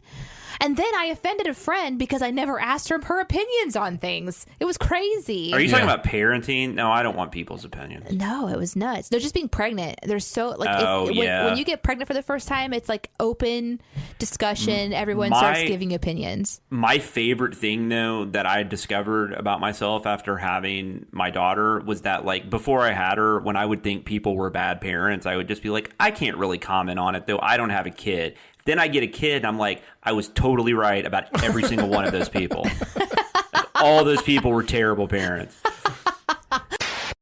and then I offended a friend because I never asked her opinions on things. It was crazy. Are you talking about parenting? No, I don't want people's opinions. No, it was nuts. They're just being pregnant. They're so like when you get pregnant for the first time, it's like open discussion. Everyone starts giving opinions. My favorite thing though that I discovered about myself after having my daughter was that like before I had her, when I would think people were bad parents, I would just be like, I can't really comment on it though. I don't have a kid. Then I get a kid and I'm like, I was totally right about every single one of those people. Like, all those people were terrible parents.